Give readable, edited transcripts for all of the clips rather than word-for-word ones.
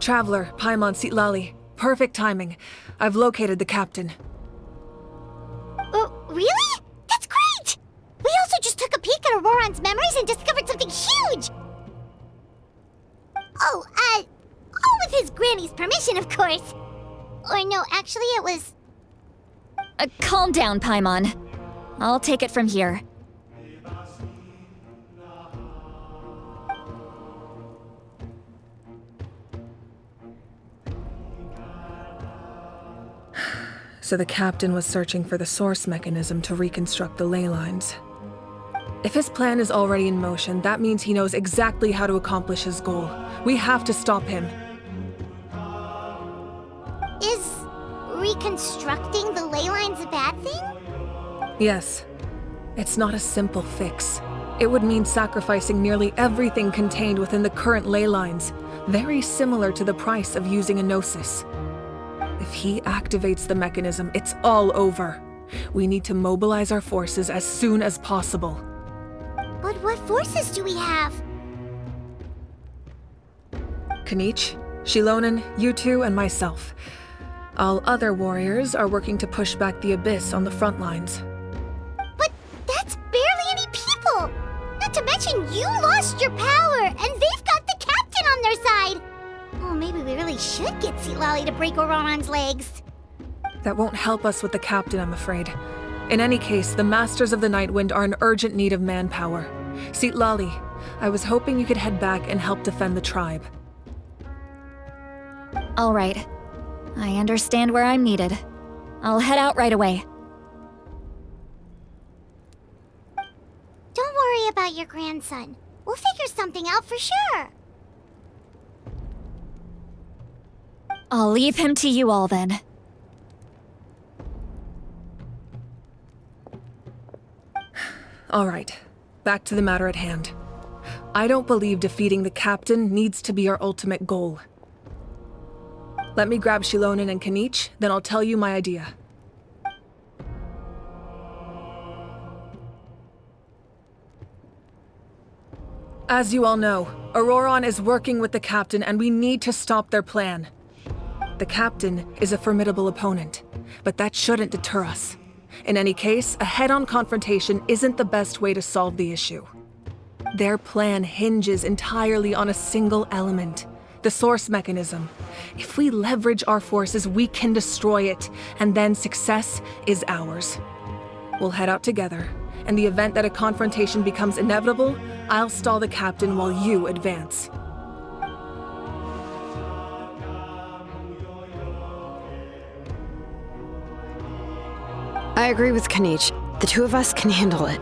Traveler, Paimon Sitlali. Perfect timing. I've located the captain. Really? That's great! We also just took a peek at Auroron's memories and discovered something huge! All with his granny's permission, of course. Or no, actually it was... Calm down, Paimon. I'll take it from here. So the captain was searching for the source mechanism to reconstruct the ley lines. If his plan is already in motion, that means he knows exactly how to accomplish his goal. We have to stop him. Is reconstructing the ley lines a bad thing? Yes. It's not a simple fix. It would mean sacrificing nearly everything contained within the current ley lines, very similar to the price of using a gnosis. If he activates the mechanism, it's all over. We need to mobilize our forces as soon as possible. But what forces do we have? Kanich, Shilonen, you two, and myself. All other warriors are working to push back the Abyss on the front lines. But that's barely any people! Not to mention you lost your power, and they've got the captain on their side! Oh, maybe we really should get Sitlali to break Auroron's legs. That won't help us with the captain, I'm afraid. In any case, the Masters of the Nightwind are in urgent need of manpower. Sitlali, I was hoping you could head back and help defend the tribe. All right. I understand where I'm needed. I'll head out right away. Don't worry about your grandson. We'll figure something out for sure. I'll leave him to you all then. All right, back to the matter at hand. I don't believe defeating the captain needs to be our ultimate goal. Let me grab Shilonen and Kanich, then I'll tell you my idea. As you all know, Auroron is working with the captain and we need to stop their plan. The captain is a formidable opponent, but that shouldn't deter us. In any case, a head-on confrontation isn't the best way to solve the issue. Their plan hinges entirely on a single element, the source mechanism. If we leverage our forces, we can destroy it, and then success is ours. We'll head out together. In the event that a confrontation becomes inevitable, I'll stall the captain while you advance. I agree with Kanich. The two of us can handle it.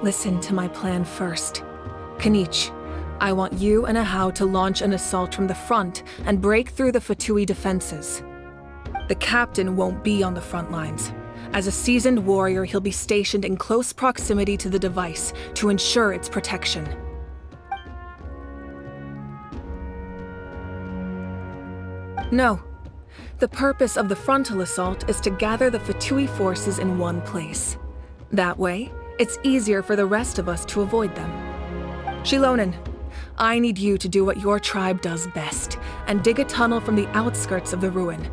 Listen to my plan first. Kanich, I want you and Ahau to launch an assault from the front and break through the Fatui defenses. The captain won't be on the front lines. As a seasoned warrior, he'll be stationed in close proximity to the device to ensure its protection. No. The purpose of the frontal assault is to gather the Fatui forces in one place. That way, it's easier for the rest of us to avoid them. Shilonen, I need you to do what your tribe does best, and dig a tunnel from the outskirts of the ruin.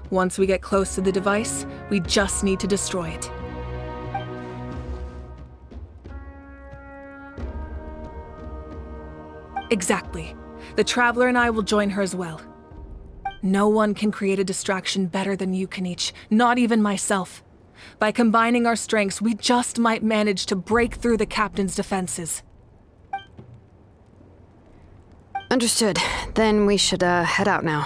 Once we get close to the device, we just need to destroy it. Exactly. The Traveler and I will join her as well. No one can create a distraction better than you, Kanich, not even myself. By combining our strengths, we just might manage to break through the captain's defenses. Understood. Then we should, head out now.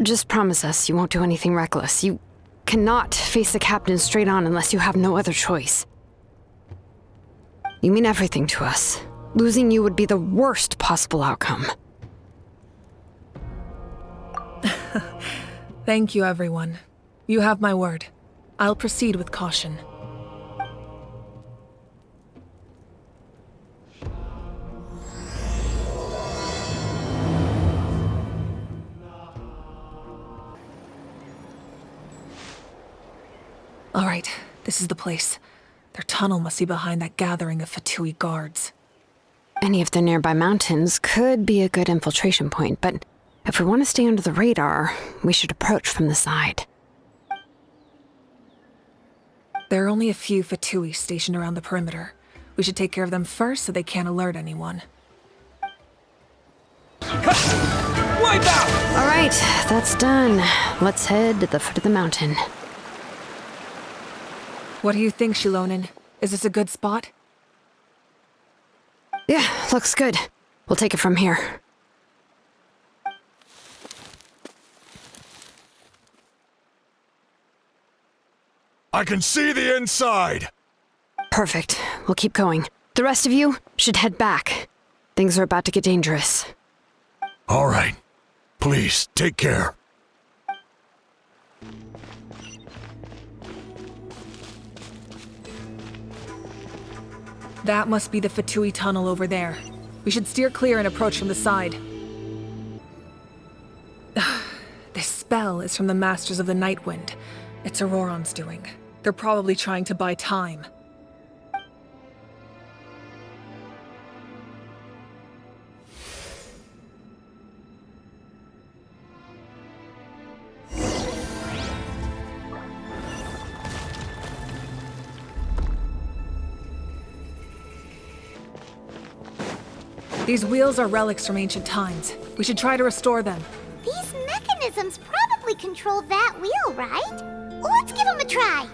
Just promise us you won't do anything reckless. You cannot face the captain straight on unless you have no other choice. You mean everything to us. Losing you would be the worst possible outcome. Thank you, everyone. You have my word. I'll proceed with caution. All right, this is the place. Their tunnel must be behind that gathering of Fatui guards. Any of the nearby mountains could be a good infiltration point, but if we want to stay under the radar, we should approach from the side. There are only a few Fatui stationed around the perimeter. We should take care of them first so they can't alert anyone. Wipe out! All right, that's done. Let's head to the foot of the mountain. What do you think, Shilonin? Is this a good spot? Yeah, looks good. We'll take it from here. I can see the inside! Perfect. We'll keep going. The rest of you should head back. Things are about to get dangerous. All right. Please, take care. That must be the Fatui tunnel over there. We should steer clear and approach from the side. This spell is from the Masters of the Nightwind. It's Auroron's doing. They're probably trying to buy time. These wheels are relics from ancient times. We should try to restore them. These mechanisms probably control that wheel, right? Let's give them a try.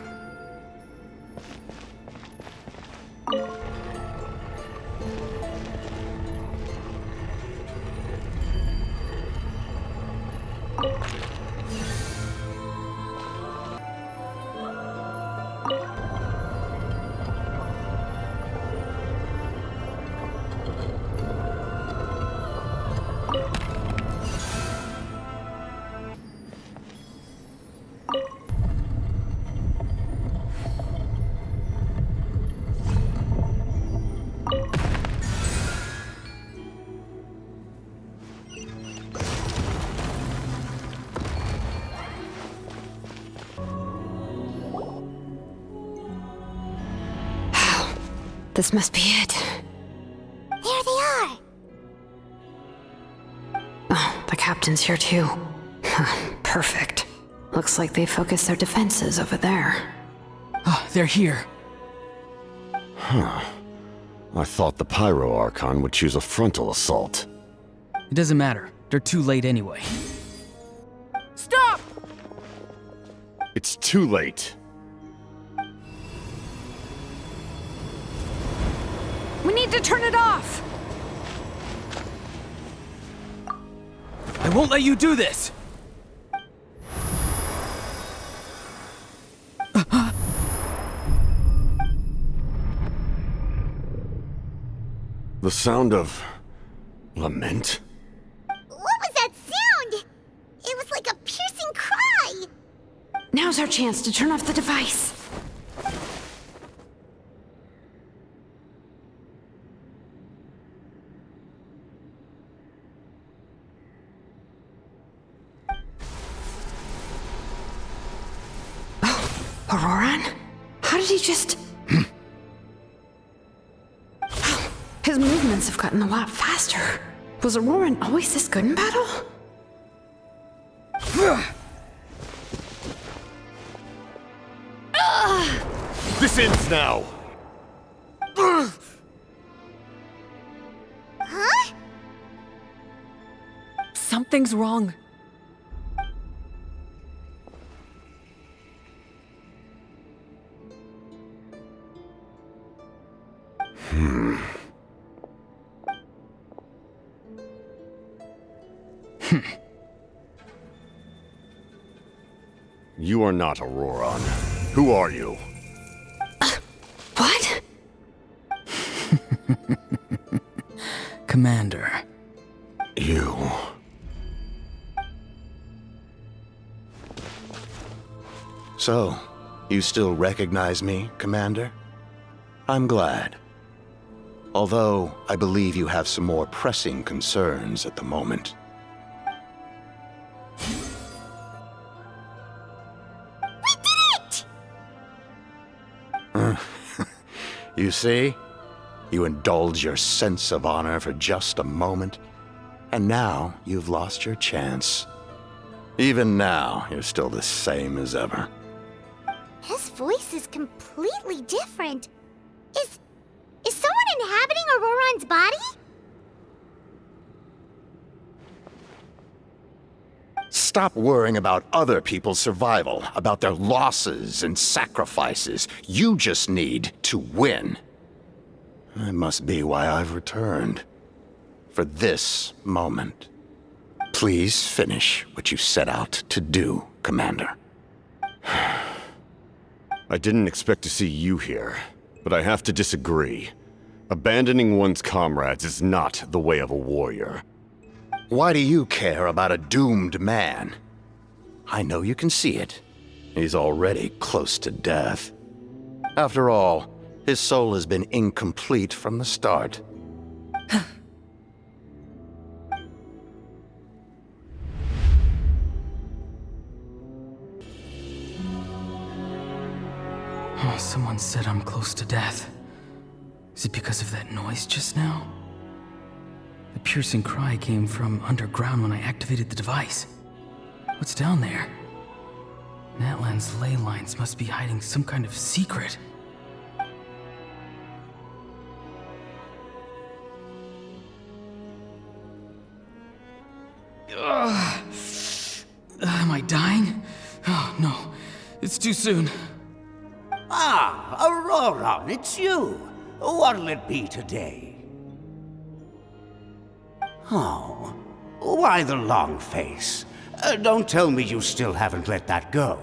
This must be it. There they are. Oh, the captain's here too. Perfect. Looks like they focused their defenses over there. Oh, they're here. I thought the Pyro Archon would choose a frontal assault. It doesn't matter. They're too late anyway. Stop! It's too late. We need to turn it off! I won't let you do this! The sound of lament? What was that sound? It was like a piercing cry. Now's our chance to turn off the device. Auroron? How did he just... His movements have gotten a lot faster. Was Auroron always this good in battle? This ends now! Huh? Something's wrong. You are not Auroron. Who are you? What? Commander. You. So, you still recognize me, Commander? I'm glad. Although, I believe you have some more pressing concerns at the moment. We did it! You see? You indulge your sense of honor for just a moment, and now you've lost your chance. Even now, you're still the same as ever. His voice is completely different. Is someone inhabiting Auroron's body? Stop worrying about other people's survival, about their losses and sacrifices. You just need to win. That must be why I've returned. For this moment. Please finish what you set out to do, Commander. I didn't expect to see you here, but I have to disagree. Abandoning one's comrades is not the way of a warrior. Why do you care about a doomed man? I know you can see it. He's already close to death. After all, his soul has been incomplete from the start. Oh, someone said I'm close to death. Is it because of that noise just now? The piercing cry came from underground when I activated the device. What's down there? Natlan's ley lines must be hiding some kind of secret. Am I dying? Oh, no. It's too soon. Ah, Auroron, it's you. What'll it be today? Oh, why the long face? Don't tell me you still haven't let that go.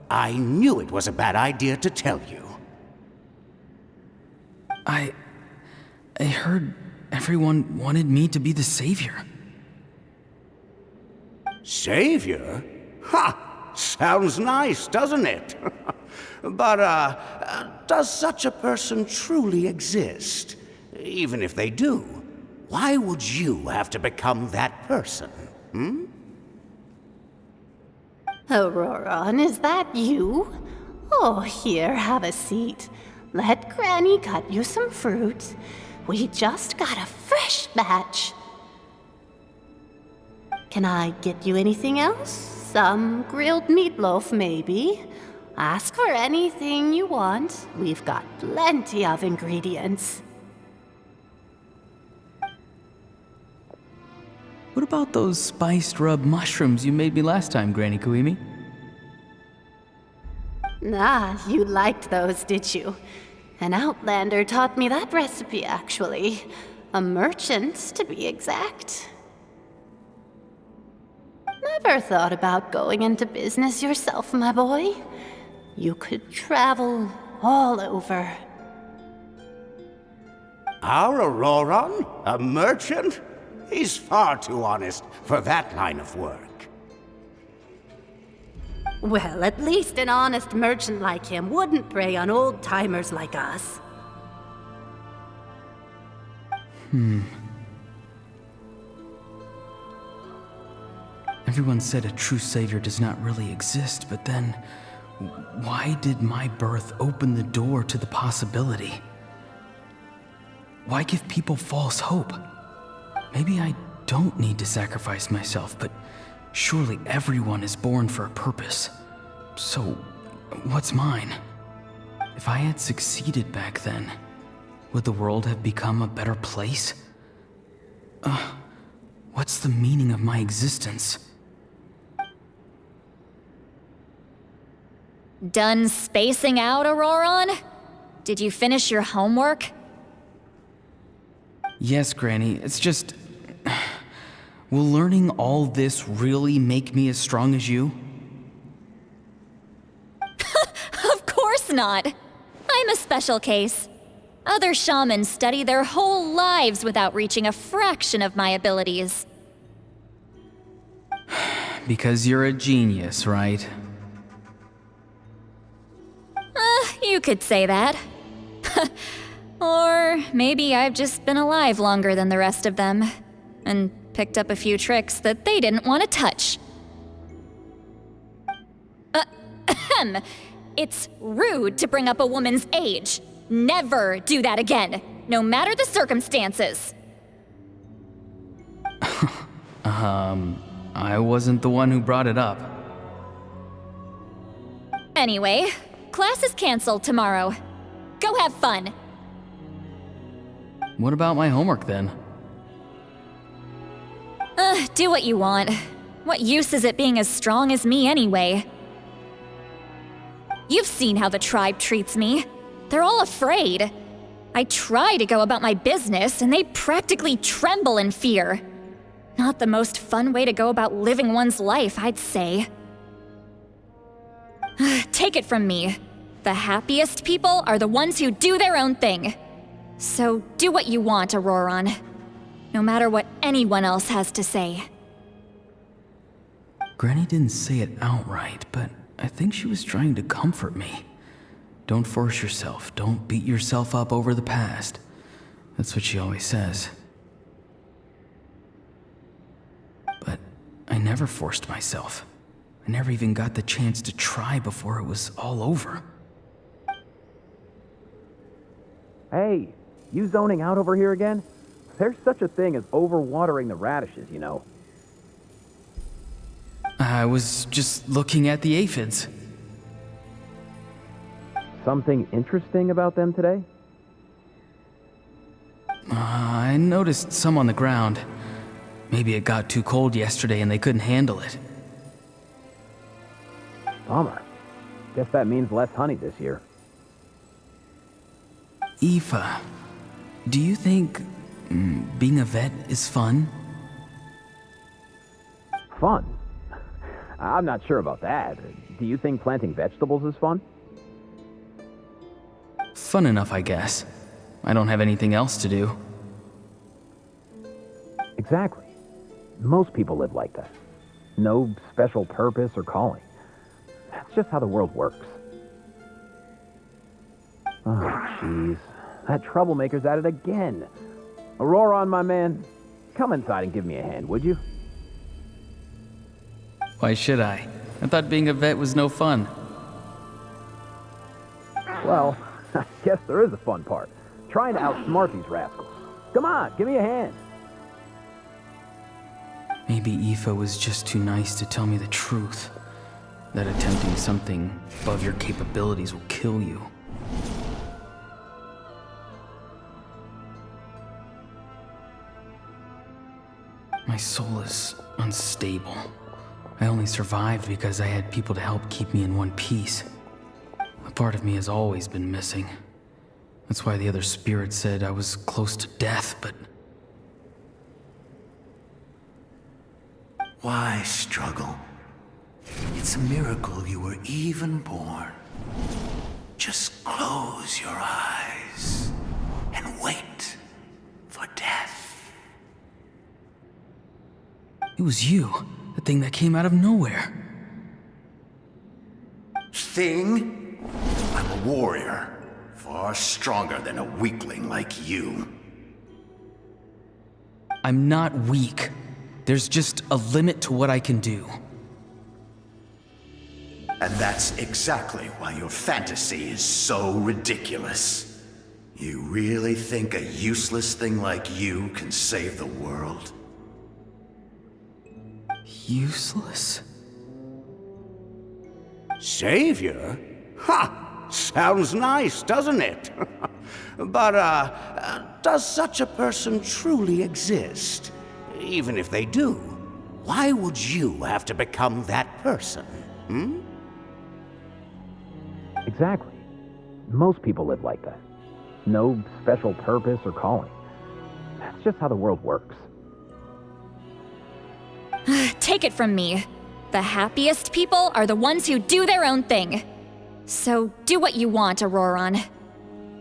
I knew it was a bad idea to tell you. I heard everyone wanted me to be the savior. Savior? Ha! Sounds nice, doesn't it? But, does such a person truly exist? Even if they do, why would you have to become that person, hmm? Auroron, is that you? Oh, here, have a seat. Let Granny cut you some fruit. We just got a fresh batch. Can I get you anything else? Some grilled meatloaf, maybe? Ask for anything you want. We've got plenty of ingredients. What about those spiced rub mushrooms you made me last time, Granny Kuimi? Ah, you liked those, did you? An outlander taught me that recipe, actually. A merchant, to be exact. Never thought about going into business yourself, my boy? You could travel all over. Our Auroron? A merchant? He's far too honest for that line of work. Well, at least an honest merchant like him wouldn't prey on old-timers like us. Everyone said a true savior does not really exist, but then why did my birth open the door to the possibility? Why give people false hope? Maybe I don't need to sacrifice myself, but surely everyone is born for a purpose. So, what's mine? If I had succeeded back then, would the world have become a better place? What's the meaning of my existence? Done spacing out, Auroron? Did you finish your homework? Yes, Granny, it's just... Will learning all this really make me as strong as you? Of course not! I'm a special case. Other shamans study their whole lives without reaching a fraction of my abilities. Because you're a genius, right? You could say that. Or maybe I've just been alive longer than the rest of them, and picked up a few tricks that they didn't want to touch. It's rude to bring up a woman's age. Never do that again. no matter the circumstances. I wasn't the one who brought it up. Anyway, class is canceled tomorrow. Go have fun. What about my homework then? Do what you want. What use is it being as strong as me anyway? You've seen how the tribe treats me. They're all afraid. I try to go about my business, and they practically tremble in fear. Not the most fun way to go about living one's life, I'd say. Take it from me. The happiest people are the ones who do their own thing. So do what you want, Auroron. No matter what anyone else has to say. Granny didn't say it outright, but I think she was trying to comfort me. Don't force yourself. Don't beat yourself up over the past. That's what she always says. But I never forced myself. I never even got the chance to try before it was all over. Hey, you zoning out over here again? There's such a thing as overwatering the radishes, you know. I was just looking at the aphids. Something interesting about them today? I noticed some on the ground. Maybe it got too cold yesterday and they couldn't handle it. Bummer. Guess that means less honey this year. Aoife, do you think being a vet is fun? Fun? I'm not sure about that. Do you think planting vegetables is fun? Fun enough, I guess. I don't have anything else to do. Exactly. Most people live like that. No special purpose or calling. That's just how the world works. Oh, jeez. That troublemaker's at it again. Auroron, my man, come inside and give me a hand, would you? Why should I? I thought being a vet was no fun. Well, I guess there is a fun part. Trying to outsmart these rascals. Come on, give me a hand. Maybe Aoife was just too nice to tell me the truth. That attempting something above your capabilities will kill you. My soul is unstable. I only survived because I had people to help keep me in one piece. A part of me has always been missing. That's why the other spirit said I was close to death, but... Why struggle? It's a miracle you were even born. Just close your eyes and wait for death. It was you, the thing that came out of nowhere. Thing? I'm a warrior, far stronger than a weakling like you. I'm not weak. There's just a limit to what I can do. And that's exactly why your fantasy is so ridiculous. You really think a useless thing like you can save the world? Useless? Savior? Ha! Sounds nice, doesn't it? But, does such a person truly exist? Even if they do, why would you have to become that person? Exactly. Most people live like that. No special purpose or calling. That's just how the world works. Take it from me. The happiest people are the ones who do their own thing. So do what you want, Auroron.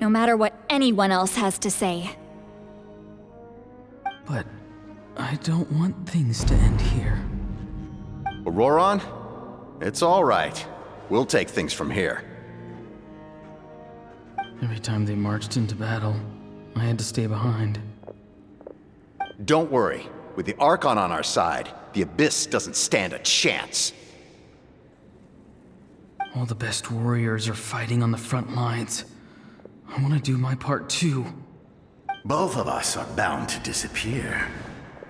No matter what anyone else has to say. But I don't want things to end here. Auroron? It's all right. We'll take things from here. Every time they marched into battle, I had to stay behind. Don't worry. With the Archon on our side, the Abyss doesn't stand a chance. All the best warriors are fighting on the front lines. I want to do my part too. Both of us are bound to disappear.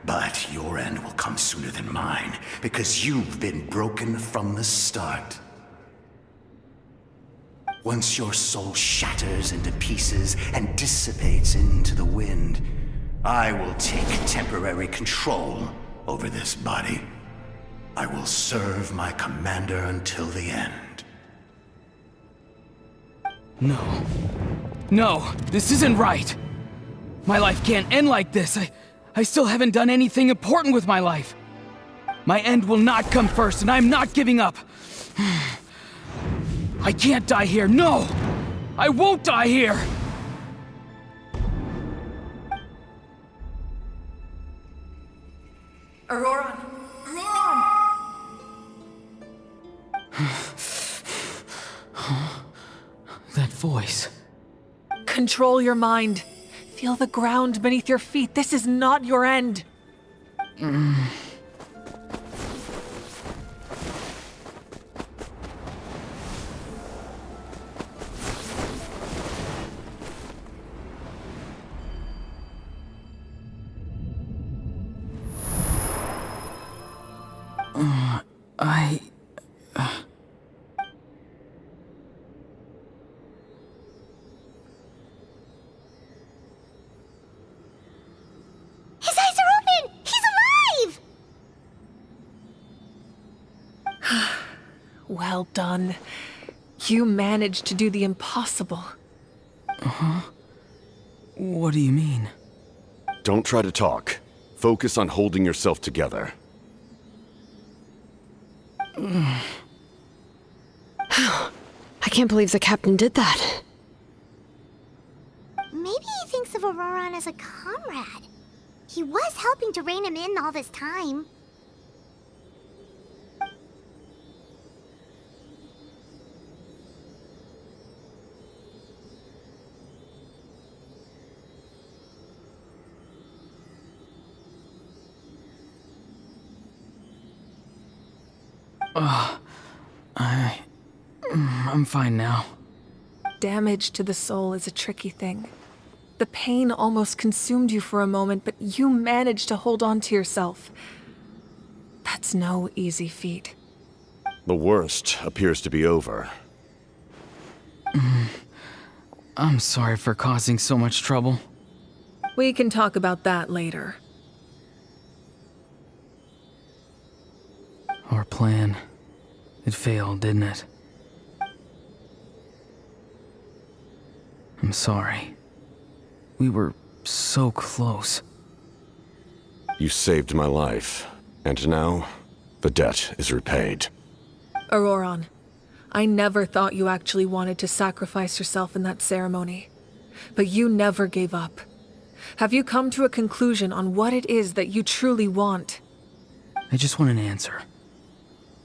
But your end will come sooner than mine, because you've been broken from the start. Once your soul shatters into pieces and dissipates into the wind, I will take temporary control over this body. I will serve my commander until the end. No. No, this isn't right. My life can't end like this. I still haven't done anything important with my life. My end will not come first, and I'm not giving up. I can't die here. No! I won't die here! Auroran! Auroran! That voice. Control your mind. Feel the ground beneath your feet. This is not your end. His eyes are open! He's alive! Well done. You managed to do the impossible. What do you mean? Don't try to talk. Focus on holding yourself together. I can't believe the captain did that. Maybe he thinks of Auroran as a comrade. He was helping to rein him in all this time. I'm fine now. Damage to the soul is a tricky thing. The pain almost consumed you for a moment, but you managed to hold on to yourself. That's no easy feat. The worst appears to be over. I'm sorry for causing so much trouble. We can talk about that later. Our plan. It failed, didn't it? I'm sorry. We were so close. You saved my life, and now the debt is repaid. Auroran, I never thought you actually wanted to sacrifice yourself in that ceremony. But you never gave up. Have you come to a conclusion on what it is that you truly want? I just want an answer.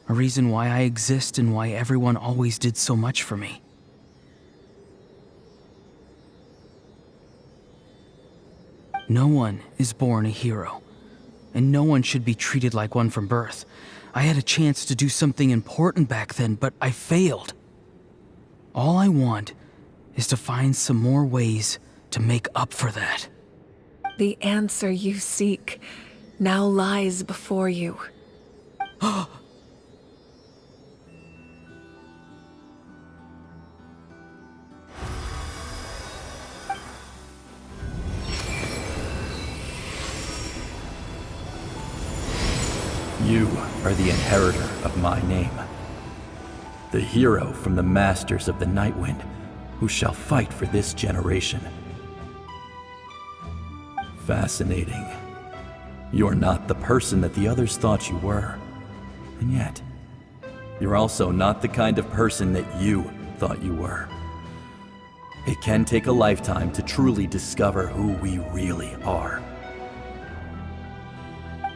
A reason why I exist and why everyone always did so much for me. No one is born a hero, and no one should be treated like one from birth. I had a chance to do something important back then, but I failed. All I want is to find some more ways to make up for that. The answer you seek now lies before you. You are the inheritor of my name. The hero from the Masters of the Nightwind, who shall fight for this generation. Fascinating. You're not the person that the others thought you were. And yet, you're also not the kind of person that you thought you were. It can take a lifetime to truly discover who we really are.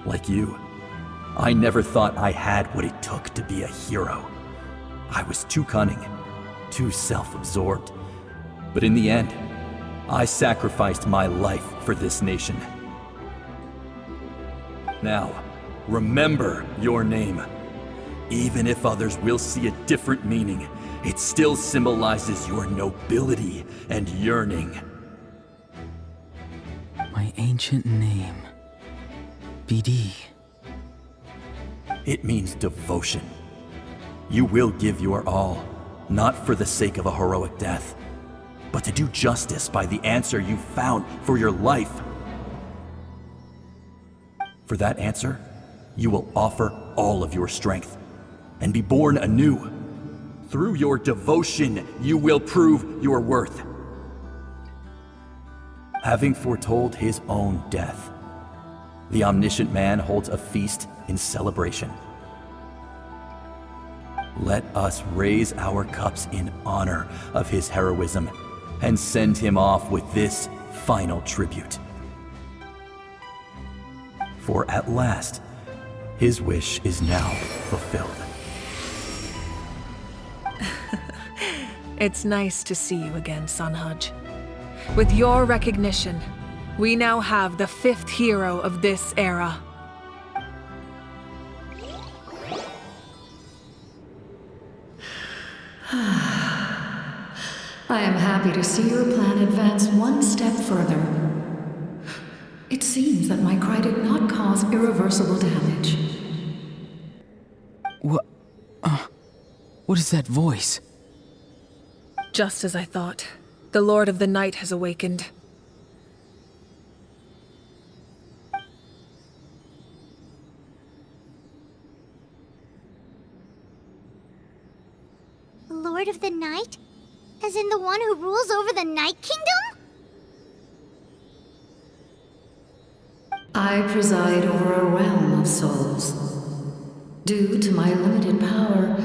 Like you, I never thought I had what it took to be a hero. I was too cunning, too self-absorbed. But in the end, I sacrificed my life for this nation. Now, remember your name. Even if others will see a different meaning, it still symbolizes your nobility and yearning. ancient name. BD. It means devotion. You will give your all, not for the sake of a heroic death, but to do justice by the answer you found for your life. For that answer, you will offer all of your strength and be born anew. Through your devotion, you will prove your worth. Having foretold his own death, the omniscient man holds a feast in celebration. Let us raise our cups in honor of his heroism and send him off with this final tribute. For at last, his wish is now fulfilled. It's nice to see you again, Sunhudge. With your recognition, we now have the 5th hero of this era. I am happy to see your plan advance one step further. It seems that my cry did not cause irreversible damage. What is that voice? Just as I thought. The Lord of the Night has awakened. Lord of the Night? As in the one who rules over the Night Kingdom? I preside over a realm of souls. Due to my limited power,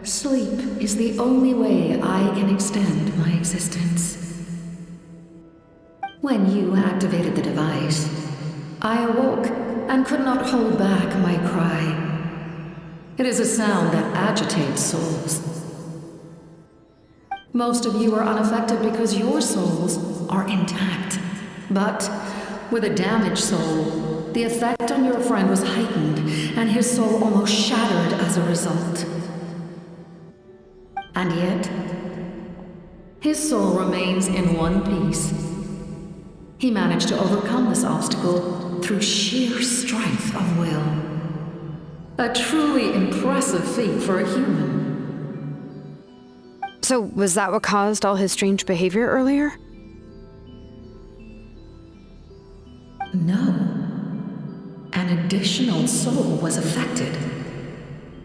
sleep is the only way I can extend my existence. When you activated the device, I awoke and could not hold back my cry. It is a sound that agitates souls. Most of you are unaffected because your souls are intact. But with a damaged soul, the effect on your friend was heightened, and his soul almost shattered as a result. And yet, his soul remains in one piece. He managed to overcome this obstacle through sheer strength of will. A truly impressive feat for a human. So, was that what caused all his strange behavior earlier? No. An additional soul was affected.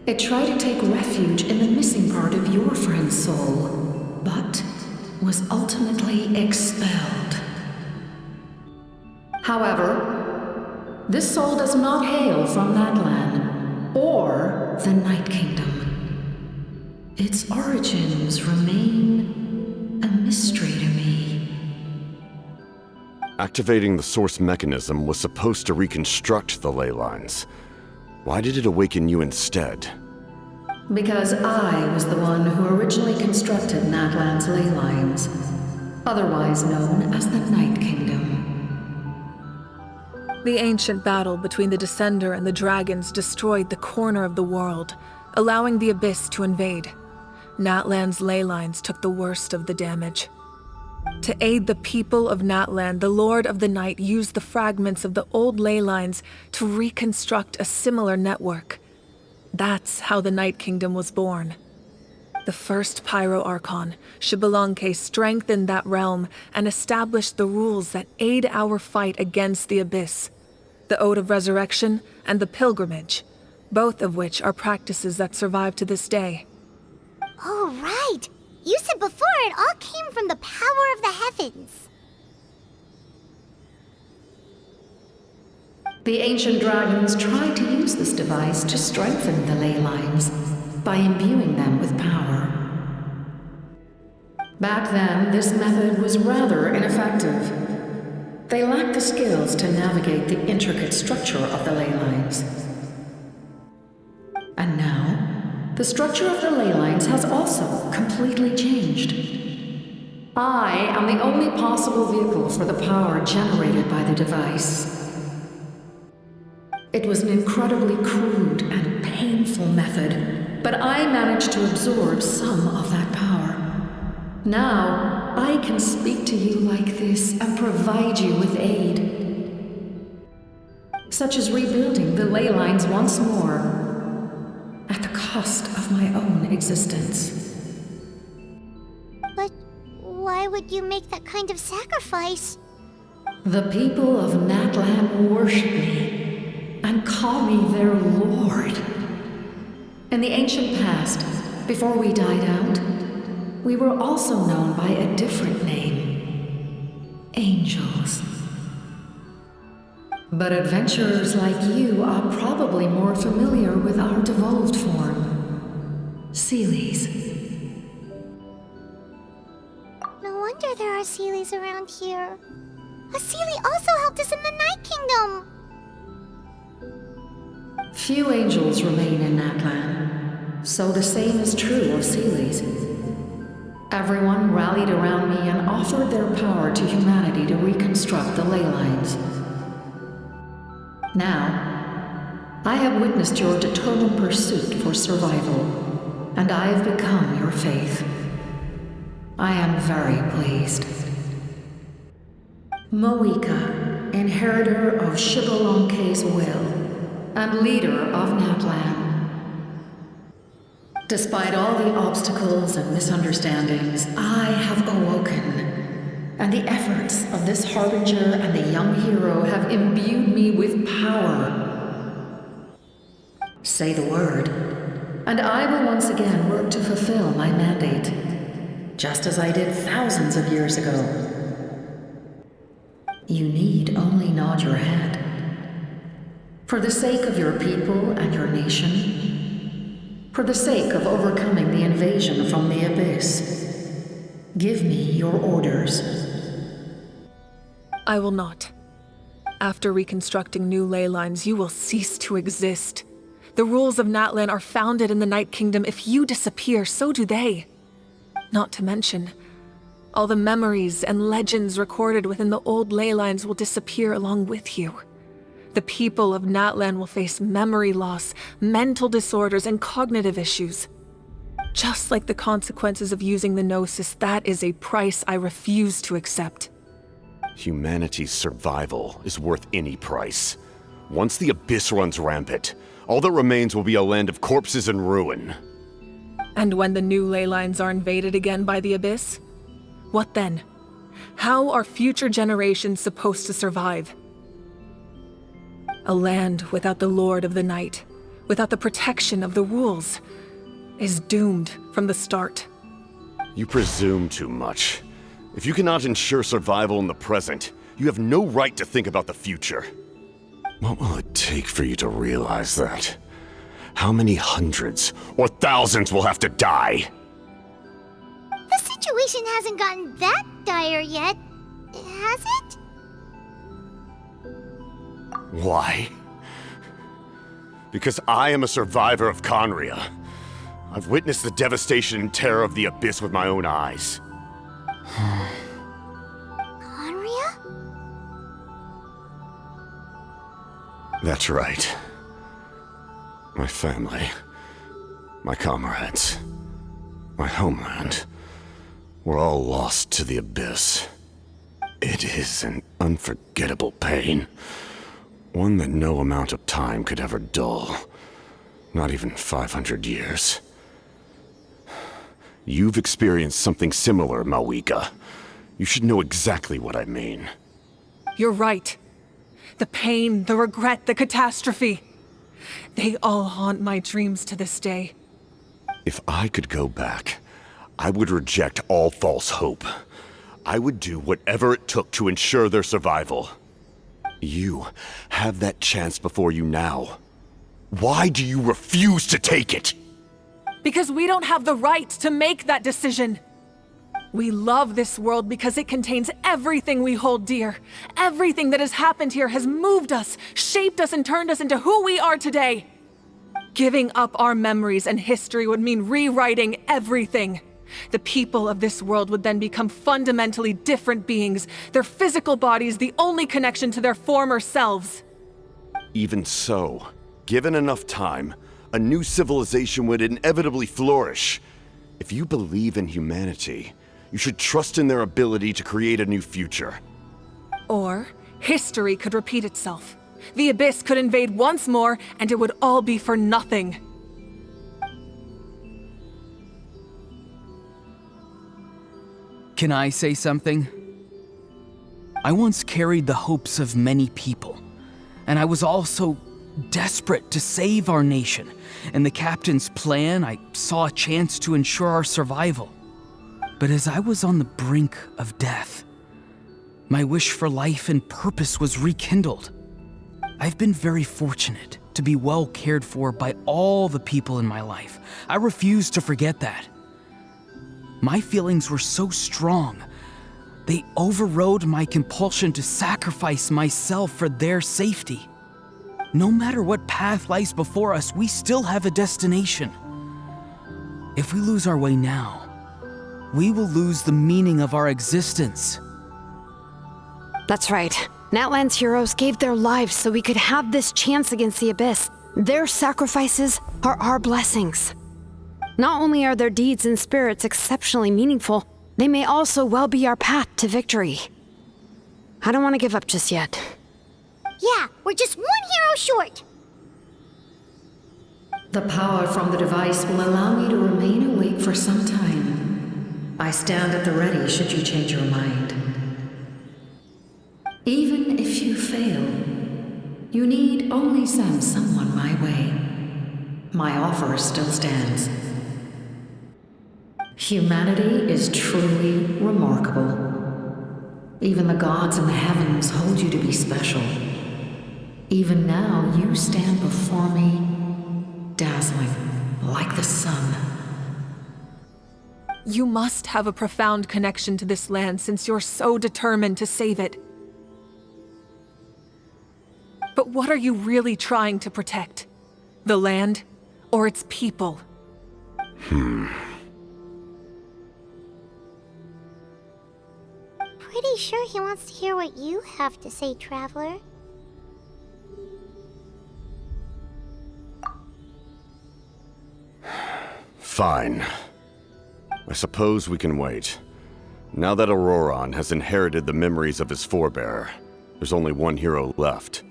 It tried to take refuge in the missing part of your friend's soul, but was ultimately expelled. However, this soul does not hail from that land, or the Night Kingdom. Its origins remain a mystery to me. Activating the source mechanism was supposed to reconstruct the ley lines. Why did it awaken you instead? Because I was the one who originally constructed Natlan's ley lines, otherwise known as the Night Kingdom. The ancient battle between the Descender and the dragons destroyed the corner of the world, allowing the Abyss to invade. Natlan's ley lines took the worst of the damage. To aid the people of Natlan, the Lord of the Night used the fragments of the old ley lines to reconstruct a similar network. That's how the Night Kingdom was born. The first Pyro Archon, Xbalanque, strengthened that realm and established the rules that aid our fight against the Abyss. The Ode of Resurrection and the Pilgrimage, both of which are practices that survive to this day. Oh, right! You said before it all came from the power of the heavens. The ancient dragons tried to use this device to strengthen the ley lines by imbuing them with power. Back then, this method was rather ineffective. They lacked the skills to navigate the intricate structure of the ley lines. And now, the structure of the ley lines has also completely changed. I am the only possible vehicle for the power generated by the device. It was an incredibly crude and painful method, but I managed to absorb some of that power. Now, I can speak to you like this and provide you with aid. such as rebuilding the ley lines once more, at the cost of my own existence. But why would you make that kind of sacrifice? The people of Natlan worship me and call me their lord. In the ancient past, before we died out, we were also known by a different name: angels. But adventurers like you are probably more familiar with our devolved form, Seelies. No wonder there are Seelies around here. A Seelie also helped us in the Night Kingdom! Few angels remain in Natlan, so the same is true of Seelies. Everyone rallied around me and offered their power to humanity to reconstruct the ley lines. Now, I have witnessed your determined pursuit for survival, and I have become your faith. I am very pleased. Moika, inheritor of Shibalonke's will, and leader of Natlan. Despite all the obstacles and misunderstandings, I have awoken, and the efforts of this harbinger and the young hero have imbued me with power. Say the word, and I will once again work to fulfill my mandate, just as I did thousands of years ago. You need only nod your head. For the sake of your people and your nation, for the sake of overcoming the invasion from the Abyss, give me your orders. I will not. After reconstructing new ley lines, you will cease to exist. The rules of Natlan are founded in the Night Kingdom. If you disappear, so do they. Not to mention, all the memories and legends recorded within the old ley lines will disappear along with you. The people of Natlan will face memory loss, mental disorders, and cognitive issues. Just like the consequences of using the Gnosis, that is a price I refuse to accept. Humanity's survival is worth any price. Once the Abyss runs rampant, all that remains will be a land of corpses and ruin. And when the new ley lines are invaded again by the Abyss? What then? How are future generations supposed to survive? A land without the Lord of the Night, without the protection of the rules, is doomed from the start. You presume too much. If you cannot ensure survival in the present, you have no right to think about the future. What will it take for you to realize that? How many hundreds or thousands will have to die? The situation hasn't gotten that dire yet, has it? Why? Because I am a survivor of Conria. I've witnessed the devastation and terror of the Abyss with my own eyes. Conria? That's right. My family, my comrades, my homeland, were all lost to the Abyss. It is an unforgettable pain. One that no amount of time could ever dull. Not even 500 years. You've experienced something similar, Mawika. You should know exactly what I mean. You're right. The pain, the regret, the catastrophe. They all haunt my dreams to this day. If I could go back, I would reject all false hope. I would do whatever it took to ensure their survival. You have that chance before you now. Why do you refuse to take it? Because we don't have the right to make that decision. We love this world because it contains everything we hold dear. Everything that has happened here has moved us, shaped us, and turned us into who we are today. Giving up our memories and history would mean rewriting everything. The people of this world would then become fundamentally different beings, their physical bodies the only connection to their former selves. Even so, given enough time, a new civilization would inevitably flourish. If you believe in humanity, you should trust in their ability to create a new future. Or history could repeat itself. The Abyss could invade once more, and it would all be for nothing. Can I say something? I once carried the hopes of many people, and I was also desperate to save our nation. In the captain's plan, I saw a chance to ensure our survival. But as I was on the brink of death, my wish for life and purpose was rekindled. I've been very fortunate to be well cared for by all the people in my life. I refuse to forget that. My feelings were so strong, they overrode my compulsion to sacrifice myself for their safety. No matter what path lies before us, we still have a destination. If we lose our way now, we will lose the meaning of our existence. That's right. Natlan's heroes gave their lives so we could have this chance against the Abyss. Their sacrifices are our blessings. Not only are their deeds and spirits exceptionally meaningful, they may also well be our path to victory. I don't want to give up just yet. Yeah, we're just one hero short. The power from the device will allow me to remain awake for some time. I stand at the ready should you change your mind. Even if you fail, you need only send someone my way. My offer still stands. Humanity is truly remarkable. Even the gods in the heavens hold you to be special. Even now, you stand before me, dazzling like the sun. You must have a profound connection to this land since you're so determined to save it. But what are you really trying to protect? The land or its people? Pretty sure he wants to hear what you have to say, Traveler. Fine. I suppose we can wait. Now that Auroron has inherited the memories of his forebearer, there's only one hero left.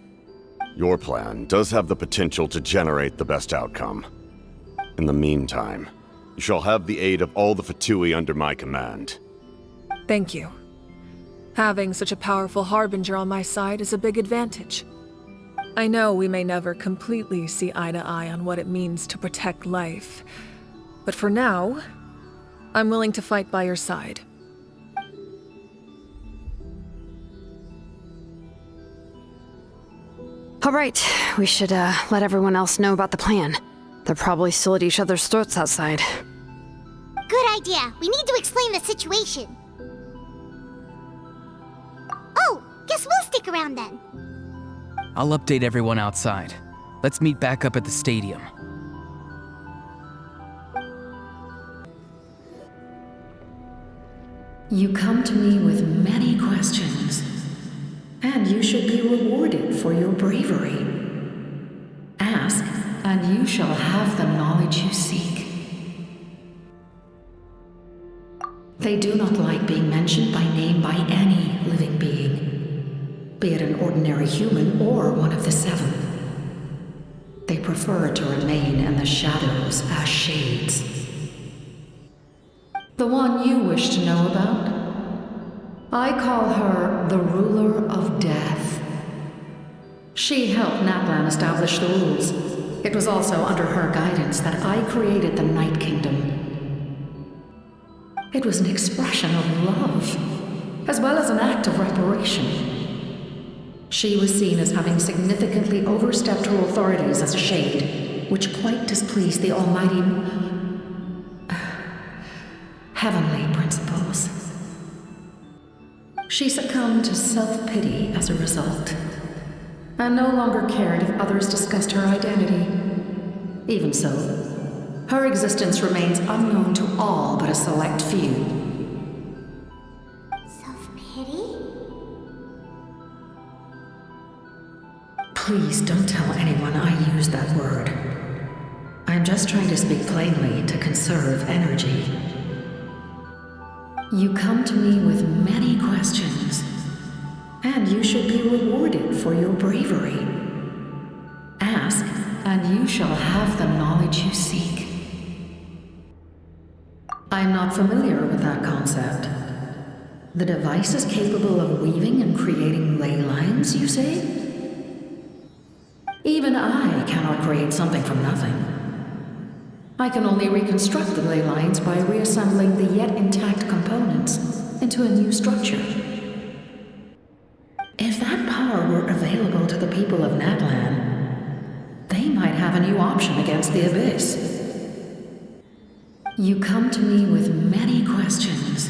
Your plan does have the potential to generate the best outcome. In the meantime, you shall have the aid of all the Fatui under my command. Thank you. Having such a powerful harbinger on my side is a big advantage. I know we may never completely see eye to eye on what it means to protect life, but for now, I'm willing to fight by your side. All right, we should let everyone else know about the plan. They're probably still at each other's throats outside. Good idea. We need to explain the situation. Oh, guess we'll stick around then. I'll update everyone outside. Let's meet back up at the stadium. You come to me with many questions, and you should be rewarded for your bravery. Ask, and you shall have the knowledge you seek. They do not like being mentioned by name by any living being, be it an ordinary human or one of the seven. They prefer to remain in the shadows as shades. The one you wish to know about? I call her the Ruler of Death. She helped Natlan establish the rules. It was also under her guidance that I created the Night Kingdom. It was an expression of love, as well as an act of reparation. She was seen as having significantly overstepped her authorities as a shade, which quite displeased the almighty heavenly principles. She succumbed to self-pity as a result, and no longer cared if others discussed her identity. Even so, her existence remains unknown to all but a select few. Self-pity? Please don't tell anyone I used that word. I'm just trying to speak plainly to conserve energy. You come to me with many questions, and you should be rewarded for your bravery. and you shall have the knowledge you seek. I am not familiar with that concept. The device is capable of weaving and creating ley lines, you say? Even I cannot create something from nothing. I can only reconstruct the ley lines by reassembling the yet intact components into a new structure. If that power were available to the people of Natlan, they might have a new option against the Abyss. You come to me with many questions,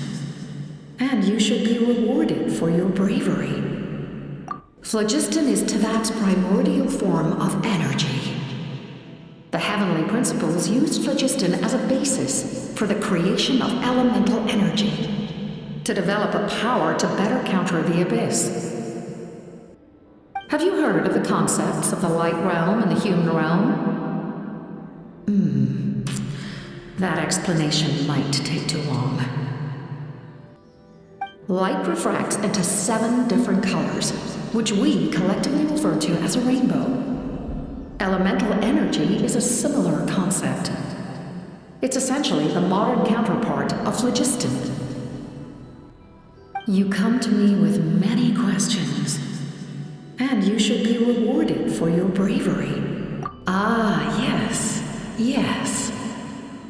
and you should be rewarded for your bravery. Phlogiston is Teyvat's primordial form of energy. The heavenly principles used phlogiston as a basis for the creation of elemental energy, to develop a power to better counter the Abyss. Have you heard of the concepts of the light realm and the human realm? That explanation might take too long. Light refracts into 7 different colors, which we collectively refer to as a rainbow. Elemental energy is a similar concept. It's essentially the modern counterpart of phlogiston. You come to me with many questions, and you should be rewarded for your bravery. Ah, yes.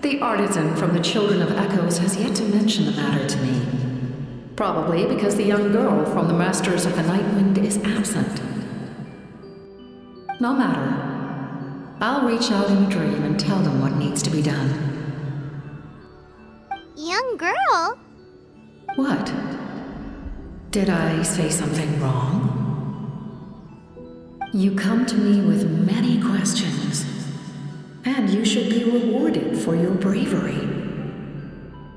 The artisan from the Children of Echoes has yet to mention the matter to me. Probably because the young girl from the Masters of the Nightwind is absent. No matter. I'll reach out in a dream and tell them what needs to be done. Young girl? What? Did I say something wrong? You come to me with many questions, and you should be rewarded for your bravery.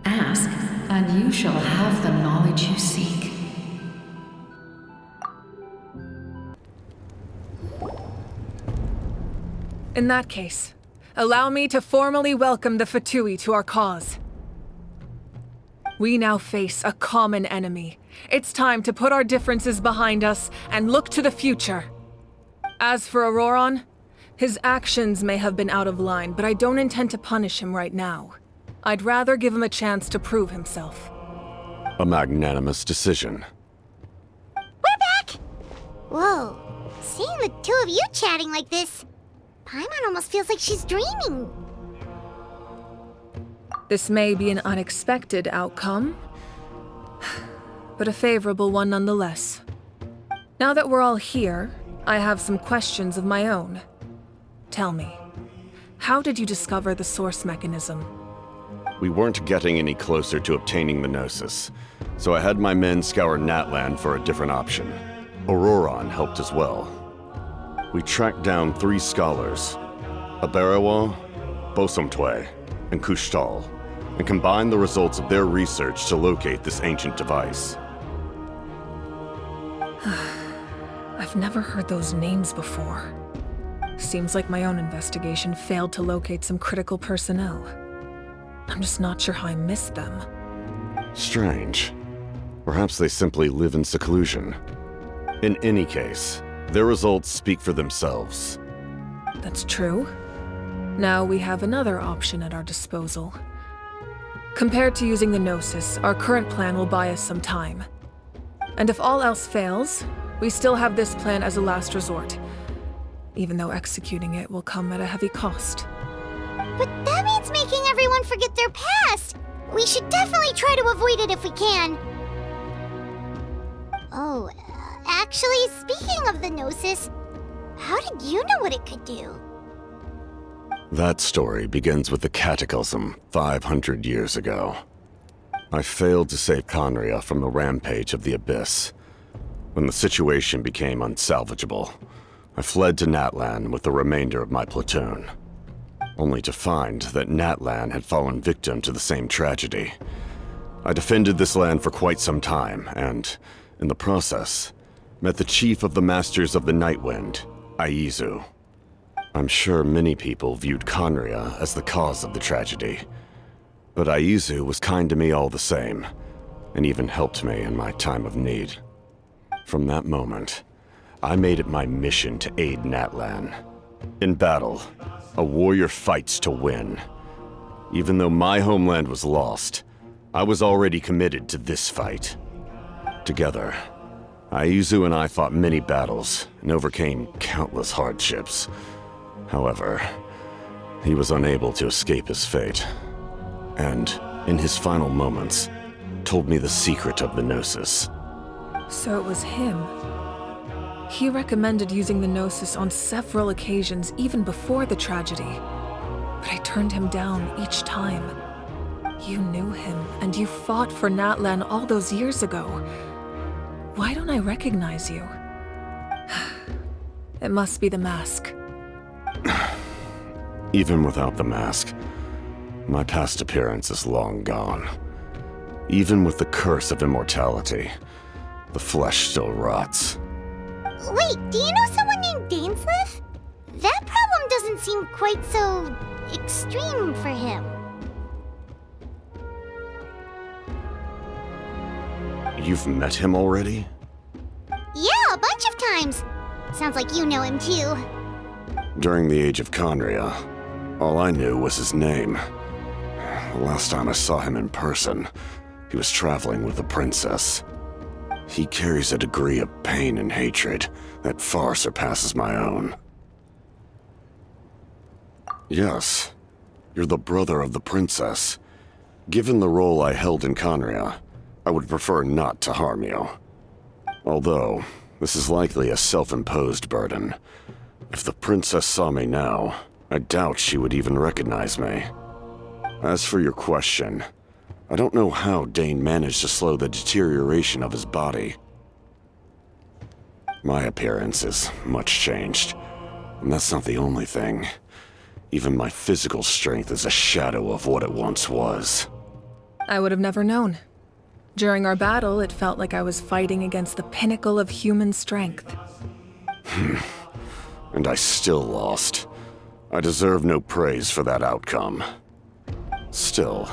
Ask, and you shall have the knowledge you seek. In that case, allow me to formally welcome the Fatui to our cause. We now face a common enemy. It's time to put our differences behind us and look to the future. As for Auroron, his actions may have been out of line, but I don't intend to punish him right now. I'd rather give him a chance to prove himself. A magnanimous decision. We're back! Whoa, seeing the two of you chatting like this, Paimon almost feels like she's dreaming. This may be an unexpected outcome, but a favorable one nonetheless. Now that we're all here, I have some questions of my own. Tell me, how did you discover the source mechanism? We weren't getting any closer to obtaining the Gnosis, so I had my men scour Natlan for a different option. Auroron helped as well. We tracked down 3 scholars, Aberawa, Bosomtwe, and Kushtal, and combined the results of their research to locate this ancient device. I've never heard those names before. Seems like my own investigation failed to locate some critical personnel. I'm just not sure how I missed them. Strange. Perhaps they simply live in seclusion. In any case, their results speak for themselves. That's true. Now we have another option at our disposal. Compared to using the Gnosis, our current plan will buy us some time. And if all else fails, we still have this plan as a last resort, even though executing it will come at a heavy cost. But that means making everyone forget their past! We should definitely try to avoid it if we can. Oh, actually, speaking of the Gnosis, how did you know what it could do? That story begins with the Cataclysm 500 years ago. I failed to save Conria from the rampage of the Abyss. When the situation became unsalvageable, I fled to Natlan with the remainder of my platoon, only to find that Natlan had fallen victim to the same tragedy. I defended this land for quite some time, and, in the process, met the chief of the Masters of the Nightwind, Aizu. I'm sure many people viewed Conria as the cause of the tragedy, but Aizu was kind to me all the same, and even helped me in my time of need. From that moment, I made it my mission to aid Natlan, In battle, a warrior fights to win. Even though my homeland was lost, I was already committed to this fight. Together, Aizu and I fought many battles and overcame countless hardships. However, he was unable to escape his fate, and, in his final moments, told me the secret of the Gnosis. So it was him. He recommended using the Gnosis on several occasions, even before the tragedy. But I turned him down each time. You knew him, and you fought for Natlan all those years ago. Why don't I recognize you? It must be the mask. Even without the mask, my past appearance is long gone. Even with the curse of immortality, the flesh still rots. Wait, do you know someone named Dainsleif? That problem doesn't seem quite so extreme for him. You've met him already? Yeah, a bunch of times. Sounds like you know him too. During the Age of Conria, all I knew was his name. The last time I saw him in person, he was traveling with the princess. He carries a degree of pain and hatred that far surpasses my own. Yes, you're the brother of the princess. Given the role I held in Conria, I would prefer not to harm you. Although, this is likely a self-imposed burden. If the princess saw me now, I doubt she would even recognize me. As for your question, I don't know how Dane managed to slow the deterioration of his body. My appearance is much changed, and that's not the only thing. Even my physical strength is a shadow of what it once was. I would have never known. During our battle, it felt like I was fighting against the pinnacle of human strength. And I still lost. I deserve no praise for that outcome. Still,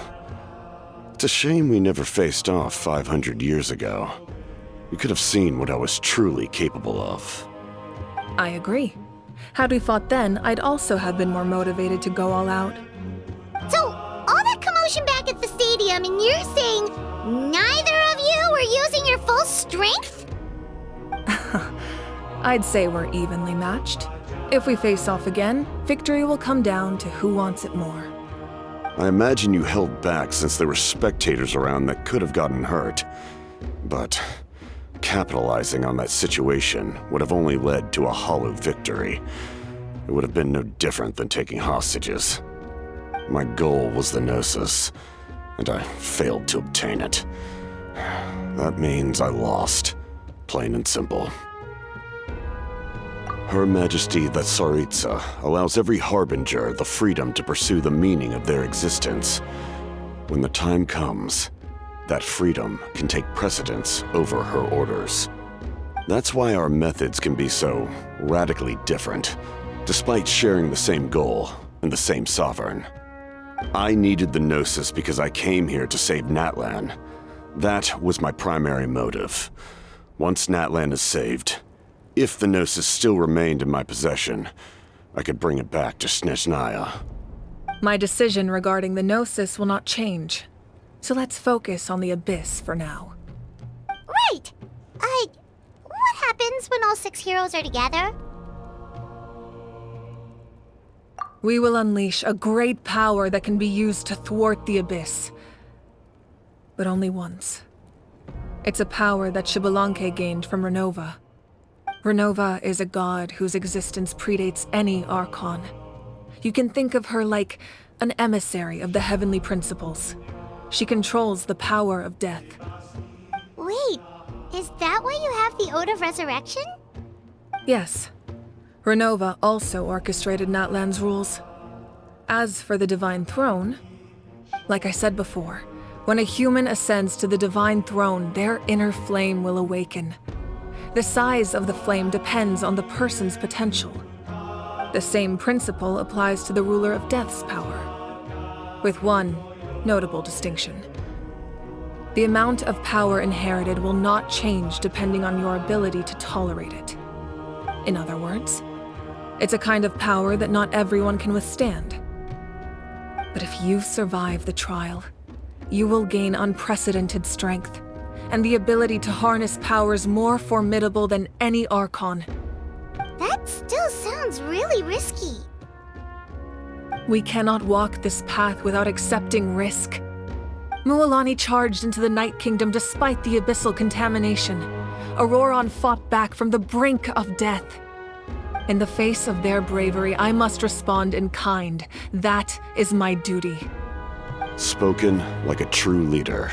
it's a shame we never faced off 500 years ago. You could have seen what I was truly capable of. I agree. Had we fought then, I'd also have been more motivated to go all out. So, all that commotion back at the stadium, and you're saying neither of you were using your full strength? I'd say we're evenly matched. If we face off again, victory will come down to who wants it more. I imagine you held back since there were spectators around that could have gotten hurt. But capitalizing on that situation would have only led to a hollow victory. It would have been no different than taking hostages. My goal was the Gnosis, and I failed to obtain it. That means I lost, plain and simple. Her Majesty the Tsaritsa allows every harbinger the freedom to pursue the meaning of their existence. When the time comes, that freedom can take precedence over her orders. That's why our methods can be so radically different, despite sharing the same goal and the same sovereign. I needed the Gnosis because I came here to save Natlan. That was my primary motive. Once Natlan is saved, if the Gnosis still remained in my possession, I could bring it back to Snezhnaya. My decision regarding the Gnosis will not change. So let's focus on the Abyss for now. Right! What happens when all 6 heroes are together? We will unleash a great power that can be used to thwart the Abyss. But only once. It's a power that Xbalanque gained from Renova. Renova is a god whose existence predates any Archon. You can think of her like an emissary of the heavenly principles. She controls the power of death. Wait, is that why you have the Ode of Resurrection? Yes. Renova also orchestrated Natlan's rules. As for the Divine Throne, like I said before, when a human ascends to the Divine Throne, their inner flame will awaken. The size of the flame depends on the person's potential. The same principle applies to the ruler of Death's power, with one notable distinction. The amount of power inherited will not change depending on your ability to tolerate it. In other words, It's a kind of power that not everyone can withstand. But if you survive the trial, you will gain unprecedented strength and the ability to harness powers more formidable than any Archon. That still sounds really risky. We cannot walk this path without accepting risk. Mualani charged into the Night Kingdom despite the abyssal contamination. Auroron fought back from the brink of death. In the face of their bravery, I must respond in kind. That is my duty. Spoken like a true leader.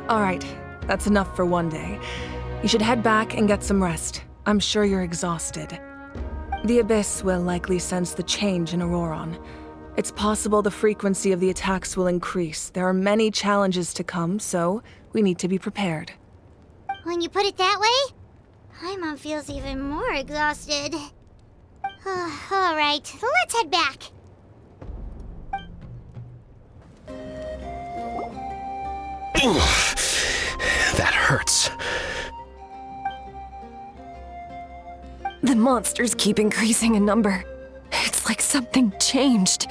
All right, that's enough for one day. You should head back and get some rest. I'm sure you're exhausted. The Abyss will likely sense the change in Auroron. It's possible the frequency of the attacks will increase. There are many challenges to come, so we need to be prepared. When you put it that way, Paimon feels even more exhausted. All right, let's head back. That hurts. The monsters keep increasing in number. It's like something changed.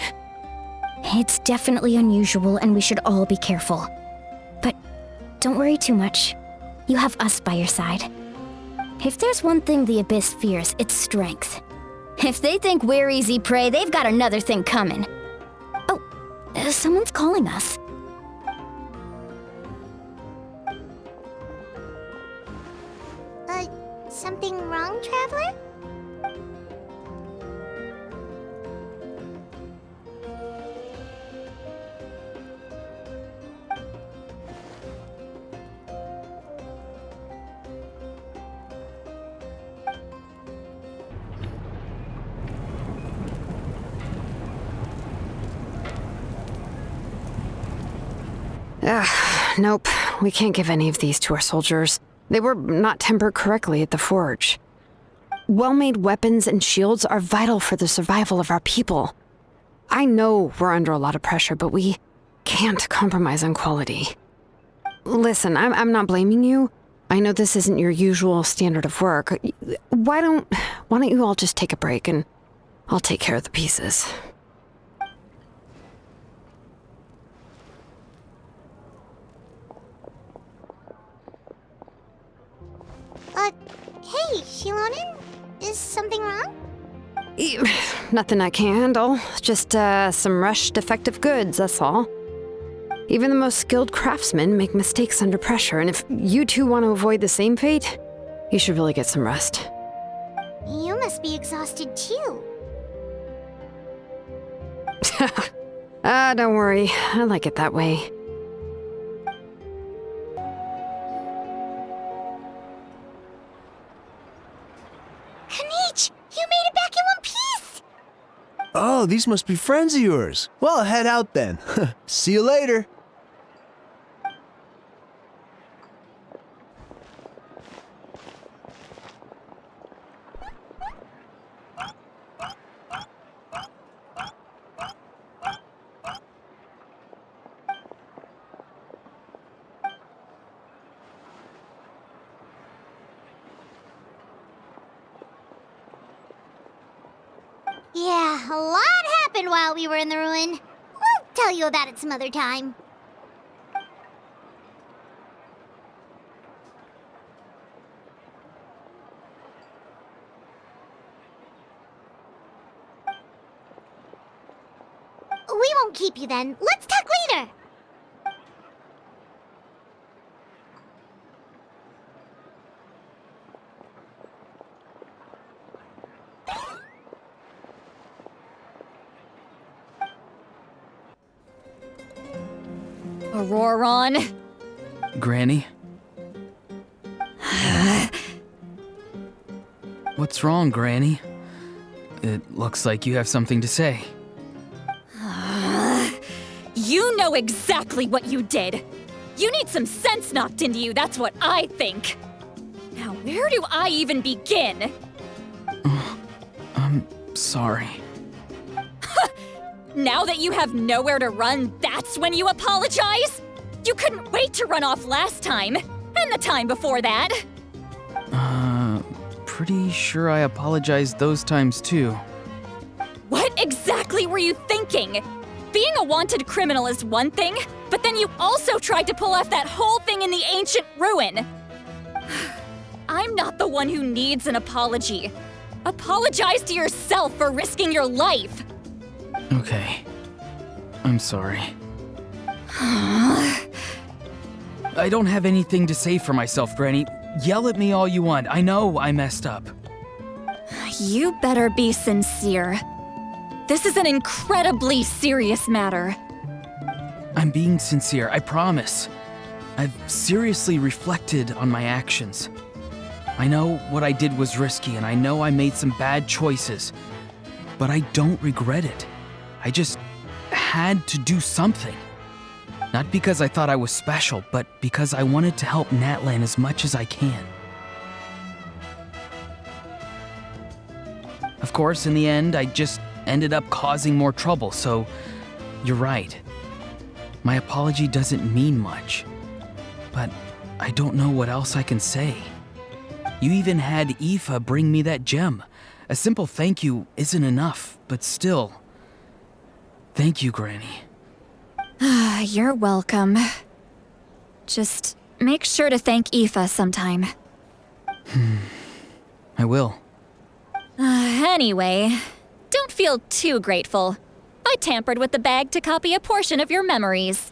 It's definitely unusual, and we should all be careful. But don't worry too much. You have us by your side. If there's one thing the Abyss fears, it's strength. If they think we're easy prey, they've got another thing coming. Oh, someone's calling us. Something wrong, Traveler? Nope. We can't give any of these to our soldiers. They were not tempered correctly at the forge. Well-made weapons and shields are vital for the survival of our people. I know we're under a lot of pressure, but we can't compromise on quality. Listen, I'm not blaming you. I know this isn't your usual standard of work. Why don't you all just take a break and I'll take care of the pieces. Hey, Shilonin? Is something wrong? Nothing I can handle. Just, some rushed defective goods, that's all. Even the most skilled craftsmen make mistakes under pressure, and if you two want to avoid the same fate, you should really get some rest. You must be exhausted too. Don't worry. I like it that way. Oh, these must be friends of yours. Well, head out then. See you later. Yeah, a lot happened while we were in the ruin. We'll tell you about it some other time. We won't keep you then. Let's talk later. Auroron? Granny? What's wrong, Granny? It looks like you have something to say. You know exactly what you did. You need some sense knocked into you, that's what I think. Now, where do I even begin? I'm sorry. Now that you have nowhere to run, that's when you apologize? You couldn't wait to run off last time, and the time before that. pretty sure I apologized those times too. What exactly were you thinking? Being a wanted criminal is one thing, but then you also tried to pull off that whole thing in the ancient ruin. I'm not the one who needs an apology. Apologize to yourself for risking your life. Okay. I'm sorry. I don't have anything to say for myself, Granny. Yell at me all you want. I know I messed up. You better be sincere. This is an incredibly serious matter. I'm being sincere, I promise. I've seriously reflected on my actions. I know what I did was risky, and I know I made some bad choices. But I don't regret it. I just had to do something. Not because I thought I was special, but because I wanted to help Natlan as much as I can. Of course, in the end, I just ended up causing more trouble, so you're right. My apology doesn't mean much, but I don't know what else I can say. You even had Aoife bring me that gem. A simple thank you isn't enough, but still. Thank you, Granny. You're welcome. Just make sure to thank Aoife sometime. I will. Anyway, don't feel too grateful. I tampered with the bag to copy a portion of your memories.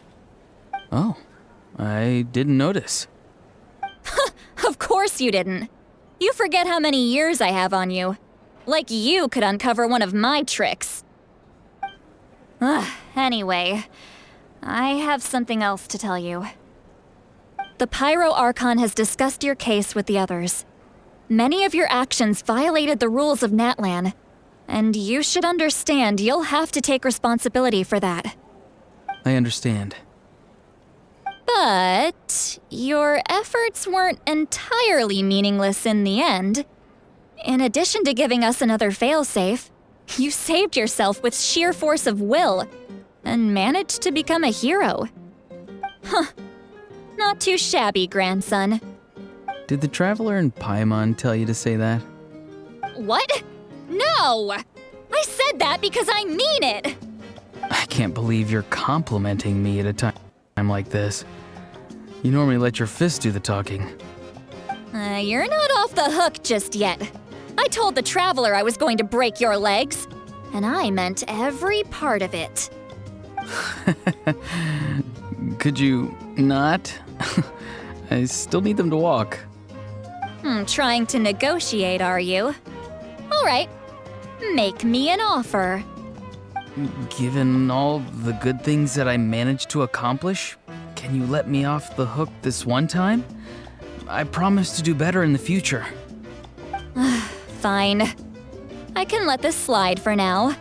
Oh, I didn't notice. Of course you didn't. You forget how many years I have on you. Like you could uncover one of my tricks. Anyway, I have something else to tell you. The Pyro Archon has discussed your case with the others. Many of your actions violated the rules of Natlan, and you should understand you'll have to take responsibility for that. I understand. But your efforts weren't entirely meaningless in the end. In addition to giving us another failsafe, you saved yourself with sheer force of will and managed to become a hero. Huh. Not too shabby, grandson. Did the Traveler and Paimon tell you to say that? What? No! I said that because I mean it! I can't believe you're complimenting me at a time like this. You normally let your fist do the talking. You're not off the hook just yet. I told the Traveler I was going to break your legs, and I meant every part of it. Could you not? I still need them to walk. Trying to negotiate, are you? All right, make me an offer. Given all the good things that I managed to accomplish, can you let me off the hook this one time? I promise to do better in the future. Fine. I can let this slide for now.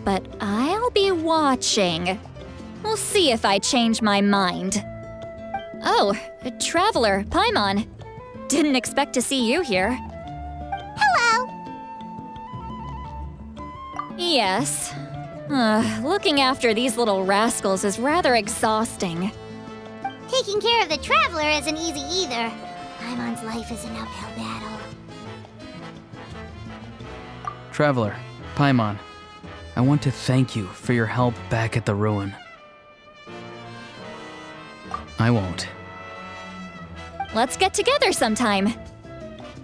But I'll be watching. We'll see if I change my mind. Oh, Traveler, Paimon. Didn't expect to see you here. Hello! Yes. Looking after these little rascals is rather exhausting. Taking care of the Traveler isn't easy either. Paimon's life is an uphill battle. Traveler, Paimon, I want to thank you for your help back at the ruin. I won't. Let's get together sometime.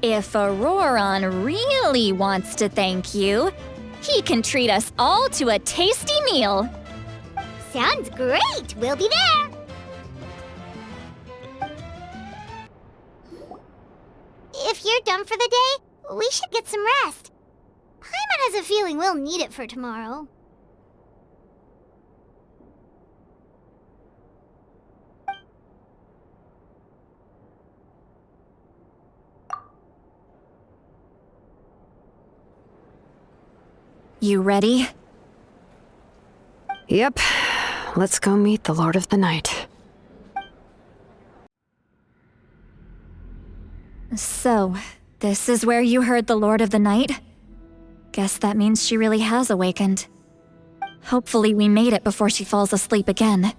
If Auroron really wants to thank you, he can treat us all to a tasty meal. Sounds great! We'll be there! If you're done for the day, we should get some rest. Paimon has a feeling we'll need it for tomorrow. You ready? Yep. Let's go meet the Lord of the Night. So, this is where you heard the Lord of the Night? Guess that means she really has awakened. Hopefully we made it before she falls asleep again.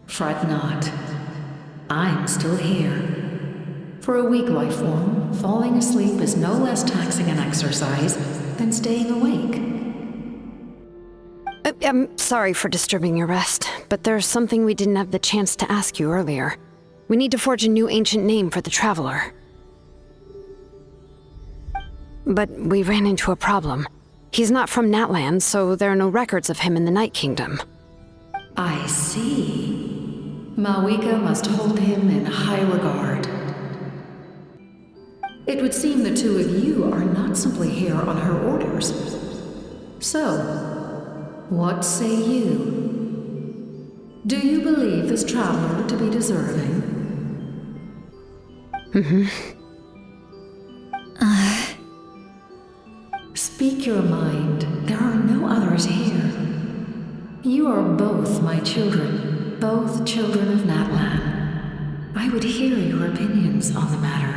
Fret not. I'm still here. For a weak life form, falling asleep is no less taxing an exercise than staying awake. I'm sorry for disturbing your rest, but there's something we didn't have the chance to ask you earlier. We need to forge a new ancient name for the Traveler. But we ran into a problem. He's not from Natland, so there are no records of him in the Night Kingdom. I see. Malwika must hold him in high regard. It would seem the two of you are not simply here on her orders. So, what say you? Do you believe this traveler to be deserving? Speak your mind. There are no others here. You are both my children, both children of Natlan. I would hear your opinions on the matter.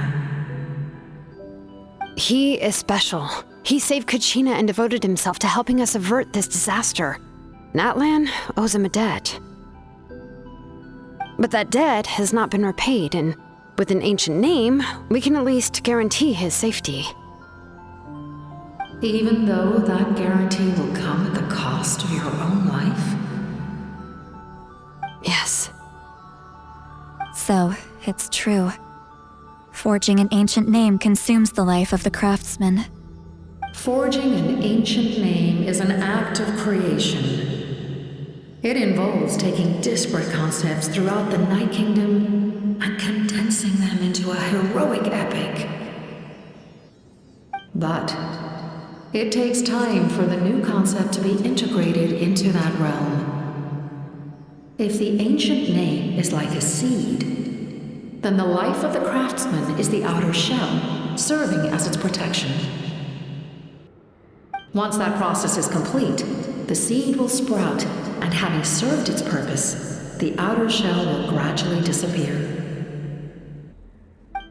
He is special. He saved Kachina and devoted himself to helping us avert this disaster. Natlan owes him a debt. But that debt has not been repaid, and with an ancient name, we can at least guarantee his safety. Even though that guarantee will come at the cost of your own life? Yes. So, it's true. Forging an ancient name consumes the life of the craftsman. Forging an ancient name is an act of creation. It involves taking disparate concepts throughout the Night Kingdom and condensing them into a heroic epic. But it takes time for the new concept to be integrated into that realm. If the ancient name is like a seed, then the life of the craftsman is the outer shell, serving as its protection. Once that process is complete, the seed will sprout, and having served its purpose, the outer shell will gradually disappear.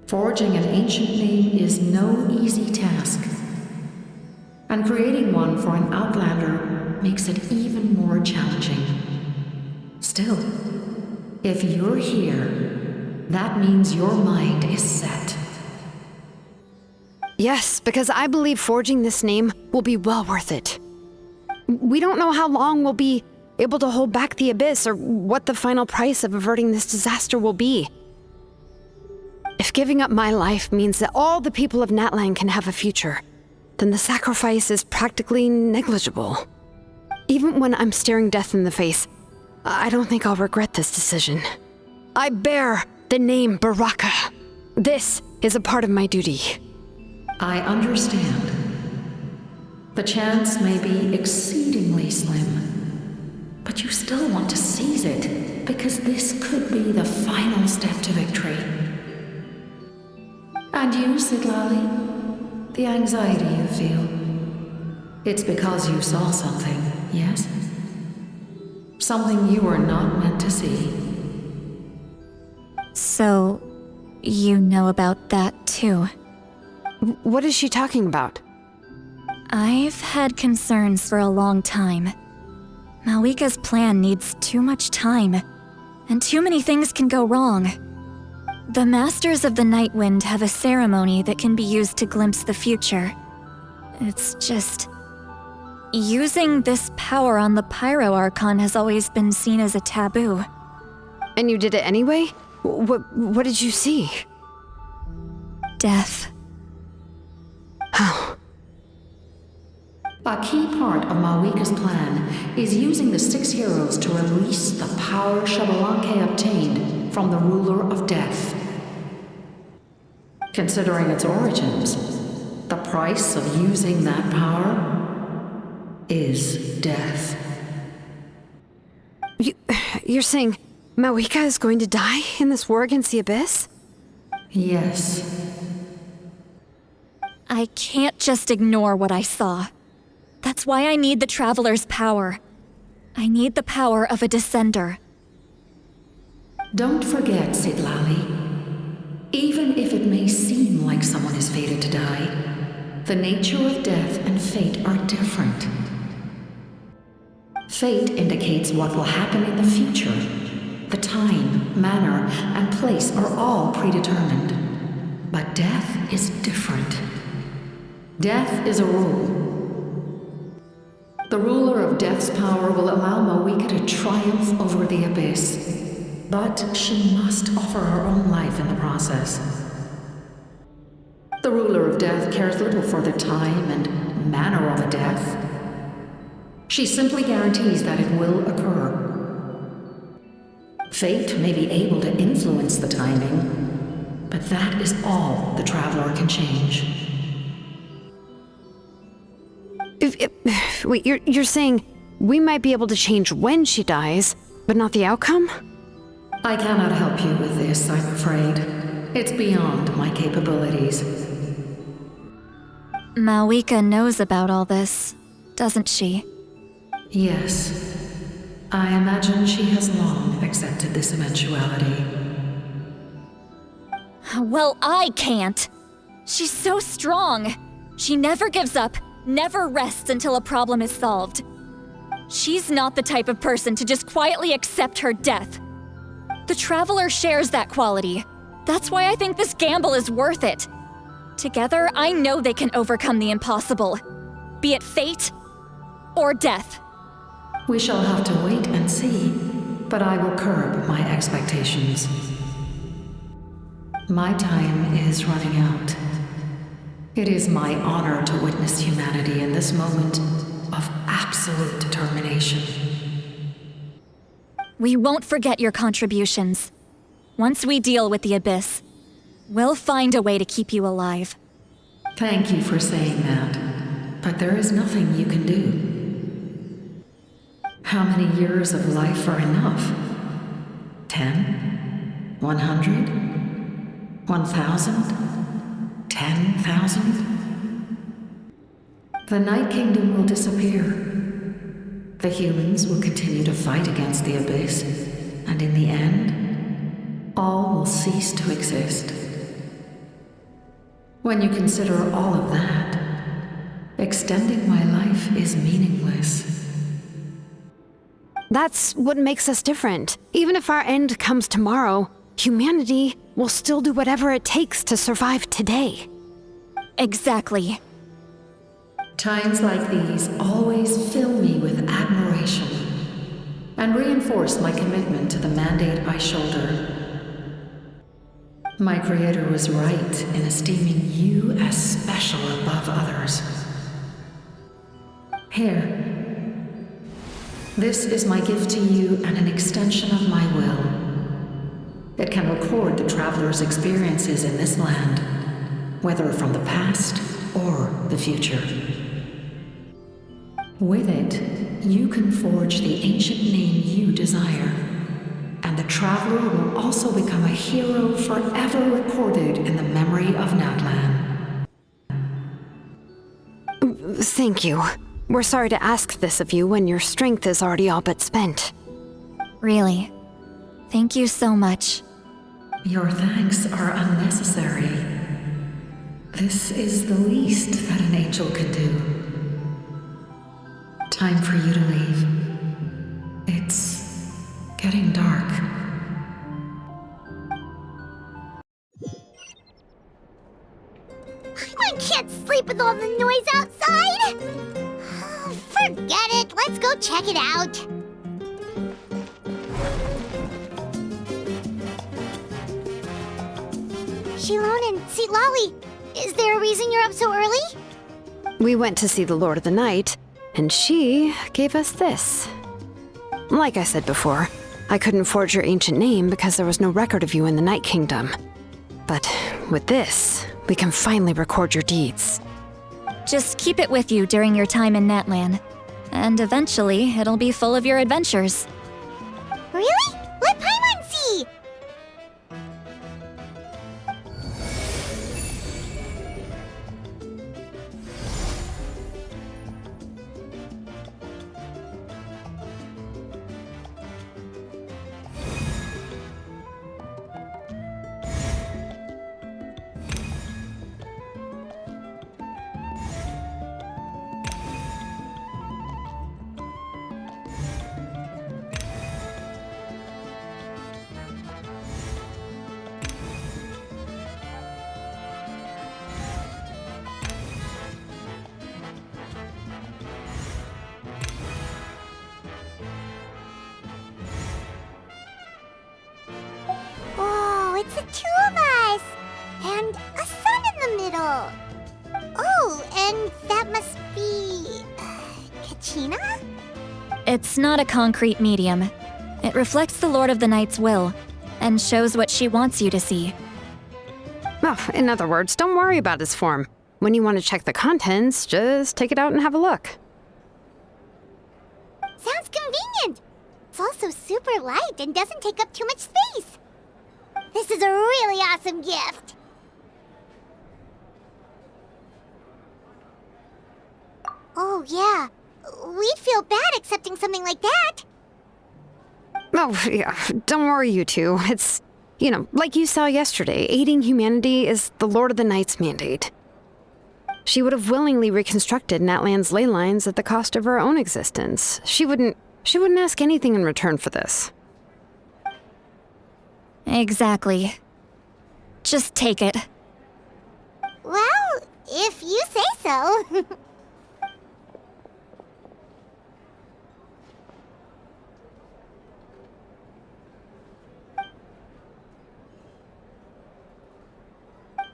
Forging an ancient name is no easy task, and creating one for an outlander makes it even more challenging. Still, if you're here, that means your mind is set. Yes, because I believe forging this name will be well worth it. We don't know how long we'll be able to hold back the abyss or what the final price of averting this disaster will be. If giving up my life means that all the people of Natlan can have a future, then the sacrifice is practically negligible. Even when I'm staring death in the face, I don't think I'll regret this decision. I bear the name Baraka. This is a part of my duty. I understand. The chance may be exceedingly slim, but you still want to seize it, because this could be the final step to victory. And you, Siglali, the anxiety you feel, it's because you saw something, yes? Something you were not meant to see. So, you know about that too? What is she talking about? I've had concerns for a long time. Malwika's plan needs too much time, and too many things can go wrong. The Masters of the Night Wind have a ceremony that can be used to glimpse the future. It's just... using this power on the Pyro Archon has always been seen as a taboo. And you did it anyway? What did you see? Death. How? A key part of Malwika's plan is using the 6 heroes to release the power Xbalanque obtained from the ruler of death. Considering its origins, the price of using that power is death. You're saying Malwika is going to die in this war against the Abyss? Yes. I can't just ignore what I saw. That's why I need the Traveler's power. I need the power of a Descender. Don't forget, Siglali. Even if it may seem like someone is fated to die, the nature of death and fate are different. Fate indicates what will happen in the future. The time, manner, and place are all predetermined. death is different. Death is a rule. The ruler of Death's power will allow Mawika to triumph over the Abyss, but she must offer her own life in the process. The ruler of Death cares little for the time and manner of a death. She simply guarantees that it will occur. Fate may be able to influence the timing, but that is all the Traveler can change. Wait, you're saying we might be able to change when she dies, but not the outcome? I cannot help you with this, I'm afraid. It's beyond my capabilities. Mawika knows about all this, doesn't she? Yes. I imagine she has long accepted this eventuality. Well, I can't. She's so strong. She never gives up, never rests until a problem is solved. She's not the type of person to just quietly accept her death. The Traveler shares that quality. That's why I think this gamble is worth it. Together, I know they can overcome the impossible, be it fate or death. We shall have to wait and see, but I will curb my expectations. My time is running out. It is my honor to witness humanity in this moment of absolute determination. We won't forget your contributions. Once we deal with the Abyss, we'll find a way to keep you alive. Thank you for saying that, but there is nothing you can do. How many years of life are enough? 10? 100? 1,000? 10,000? The Night Kingdom will disappear. The humans will continue to fight against the Abyss, and in the end, all will cease to exist. When you consider all of that, extending my life is meaningless. That's what makes us different. Even if our end comes tomorrow, humanity will still do whatever it takes to survive today. Exactly. Times like these always fill me with admiration and reinforce my commitment to the mandate I shoulder. My Creator was right in esteeming you as special above others. Here. This is my gift to you and an extension of my will. It can record the Traveler's experiences in this land, whether from the past or the future. With it, you can forge the ancient name you desire, and the Traveler will also become a hero forever recorded in the memory of Natlan. Thank you. We're sorry to ask this of you when your strength is already all but spent. Really. Thank you so much. Your thanks are unnecessary. This is the least that an angel can do. Time for you to leave. It's getting dark. I can't sleep with all the noise outside! Forget it, let's go check it out. Shilon and Sitlali, is there a reason you're up so early? We went to see the Lord of the Night, and she gave us this. Like I said before, I couldn't forge your ancient name because there was no record of you in the Night Kingdom. But with this, we can finally record your deeds. Just keep it with you during your time in Natlan, and eventually it'll be full of your adventures. Really? Let Paimon see! obrecheena? It's not a concrete medium. It reflects the Lord of the Night's will, and shows what she wants you to see. Well, in other words, don't worry about its form. When you want to check the contents, just take it out and have a look. Sounds convenient. It's also super light and doesn't take up too much space. This is a really awesome gift. Oh, yeah. We'd feel bad accepting something like that. Oh, yeah, don't worry, you two. It's, like you saw yesterday, aiding humanity is the Lord of the Night's mandate. She would have willingly reconstructed Natlan's ley lines at the cost of her own existence. She wouldn't ask anything in return for this. Exactly. Just take it. Well, if you say so.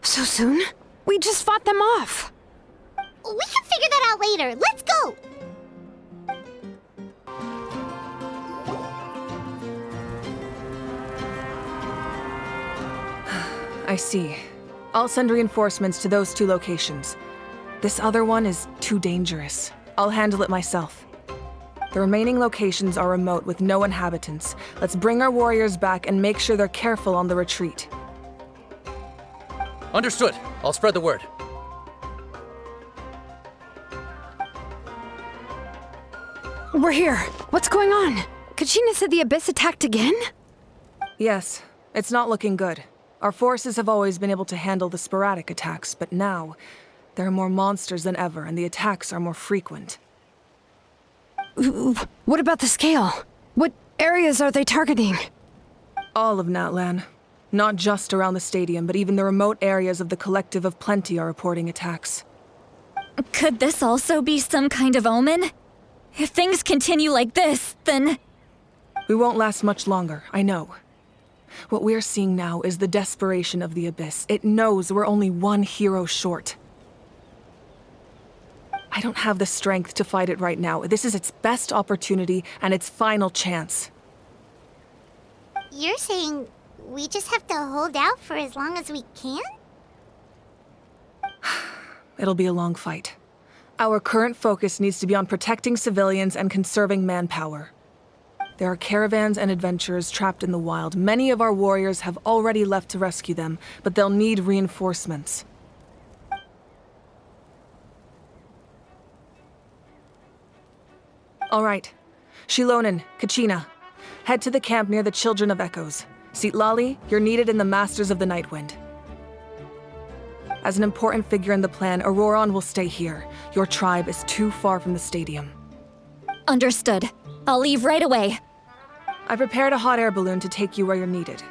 So soon? We just fought them off. We can figure that out later. Let's go! I see. I'll send reinforcements to those 2 locations. This other one is too dangerous. I'll handle it myself. The remaining locations are remote with no inhabitants. Let's bring our warriors back and make sure they're careful on the retreat. Understood. I'll spread the word. We're here. What's going on? Kachina said the Abyss attacked again? Yes, it's not looking good. Our forces have always been able to handle the sporadic attacks, but now, there are more monsters than ever, and the attacks are more frequent. What about the scale? What areas are they targeting? All of Natlan. Not just around the stadium, but even the remote areas of the Collective of Plenty are reporting attacks. Could this also be some kind of omen? If things continue like this, then... We won't last much longer, I know. What we're seeing now is the desperation of the Abyss. It knows we're only one hero short. I don't have the strength to fight it right now. This is its best opportunity and its final chance. You're saying we just have to hold out for as long as we can? It'll be a long fight. Our current focus needs to be on protecting civilians and conserving manpower. There are caravans and adventurers trapped in the wild. Many of our warriors have already left to rescue them, but they'll need reinforcements. All right. Shilonen, Kachina, head to the camp near the Children of Echoes. Lali, you're needed in the Masters of the Nightwind. As an important figure in the plan, Auroron will stay here. Your tribe is too far from the stadium. Understood. I'll leave right away. I prepared a hot air balloon to take you where you're needed.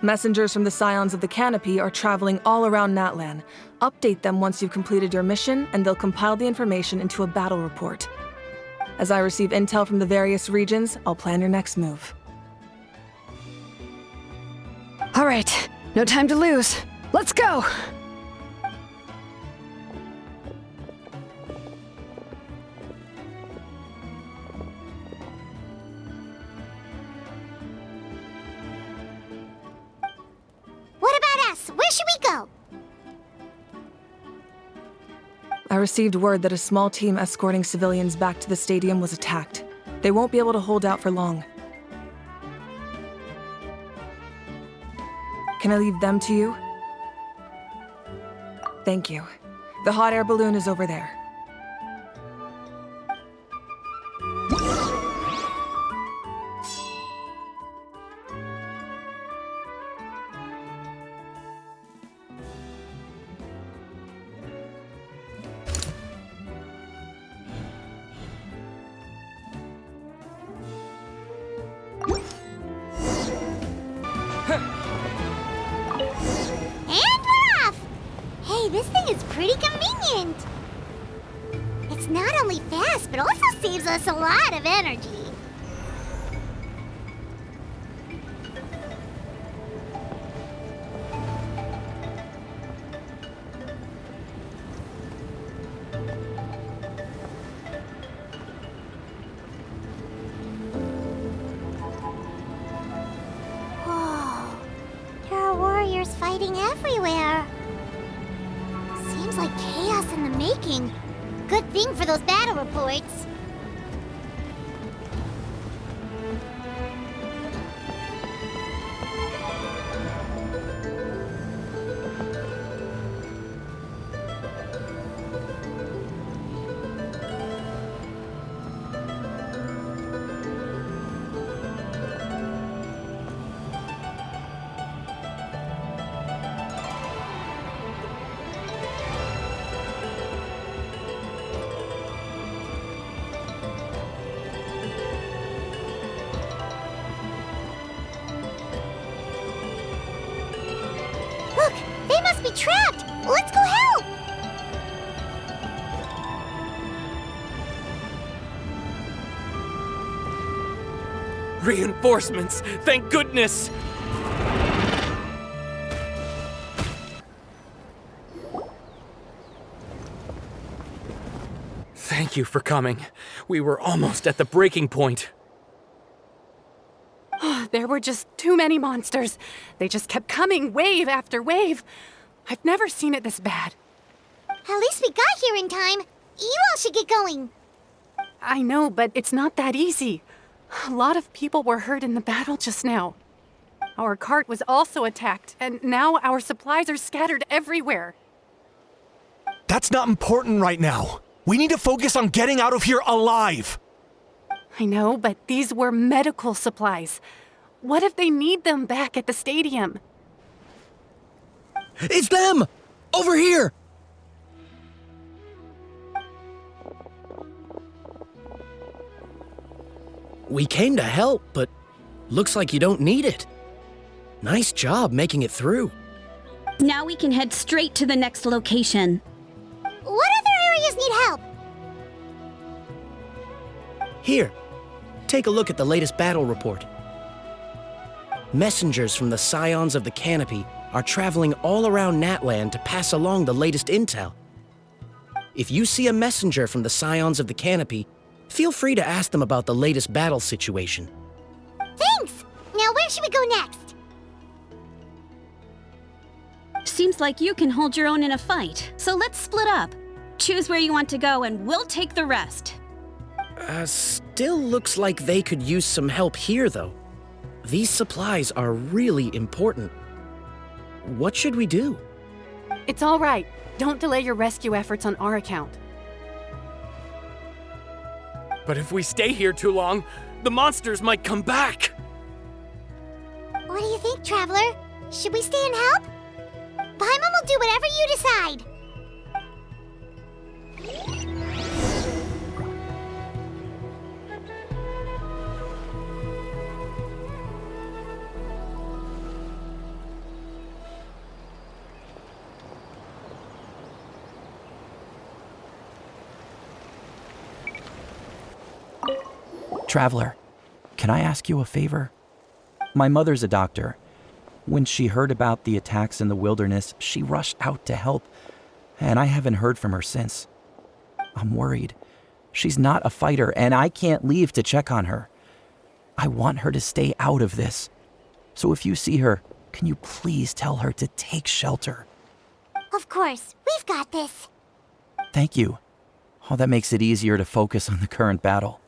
Messengers from the Scions of the Canopy are traveling all around Natlan. Update them once you've completed your mission, and they'll compile the information into a battle report. As I receive intel from the various regions, I'll plan your next move. All right, no time to lose. Let's go! What about us? Where should we go? I received word that a small team escorting civilians back to the stadium was attacked. They won't be able to hold out for long. Can I leave them to you? Thank you. The hot air balloon is over there. And we're off! Hey, this thing is pretty convenient. It's not only fast, but also saves us a lot of energy. everywhere. Seems like chaos in the making. Good thing for those battle reports. Look, they must be trapped. Let's go help. Reinforcements! Thank goodness! Thank you for coming. We were almost at the breaking point. There were just too many monsters. They just kept coming, wave after wave. I've never seen it this bad. At least we got here in time. You all should get going. I know, but it's not that easy. A lot of people were hurt in the battle just now. Our cart was also attacked, and now our supplies are scattered everywhere. That's not important right now. We need to focus on getting out of here alive. I know, but these were medical supplies. What if they need them back at the stadium? It's them! Over here! We came to help, but looks like you don't need it. Nice job making it through. Now we can head straight to the next location. What other areas need help? Here, take a look at the latest battle report. Messengers from the Scions of the Canopy are traveling all around Natland to pass along the latest intel. If you see a messenger from the Scions of the Canopy, feel free to ask them about the latest battle situation. Thanks! Now where should we go next? Seems like you can hold your own in a fight, so let's split up. Choose where you want to go and we'll take the rest. Still looks like they could use some help here, though. These supplies are really important. What should we do? It's all right. Don't delay your rescue efforts on our account. But if we stay here too long, the monsters might come back! What do you think, Traveler? Should we stay and help? Paimon will do whatever you decide. Traveler, can I ask you a favor? My mother's a doctor. When she heard about the attacks in the wilderness, she rushed out to help, and I haven't heard from her since. I'm worried. She's not a fighter, and I can't leave to check on her. I want her to stay out of this. So if you see her, can you please tell her to take shelter? Of course, we've got this. Thank you. Oh, that makes it easier to focus on the current battle.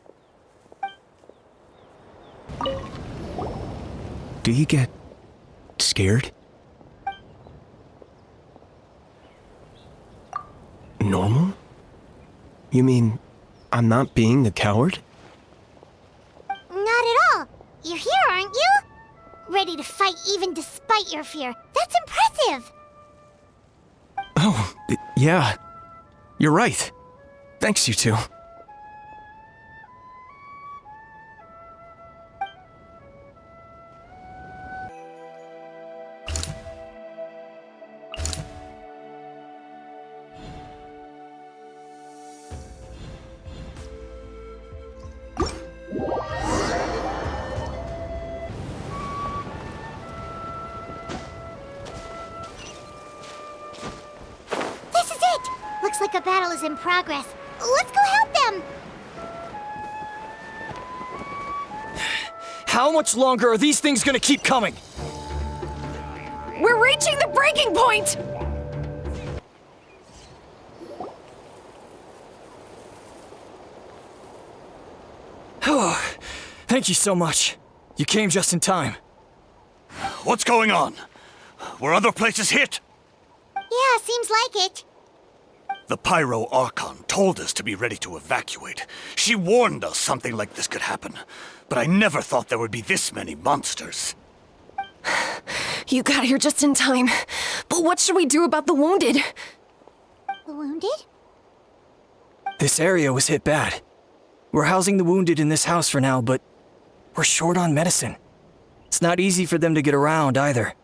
Do you get scared? Normal? You mean I'm not being a coward? Not at all. You're here, aren't you? Ready to fight even despite your fear. That's impressive. Oh, yeah. You're right. Thanks, you two. Looks like a battle is in progress. Let's go help them! How much longer are these things gonna keep coming? We're right reaching the breaking point! Oh, thank you so much. You came just in time. What's going on? Were other places hit? Yeah, seems like it. The Pyro Archon told us to be ready to evacuate. She warned us something like this could happen. But I never thought there would be this many monsters. You got here just in time. But what should we do about the wounded? The wounded? This area was hit bad. We're housing the wounded in this house for now, but we're short on medicine. It's not easy for them to get around either.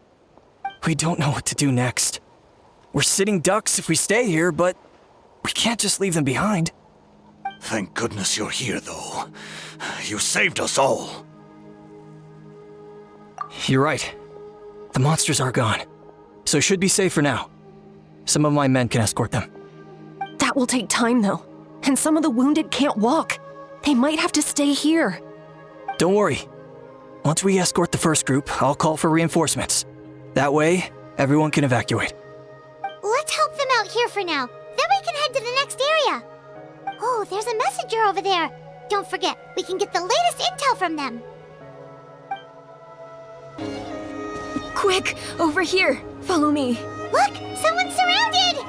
We don't know what to do next. We're sitting ducks if we stay here, but we can't just leave them behind. Thank goodness you're here, though. You saved us all. You're right. The monsters are gone, so should be safe for now. Some of my men can escort them. That will take time, though. And some of the wounded can't walk. They might have to stay here. Don't worry. Once we escort the first group, I'll call for reinforcements. That way, everyone can evacuate. Let's help them out here for now. Then we can head to the next area. Oh, there's a messenger over there. Don't forget, we can get the latest intel from them. Quick, over here. Follow me. Look, someone's surrounded!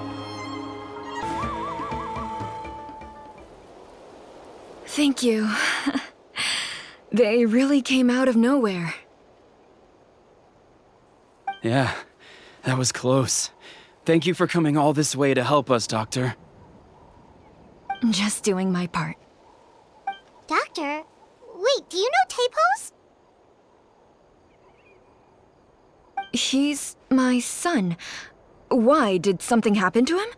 Thank you. They really came out of nowhere. Yeah, that was close. Thank you for coming all this way to help us, Doctor. Just doing my part. Doctor? Wait, do you know Tapos? He's my son. Why? Did something happen to him?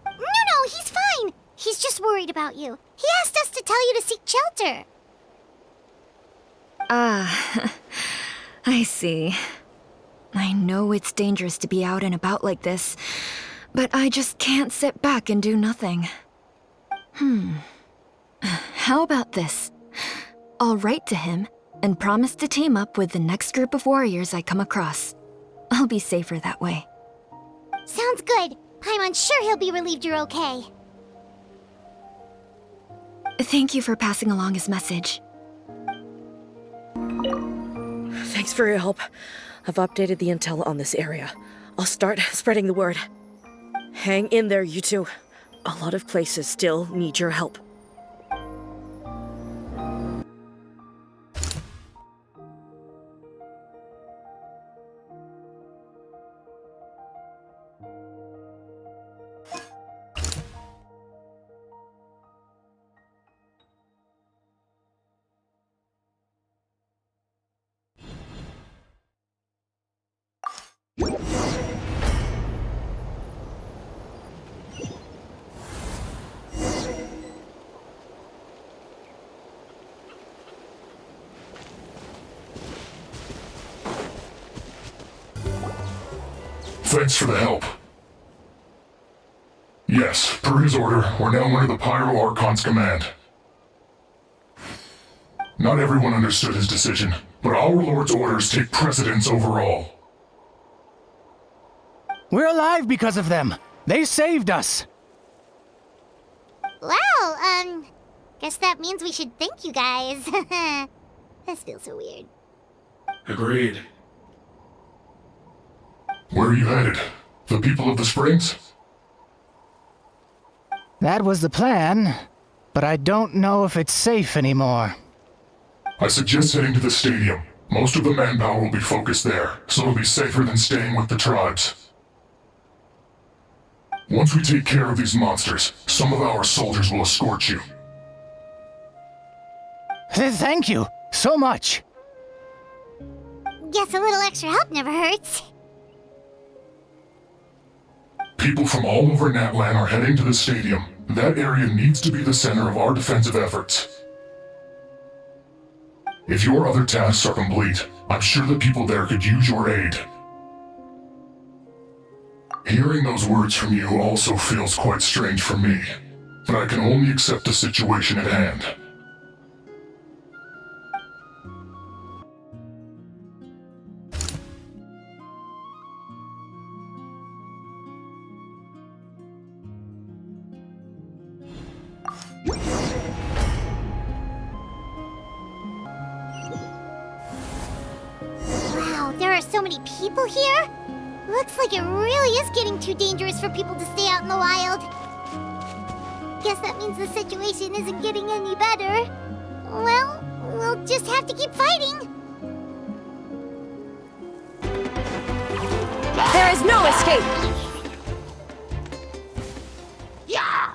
No, he's fine. He's just worried about you. He asked us to tell you to seek shelter. Ah, I see. I know it's dangerous to be out and about like this, but I just can't sit back and do nothing. How about this? I'll write to him and promise to team up with the next group of warriors I come across. I'll be safer that way. Sounds good. I'm sure he'll be relieved you're okay. Thank you for passing along his message. Thanks for your help. I've updated the intel on this area. I'll start spreading the word. Hang in there, you two. A lot of places still need your help. Thanks for the help. Yes, per his order, we're now under the Pyro Archon's command. Not everyone understood his decision, but our Lord's orders take precedence over all. We're alive because of them. They saved us. Well, guess that means we should thank you guys. This feels so weird. Agreed. Where are you headed? The people of the Springs? That was the plan, but I don't know if it's safe anymore. I suggest heading to the stadium. Most of the manpower will be focused there, so it'll be safer than staying with the tribes. Once we take care of these monsters, some of our soldiers will escort you. Thank you so much. Guess a little extra help never hurts. People from all over Natlan are heading to the stadium. That area needs to be the center of our defensive efforts. If your other tasks are complete, I'm sure the people there could use your aid. Hearing those words from you also feels quite strange for me, but I can only accept the situation at hand. Wow, there are so many people here? Looks like it really is getting too dangerous for people to stay out in the wild. Guess that means the situation isn't getting any better. Well, we'll just have to keep fighting. There is no escape! Yeah!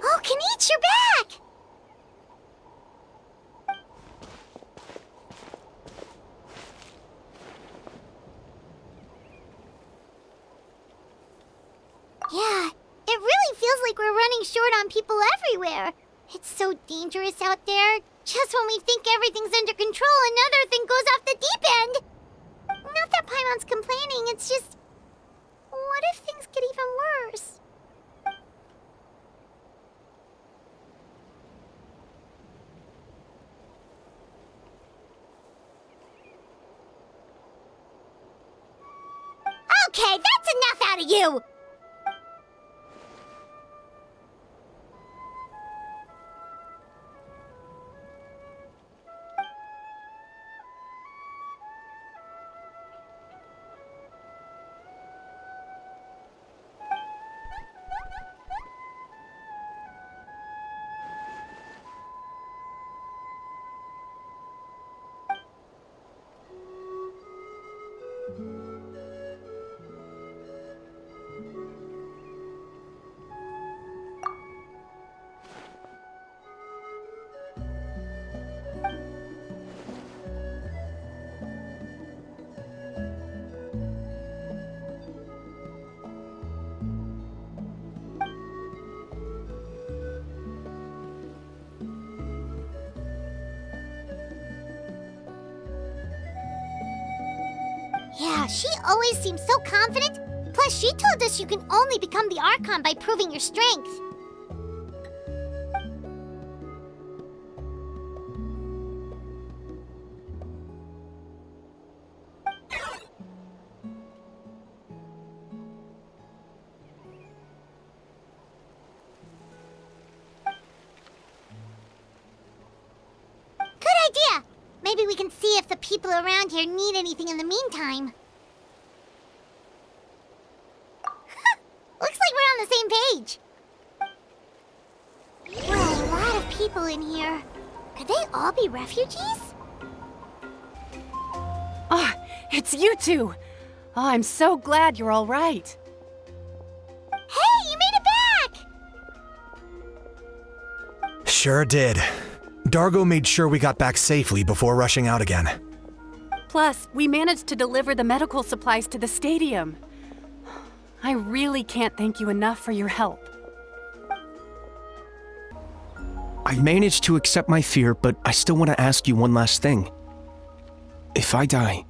Oh, Kenichi, you're back! Yeah, it really feels like we're running short on people everywhere. It's so dangerous out there. Just when we think everything's under control, another thing goes off the deep end. Not that Paimon's complaining, it's just... what if things get even worse? Okay, that's enough out of you! Yeah, she always seems so confident. Plus, she told us you can only become the Archon by proving your strength. Good idea! Maybe we can see if the people around here need anything in the meantime. Looks like we're on the same page. There are a lot of people in here. Could they all be refugees? Ah, it's you two! Oh, I'm so glad you're all right. Hey, you made it back! Sure did. Dargo made sure we got back safely before rushing out again. Plus, we managed to deliver the medical supplies to the stadium. I really can't thank you enough for your help. I managed to accept my fear, but I still want to ask you one last thing. If I die,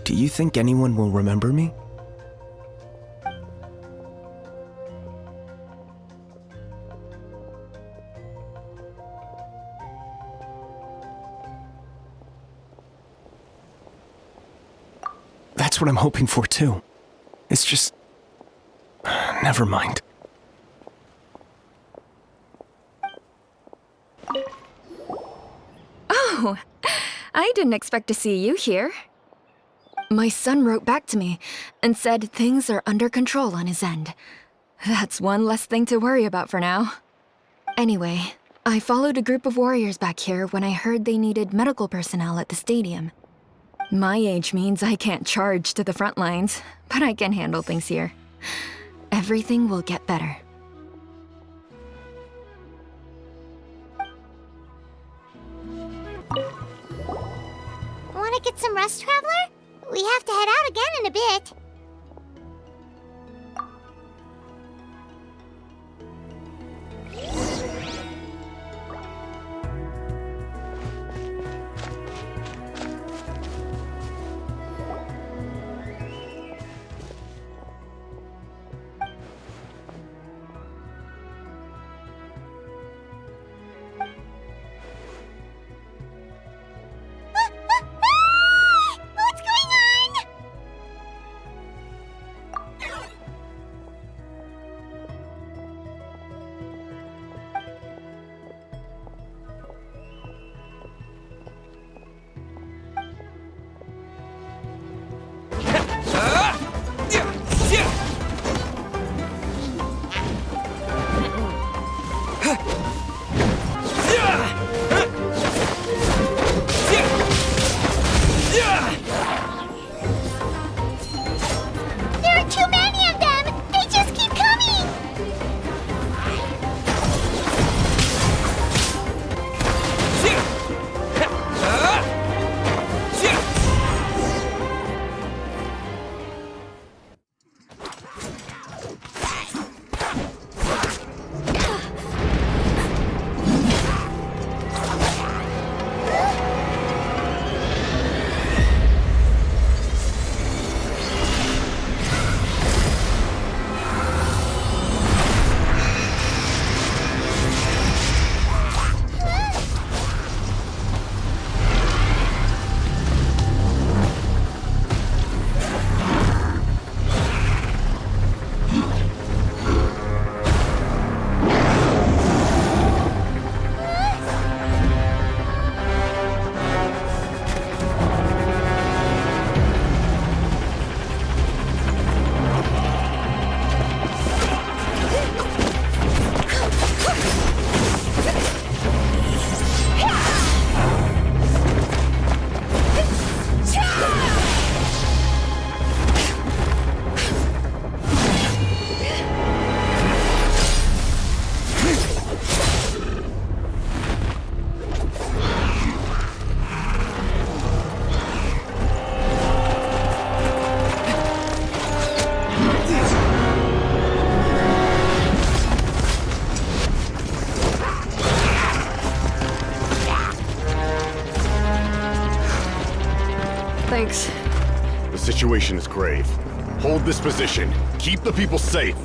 do you think anyone will remember me? That's what I'm hoping for too. It's just... never mind. Oh, I didn't expect to see you here. My son wrote back to me and said things are under control on his end. That's one less thing to worry about for now. Anyway, I followed a group of warriors back here when I heard they needed medical personnel at the stadium. My age means I can't charge to the front lines, but I can handle things here. Everything will get better. Want to get some rest, Traveler? We have to head out again in a bit. What's Thanks. The situation is grave. Hold this position. Keep the people safe.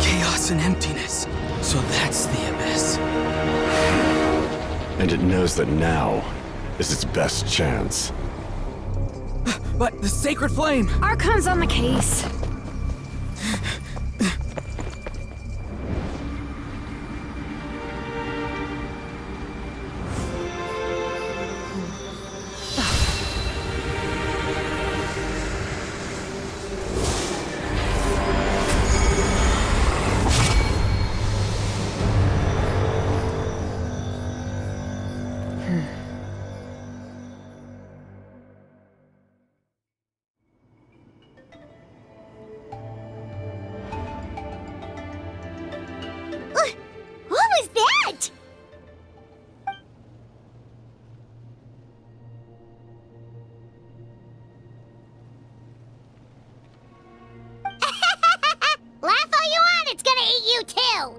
Chaos and emptiness. So that's the abyss. And it knows that now is its best chance. But the sacred flame! Archon's on the case. What was that? Laugh all you want, it's gonna eat you too!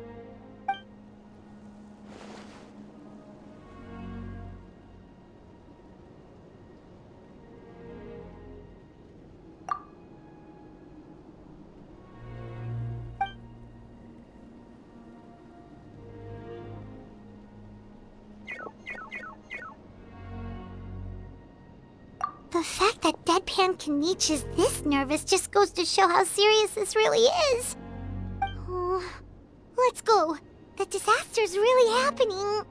The fact that Deadpan Kanich is this nervous just goes to show how serious this really is. Oh, let's go. The disaster's really happening.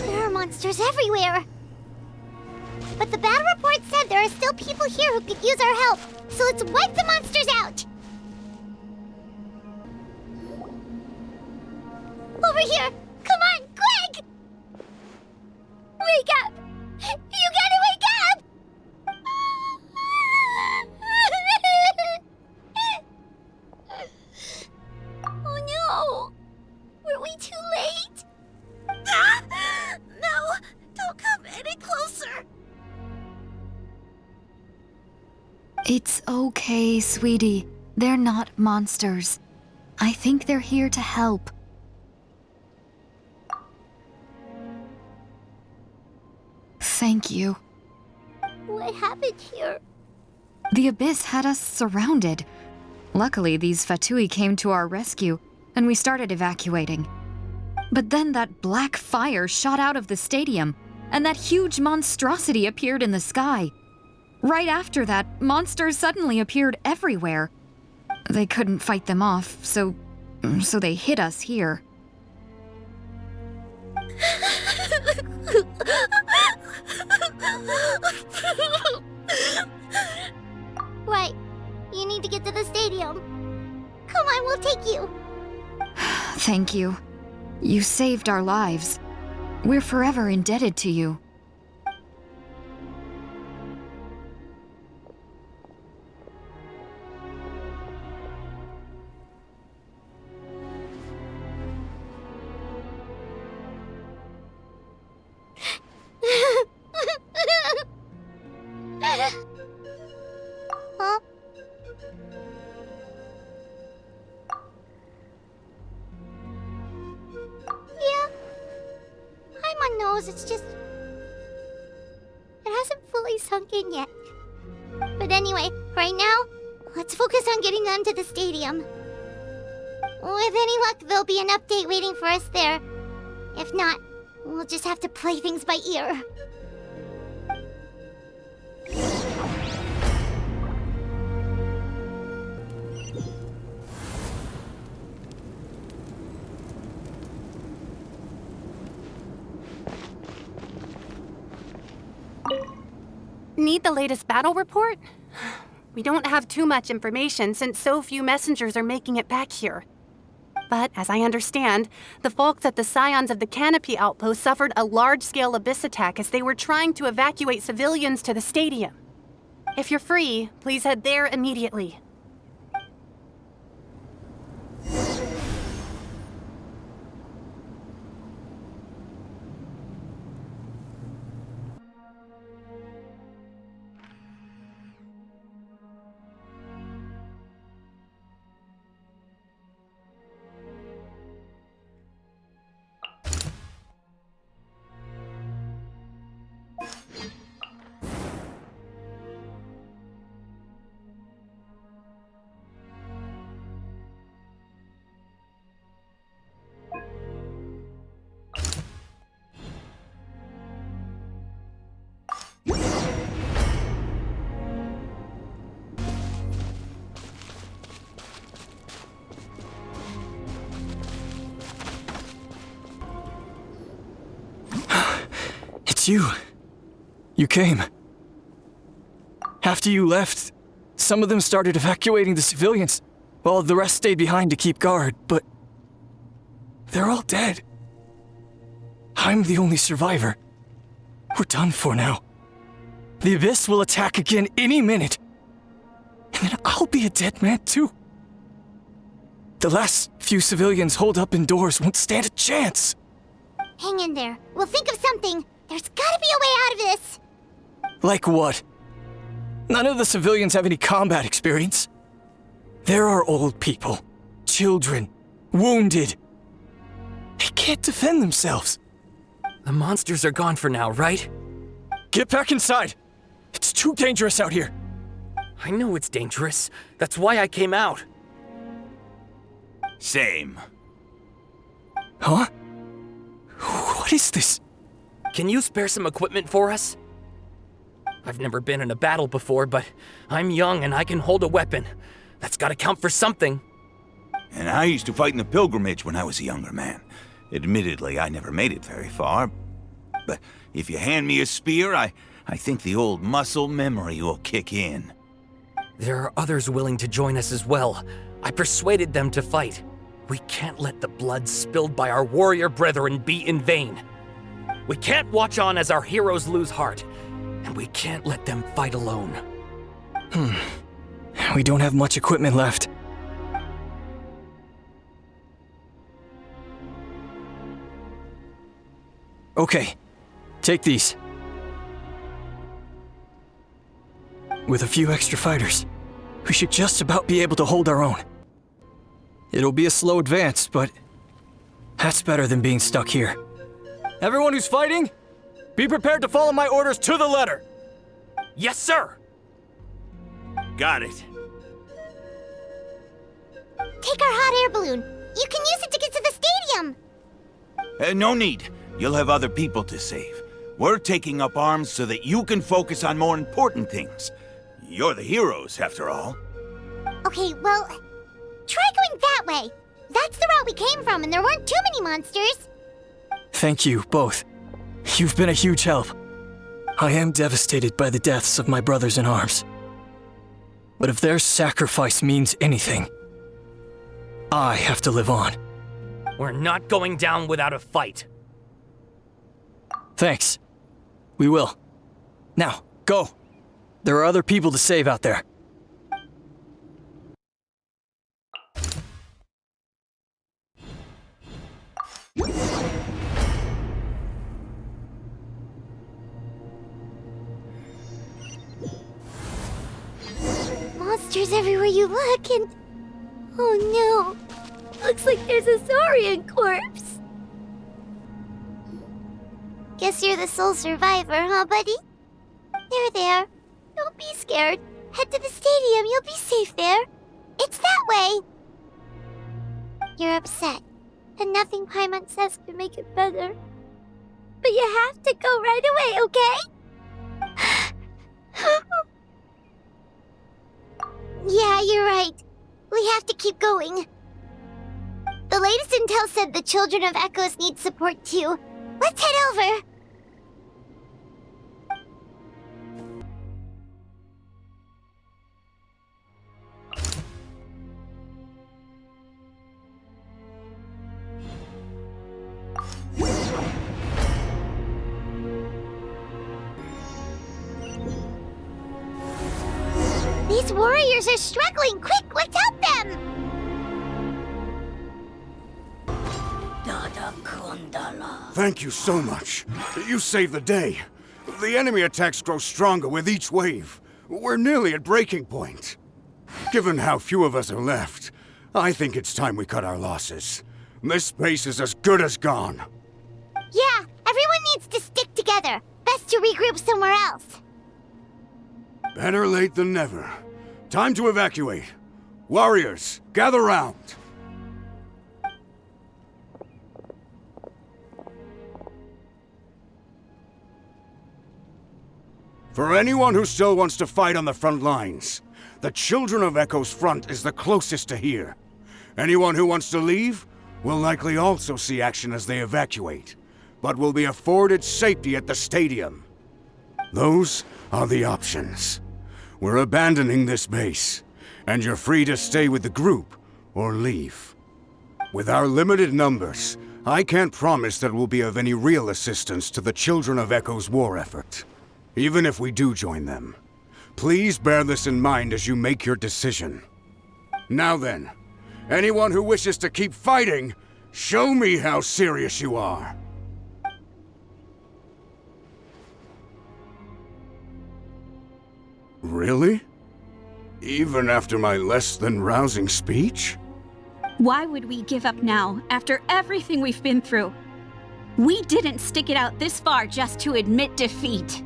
There are monsters everywhere. But the battle report said there are still people here who could use our help. So let's wipe the monsters out. Over here! Come on, quick! Wake up! You gotta wake up! Oh no! Were we too late? No! Don't come any closer! It's okay, sweetie. They're not monsters. I think they're here to help. Thank you. What happened here? The Abyss had us surrounded. Luckily, these Fatui came to our rescue, and we started evacuating. But then that black fire shot out of the stadium, and that huge monstrosity appeared in the sky. Right after that, monsters suddenly appeared everywhere. They couldn't fight them off, so they hit us here. Right. You need to get to the stadium. Come on, we'll take you. Thank you. You saved our lives. We're forever indebted to you. Huh? Yeah. I'm on nose, it's just... It hasn't fully sunk in yet. But anyway, right now, let's focus on getting them to the stadium. With any luck, there'll be an update waiting for us there. If not, we'll just have to play things by ear. Need the latest battle report? We don't have too much information since so few messengers are making it back here. But as I understand, the folks at the Scions of the Canopy outpost suffered a large-scale abyss attack as they were trying to evacuate civilians to the stadium. If you're free, please head there immediately. It's you. You came. After you left, some of them started evacuating the civilians, while the rest stayed behind to keep guard, but they're all dead. I'm the only survivor. We're done for now. The Abyss will attack again any minute. And then I'll be a dead man too. The last few civilians holed up indoors won't stand a chance. Hang in there. We'll think of something. There's gotta be a way out of this. Like what? None of the civilians have any combat experience. There are old people, children, wounded. They can't defend themselves. The monsters are gone for now, right? Get back inside. It's too dangerous out here. I know it's dangerous. That's why I came out. Same. Huh? What is this? Can you spare some equipment for us? I've never been in a battle before, but I'm young and I can hold a weapon. That's gotta count for something. And I used to fight in the pilgrimage when I was a younger man. Admittedly, I never made it very far. But if you hand me a spear, I think the old muscle memory will kick in. There are others willing to join us as well. I persuaded them to fight. We can't let the blood spilled by our warrior brethren be in vain. We can't watch on as our heroes lose heart, and we can't let them fight alone. We don't have much equipment left. Okay, take these. With a few extra fighters, we should just about be able to hold our own. It'll be a slow advance, but that's better than being stuck here. Everyone who's fighting, be prepared to follow my orders to the letter. Yes, sir! Got it. Take our hot air balloon. You can use it to get to the stadium. No need. You'll have other people to save. We're taking up arms so that you can focus on more important things. You're the heroes, after all. Okay, well, try going that way. That's the route we came from, and there weren't too many monsters. Thank you, both. You've been a huge help. I am devastated by the deaths of my brothers in arms. But if their sacrifice means anything, I have to live on. We're not going down without a fight. Thanks. We will. Now, go. There are other people to save out there. Monsters everywhere you look, and... Oh no! Looks like there's a Saurian corpse! Guess you're the sole survivor, huh, buddy? There. Don't be scared. Head to the stadium, you'll be safe there. It's that way! You're upset, and nothing Paimon says can make it better. But you have to go right away, okay? Yeah, you're right. We have to keep going. The latest intel said the Children of Echoes need support too. Let's head over. These warriors are struggling! Quick, let's help them! Thank you so much. You saved the day. The enemy attacks grow stronger with each wave. We're nearly at breaking point. Given how few of us are left, I think it's time we cut our losses. This base is as good as gone. Yeah, everyone needs to stick together. Best to regroup somewhere else. Better late than never. Time to evacuate. Warriors, gather round. For anyone who still wants to fight on the front lines, the Children of Echo's front is the closest to here. Anyone who wants to leave will likely also see action as they evacuate, but will be afforded safety at the stadium. Those are the options. We're abandoning this base, and you're free to stay with the group or leave. With our limited numbers, I can't promise that we'll be of any real assistance to the Children of Echo's war effort. Even if we do join them, please bear this in mind as you make your decision. Now then, anyone who wishes to keep fighting, show me how serious you are. Really? Even after my less than rousing speech? Why would we give up now, after everything we've been through? We didn't stick it out this far just to admit defeat.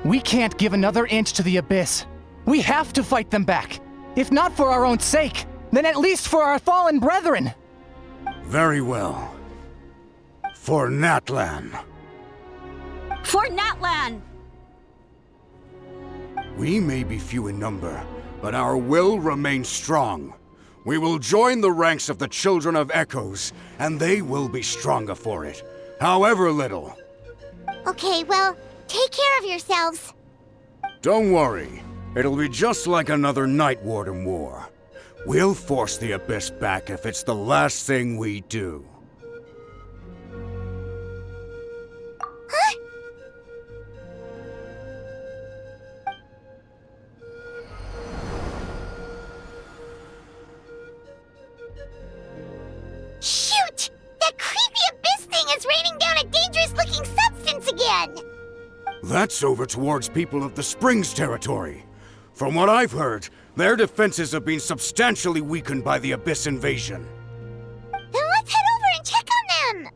We can't give another inch to the Abyss. We have to fight them back. If not for our own sake, then at least for our fallen brethren. Very well. For Natlan. For Natlan! We may be few in number, but our will remains strong. We will join the ranks of the Children of Echoes, and they will be stronger for it, however little. Okay, well, take care of yourselves. Don't worry. It'll be just like another Night Warden war. We'll force the Abyss back if it's the last thing we do. Huh? Shoot! That creepy Abyss thing is raining down a dangerous-looking substance again! That's over towards people of the Springs territory. From what I've heard, their defenses have been substantially weakened by the Abyss invasion. Then let's head over and check on them!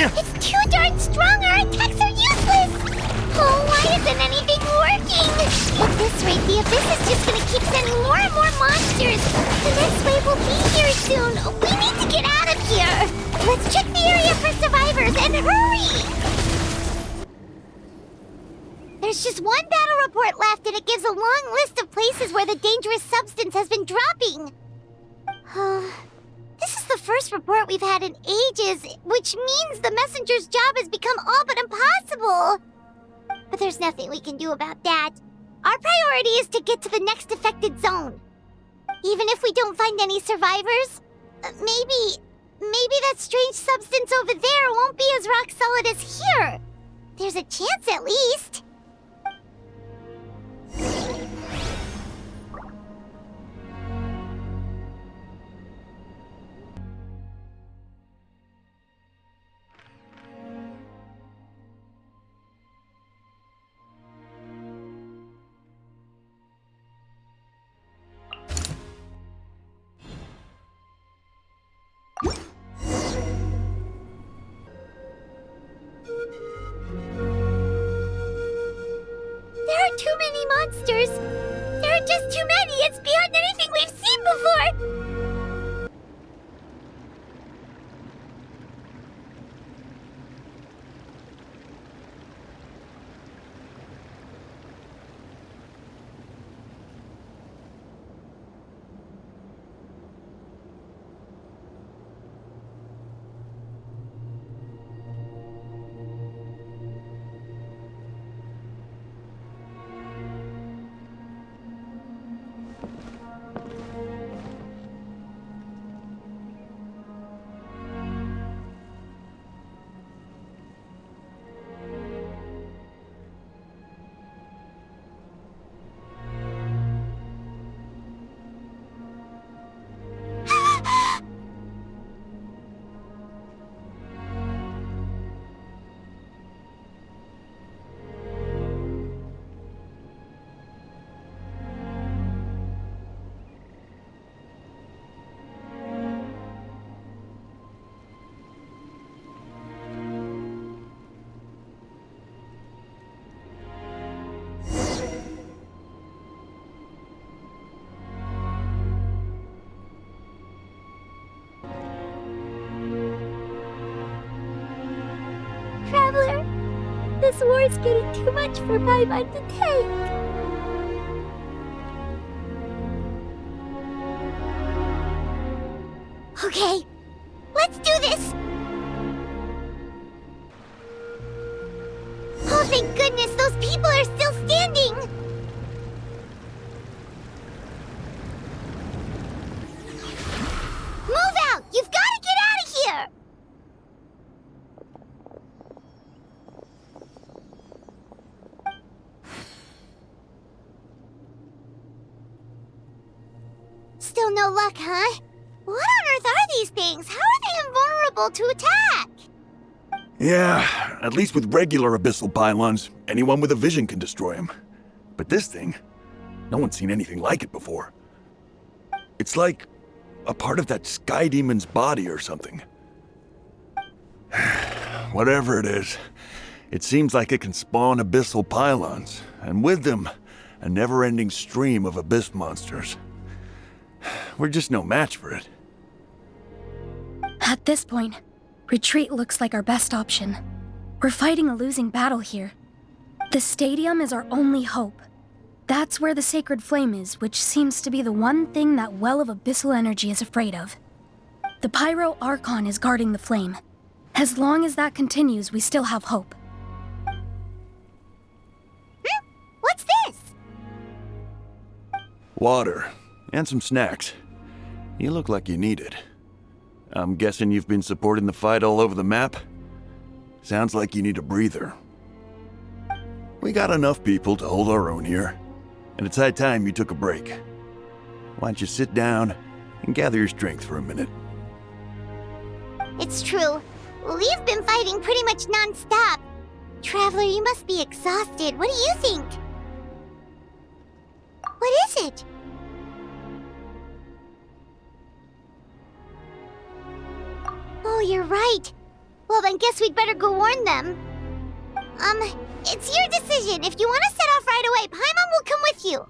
It's too darn strong, our attacks are useless! Oh, why isn't anything working? At this rate, the Abyss is just gonna keep sending more and more monsters. The next wave will be here soon. We need to get out of here. Let's check the area for survivors, and hurry! There's just one battle report left, and it gives a long list of places where the dangerous substance has been dropping. This is the first report we've had in ages, which means the messenger's job has become all but impossible. But there's nothing we can do about that. Our priority is to get to the next affected zone. Even if we don't find any survivors, maybe that strange substance over there won't be as rock solid as here. There's a chance at least. There are too many monsters! There are just too many! It's beyond anything we've seen before! Traveler, this war is getting too much for my mind to take. Okay, let's do this! Oh, thank goodness, those people are still standing! Move out! You've got to get out of here! Still no luck, huh? What on earth are these things? How are they invulnerable to attack? Yeah, at least with regular abyssal pylons, anyone with a vision can destroy them. But this thing, no one's seen anything like it before. It's like a part of that sky demon's body or something. Whatever it is, it seems like it can spawn abyssal pylons, and with them, a never-ending stream of abyss monsters. We're just no match for it. At this point, retreat looks like our best option. We're fighting a losing battle here. The stadium is our only hope. That's where the sacred flame is, which seems to be the one thing that well of abyssal energy is afraid of. The Pyro Archon is guarding the flame. As long as that continues, we still have hope. What's this? Water, and some snacks. You look like you need it. I'm guessing you've been supporting the fight all over the map? Sounds like you need a breather. We got enough people to hold our own here, and it's high time you took a break. Why don't you sit down and gather your strength for a minute? It's true. We've been fighting pretty much non-stop. Traveler, you must be exhausted. What do you think? What is it? Oh, you're right. Well, then guess we'd better go warn them. It's your decision. If you want to set off right away, Paimon will come with you.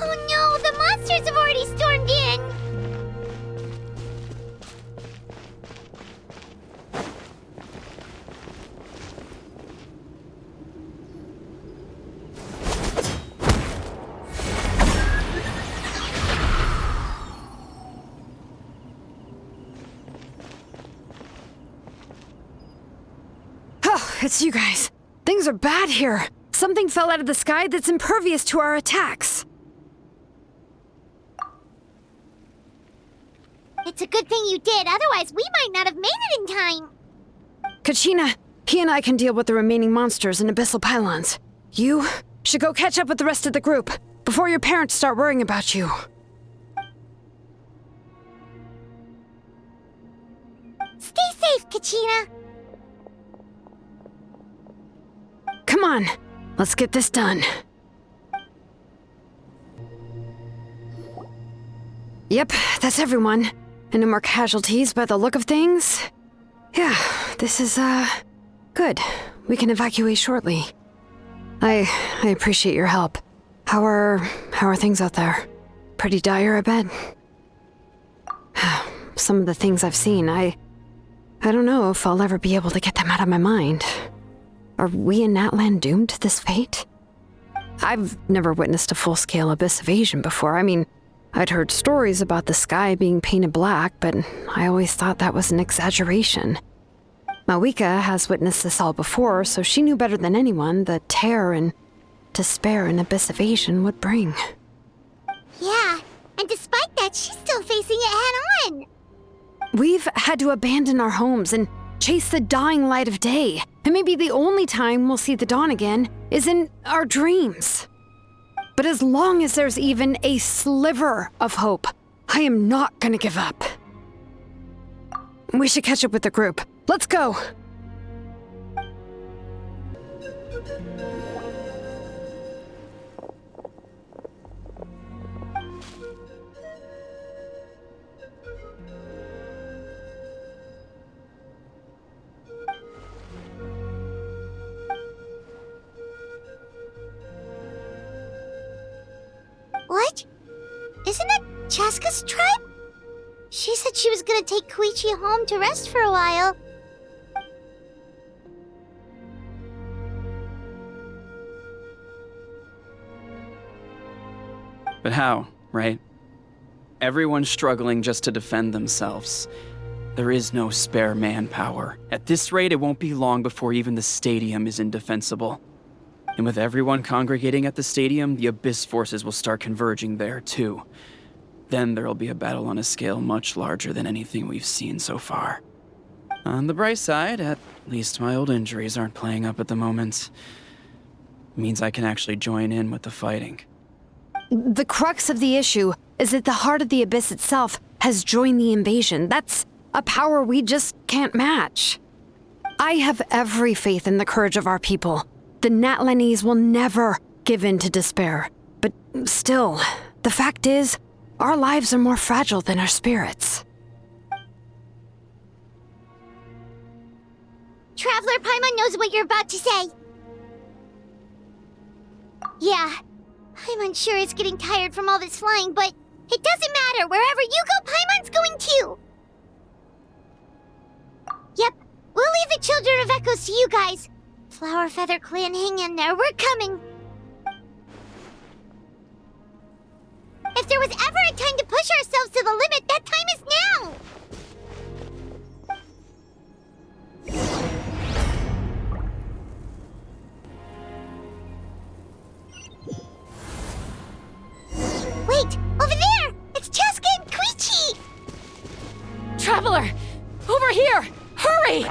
Oh no, the monsters have already stormed in! Oh, it's you guys. Things are bad here. Something fell out of the sky that's impervious to our attacks. It's a good thing you did, otherwise we might not have made it in time. Kachina, he and I can deal with the remaining monsters and abyssal pylons. You should go catch up with the rest of the group before your parents start worrying about you. Stay safe, Kachina. Come on, let's get this done. Yep, that's everyone. And no more casualties by the look of things. Yeah, this is, good. We can evacuate shortly. I appreciate your help. How are things out there? Pretty dire, I bet. Some of the things I've seen, I don't know if I'll ever be able to get them out of my mind. Are we in Natlan doomed to this fate? I've never witnessed a full-scale abyss invasion before. I mean, I'd heard stories about the sky being painted black, but I always thought that was an exaggeration. Mawika has witnessed this all before, so she knew better than anyone the terror and despair an abyss invasion would bring. Yeah, and despite that, she's still facing it head-on. We've had to abandon our homes and chase the dying light of day, and maybe the only time we'll see the dawn again is in our dreams. But as long as there's even a sliver of hope, I am not gonna give up. We should catch up with the group. Let's go! What? Isn't that Chaska's tribe? She said she was gonna take Koichi home to rest for a while. But how, right? Everyone's struggling just to defend themselves. There is no spare manpower. At this rate, it won't be long before even the stadium is indefensible. And with everyone congregating at the stadium, the Abyss forces will start converging there, too. Then there'll be a battle on a scale much larger than anything we've seen so far. On the bright side, at least my old injuries aren't playing up at the moment. Means I can actually join in with the fighting. The crux of the issue is that the heart of the Abyss itself has joined the invasion. That's a power we just can't match. I have every faith in the courage of our people. The Natlanese will never give in to despair. But still, the fact is, our lives are more fragile than our spirits. Traveler Paimon knows what you're about to say. Yeah, Paimon sure is getting tired from all this flying, but it doesn't matter. Wherever you go, Paimon's going too. Yep, we'll leave the Children of Echoes to you guys. Flower Feather Clan, hang in there. We're coming. If there was ever a time to push ourselves to the limit, that time is now! Wait! Over there! It's Chaska and Koichi! Traveler! Over here! Hurry!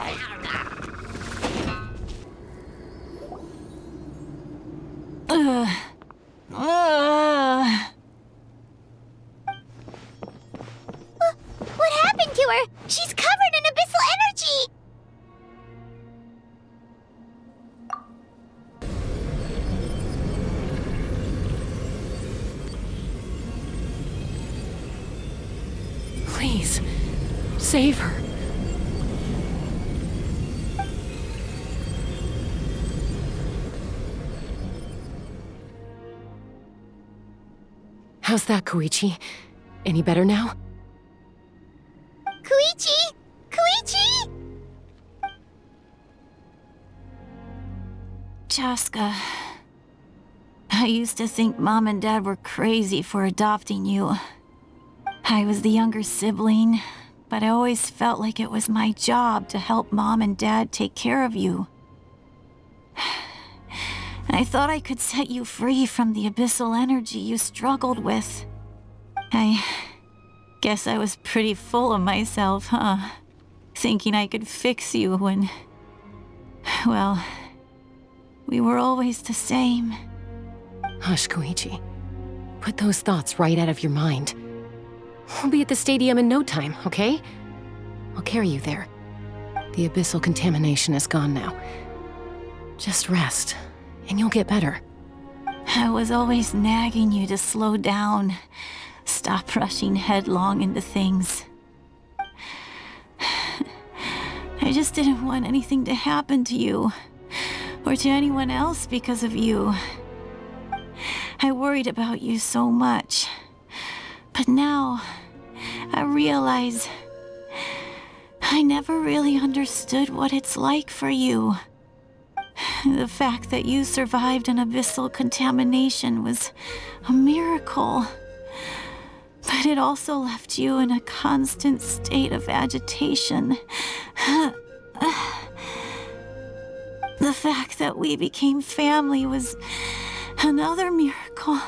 What to her! She's covered in abyssal energy! Please, save her. How's that, Koichi? Any better now? Koichi! Koichi! Chaska, I used to think Mom and Dad were crazy for adopting you. I was the younger sibling, but I always felt like it was my job to help Mom and Dad take care of you. I thought I could set you free from the abyssal energy you struggled with. I guess I was pretty full of myself, huh? Thinking I could fix you when... well, we were always the same. Hush, Koichi. Put those thoughts right out of your mind. We'll be at the stadium in no time, okay? I'll carry you there. The abyssal contamination is gone now. Just rest, and you'll get better. I was always nagging you to slow down. Stop rushing headlong into things. I just didn't want anything to happen to you, or to anyone else because of you. I worried about you so much. But now, I realize I never really understood what it's like for you. The fact that you survived an abyssal contamination was a miracle. But it also left you in a constant state of agitation. The fact that we became family was another miracle.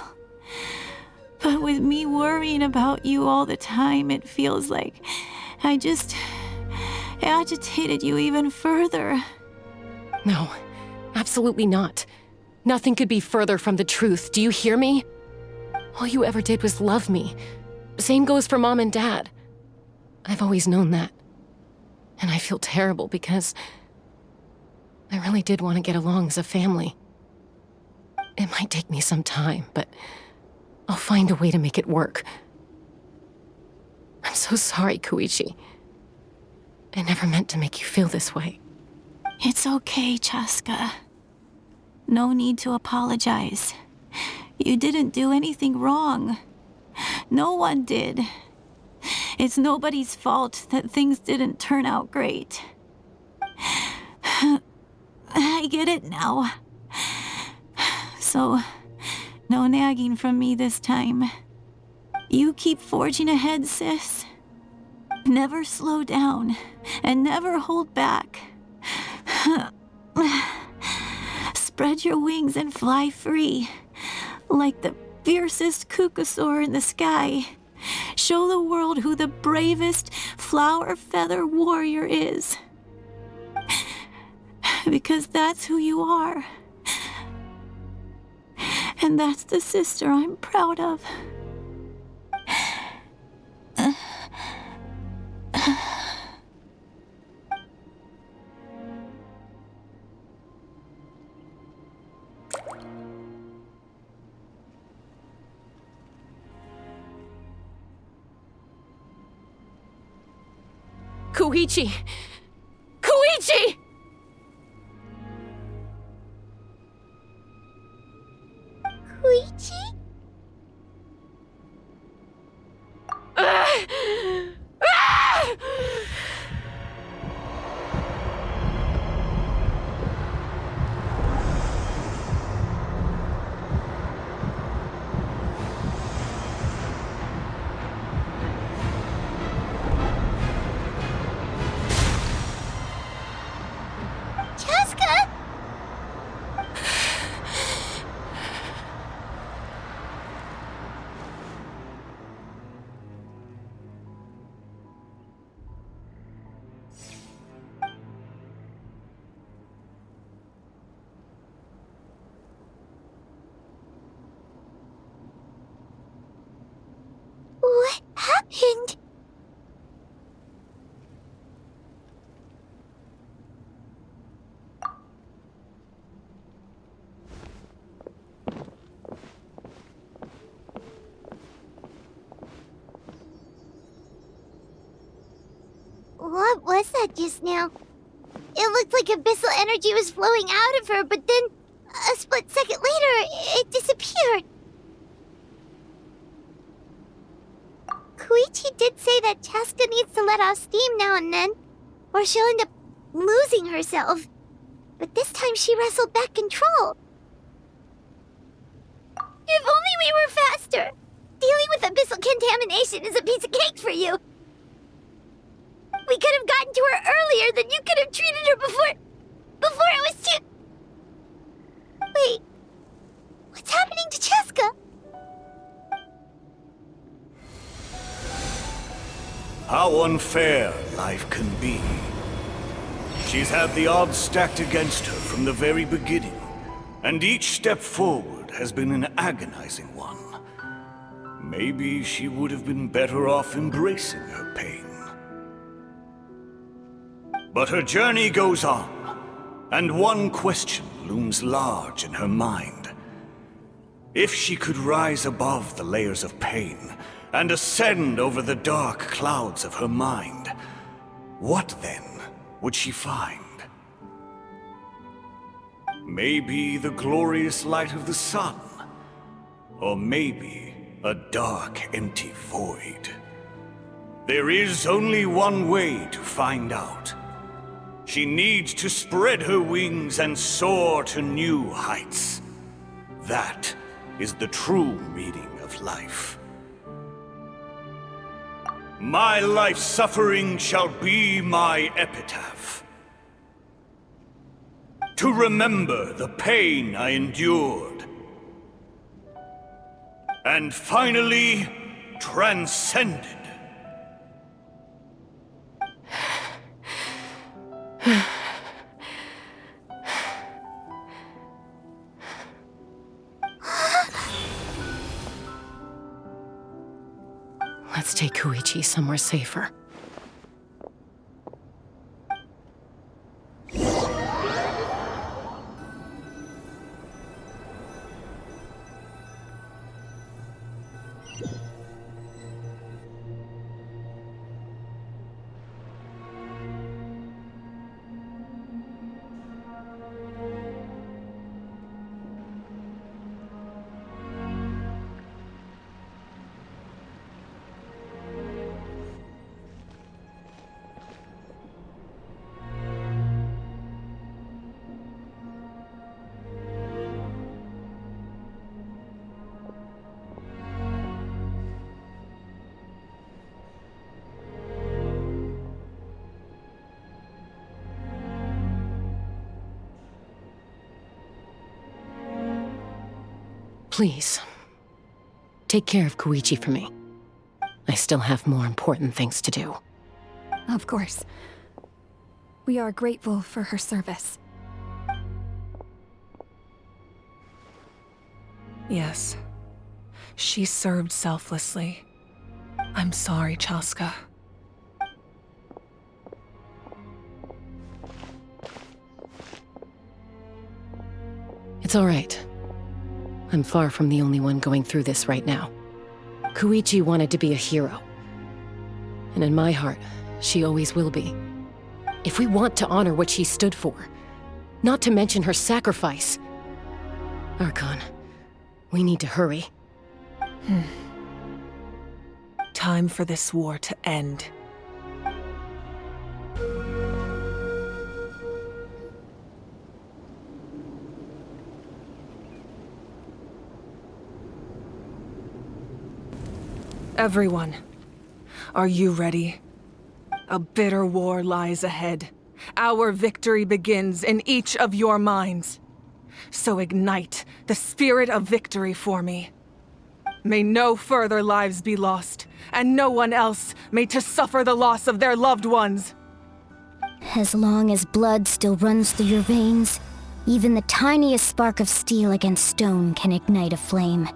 But with me worrying about you all the time, it feels like I just agitated you even further. No, absolutely not. Nothing could be further from the truth. Do you hear me? All you ever did was love me. Same goes for Mom and Dad. I've always known that. And I feel terrible because I really did want to get along as a family. It might take me some time, but I'll find a way to make it work. I'm so sorry, Koichi. I never meant to make you feel this way. It's okay, Chaska. No need to apologize. You didn't do anything wrong. No one did. It's nobody's fault that things didn't turn out great. I get it now. So, no nagging from me this time. You keep forging ahead, sis. Never slow down, and never hold back. Spread your wings and fly free, like the fiercest kukasaur in the sky. Show the world who the bravest flower feather warrior is. Because that's who you are. And that's the sister I'm proud of. Koichi! Koichi! Koichi? What happened? What was that just now? It looked like abyssal energy was flowing out of her, but then a split second later, it disappeared. Koichi did say that Chaska needs to let off steam now and then, or she'll end up losing herself. But this time she wrestled back control. If only we were faster! Dealing with abyssal contamination is a piece of cake for you. We could have gotten to her earlier, then you could have treated her before it was too... Wait, what's happening to Chaska? How unfair life can be. She's had the odds stacked against her from the very beginning, and each step forward has been an agonizing one. Maybe she would have been better off embracing her pain. But her journey goes on, and one question looms large in her mind. If she could rise above the layers of pain and ascend over the dark clouds of her mind, what then would she find? Maybe the glorious light of the sun, or maybe a dark, empty void. There is only one way to find out. She needs to spread her wings and soar to new heights. That is the true meaning of life. My life's suffering shall be my epitaph. To remember the pain I endured. And finally, transcended. Let's take Koichi somewhere safer. Please, take care of Koichi for me. I still have more important things to do. Of course. We are grateful for her service. Yes. She served selflessly. I'm sorry, Chaska. It's all right. I'm far from the only one going through this right now. Koichi wanted to be a hero. And in my heart, she always will be. If we want to honor what she stood for, not to mention her sacrifice, Archon, we need to hurry. Time for this war to end. Everyone, are you ready? A bitter war lies ahead. Our victory begins in each of your minds. So ignite the spirit of victory for me. May no further lives be lost, and no one else may to suffer the loss of their loved ones. As long as blood still runs through your veins, even the tiniest spark of steel against stone can ignite a flame.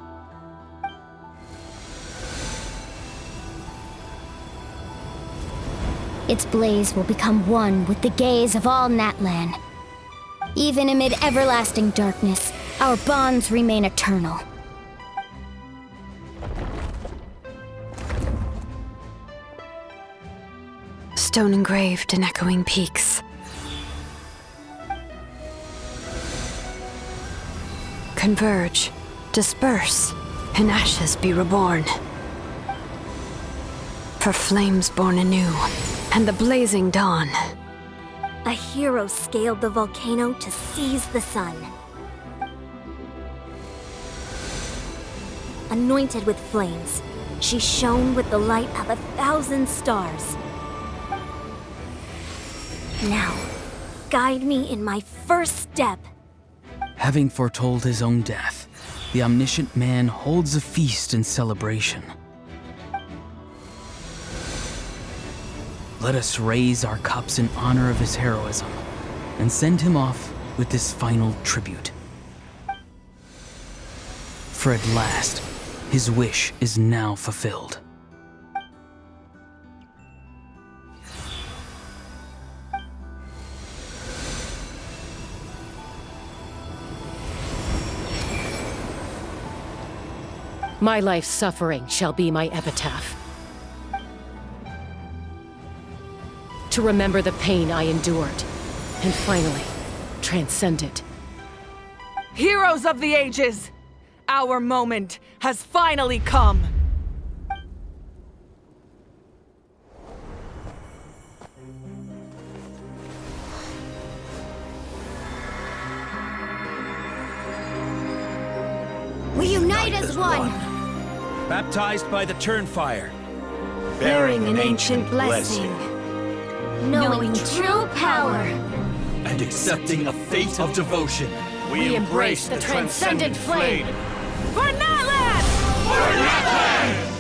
Its blaze will become one with the gaze of all Natlan. Even amid everlasting darkness, our bonds remain eternal. Stone engraved in echoing peaks. Converge, disperse, in ashes be reborn. For flames born anew, and the blazing dawn. A hero scaled the volcano to seize the sun. Anointed with flames, she shone with the light of 1,000 stars. Now, guide me in my first step. Having foretold his own death, the omniscient man holds a feast in celebration. Let us raise our cups in honor of his heroism and send him off with this final tribute. For at last, his wish is now fulfilled. My life's suffering shall be my epitaph. To remember the pain I endured, and finally, transcend it. Heroes of the ages! Our moment has finally come! We unite as one! Baptized by the Turnfire. Bearing an ancient blessing. Knowing true power. And accepting a fate of devotion. We embrace the transcendent flame. For Natlan! For Natlan!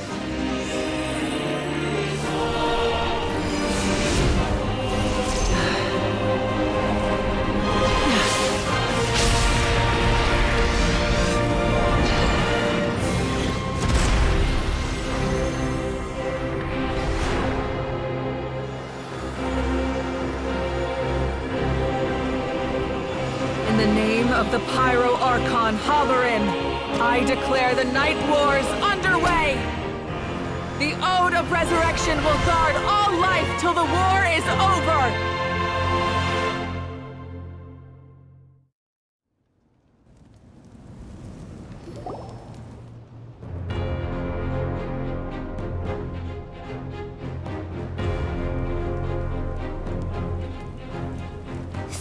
In the name of the Pyro Archon Halloran, I declare the Night Wars underway! The Ode of Resurrection will guard all life till the war is over!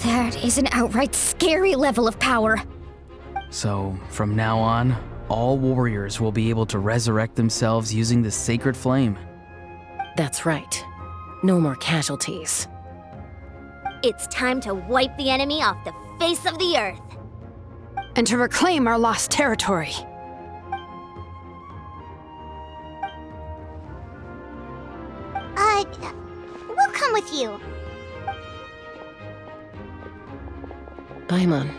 That is an outright scary level of power. So, from now on, all warriors will be able to resurrect themselves using the sacred flame. That's right. No more casualties. It's time to wipe the enemy off the face of the earth. And to reclaim our lost territory. We'll come with you. Paimon,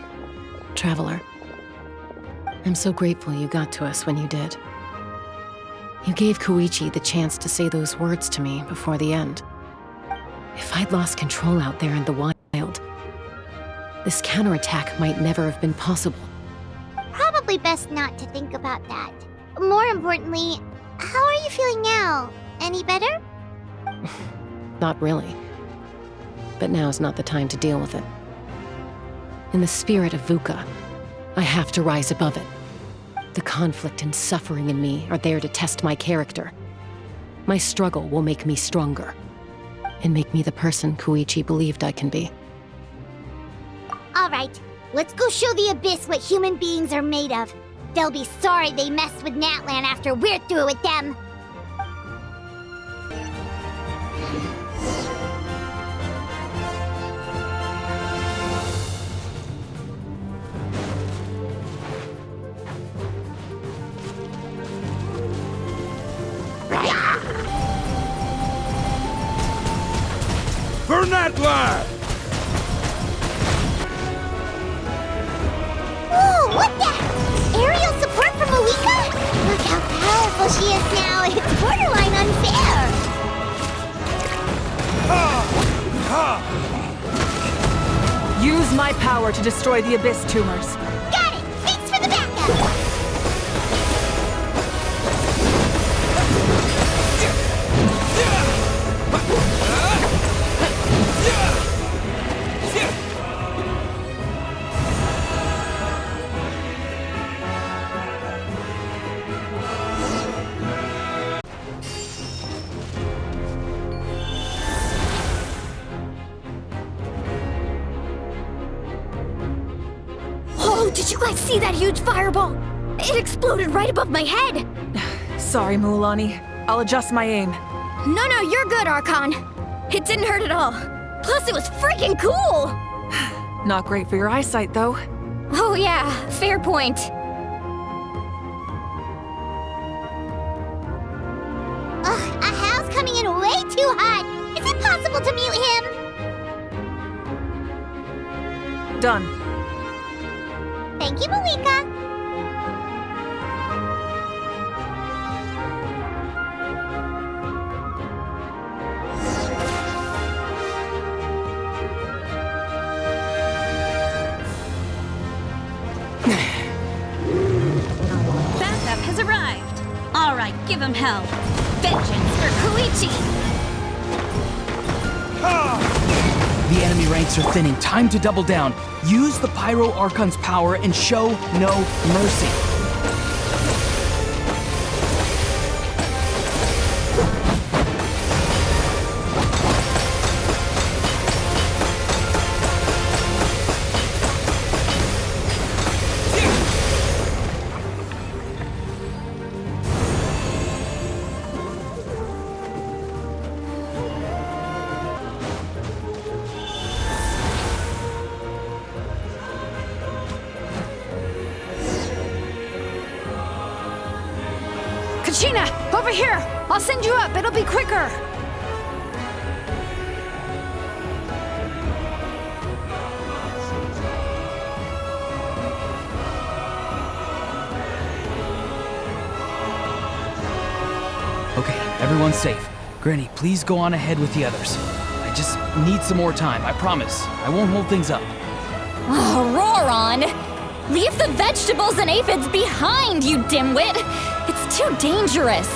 traveler. I'm so grateful you got to us when you did. You gave Koichi the chance to say those words to me before the end. If I'd lost control out there in the wild, this counterattack might never have been possible. Probably best not to think about that. More importantly, how are you feeling now? Any better? Not really. But now's not the time to deal with it. In the spirit of VUCA, I have to rise above it. The conflict and suffering in me are there to test my character. My struggle will make me stronger, and make me the person Koichi believed I can be. All right, let's go show the Abyss what human beings are made of. They'll be sorry they messed with Natlan after we're through with them. For Natlan! Whoa, what the? Aerial support from Moika? Look how powerful she is now. It's borderline unfair. Use my power to destroy the Abyss tumors. Got it! Thanks for the backup! Did you guys see that huge fireball? It exploded right above my head! Sorry, Mualani. I'll adjust my aim. No, you're good, Archon. It didn't hurt at all. Plus, it was freaking cool! Not great for your eyesight, though. Oh yeah, fair point. Ugh, Ahal's coming in way too hot. Is it possible to mute him? Done. Thank you, Malika. Backup has arrived. All right, give him hell. Vengeance for Koichi. The enemy ranks are thinning. Time to double down. Use the Pyro Archon's power and show no mercy. Kachina, over here! I'll send you up, it'll be quicker! Okay, everyone's safe. Granny, please go on ahead with the others. I just need some more time, I promise. I won't hold things up. Oh, Roron! Leave the vegetables and aphids behind, you dimwit! It's too dangerous!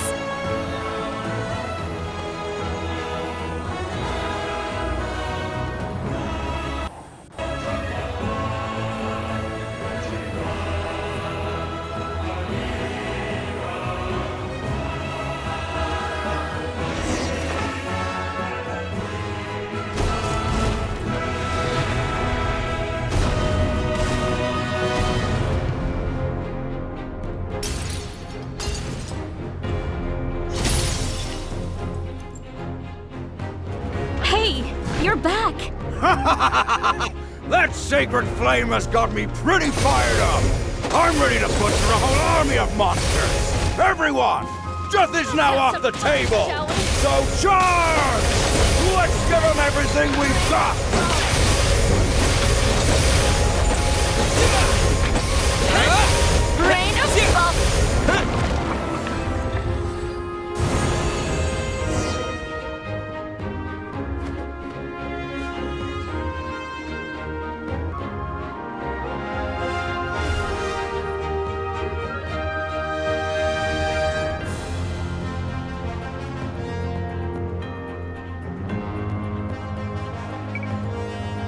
You're back! That sacred flame has got me pretty fired up! I'm ready to butcher a whole army of monsters! Everyone! Death is now off the table! So charge! Let's give them everything we've got! Rain of Fog!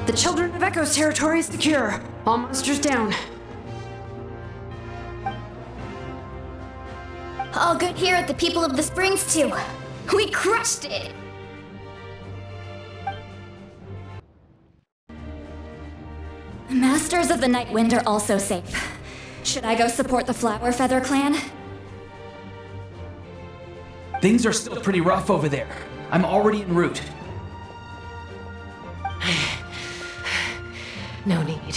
The Children of Echo's territory is secure. All monsters down. All good here at the People of the Springs, too. We crushed it! The Masters of the Night Wind are also safe. Should I go support the Flower Feather clan? Things are still pretty rough over there. I'm already en route. No need.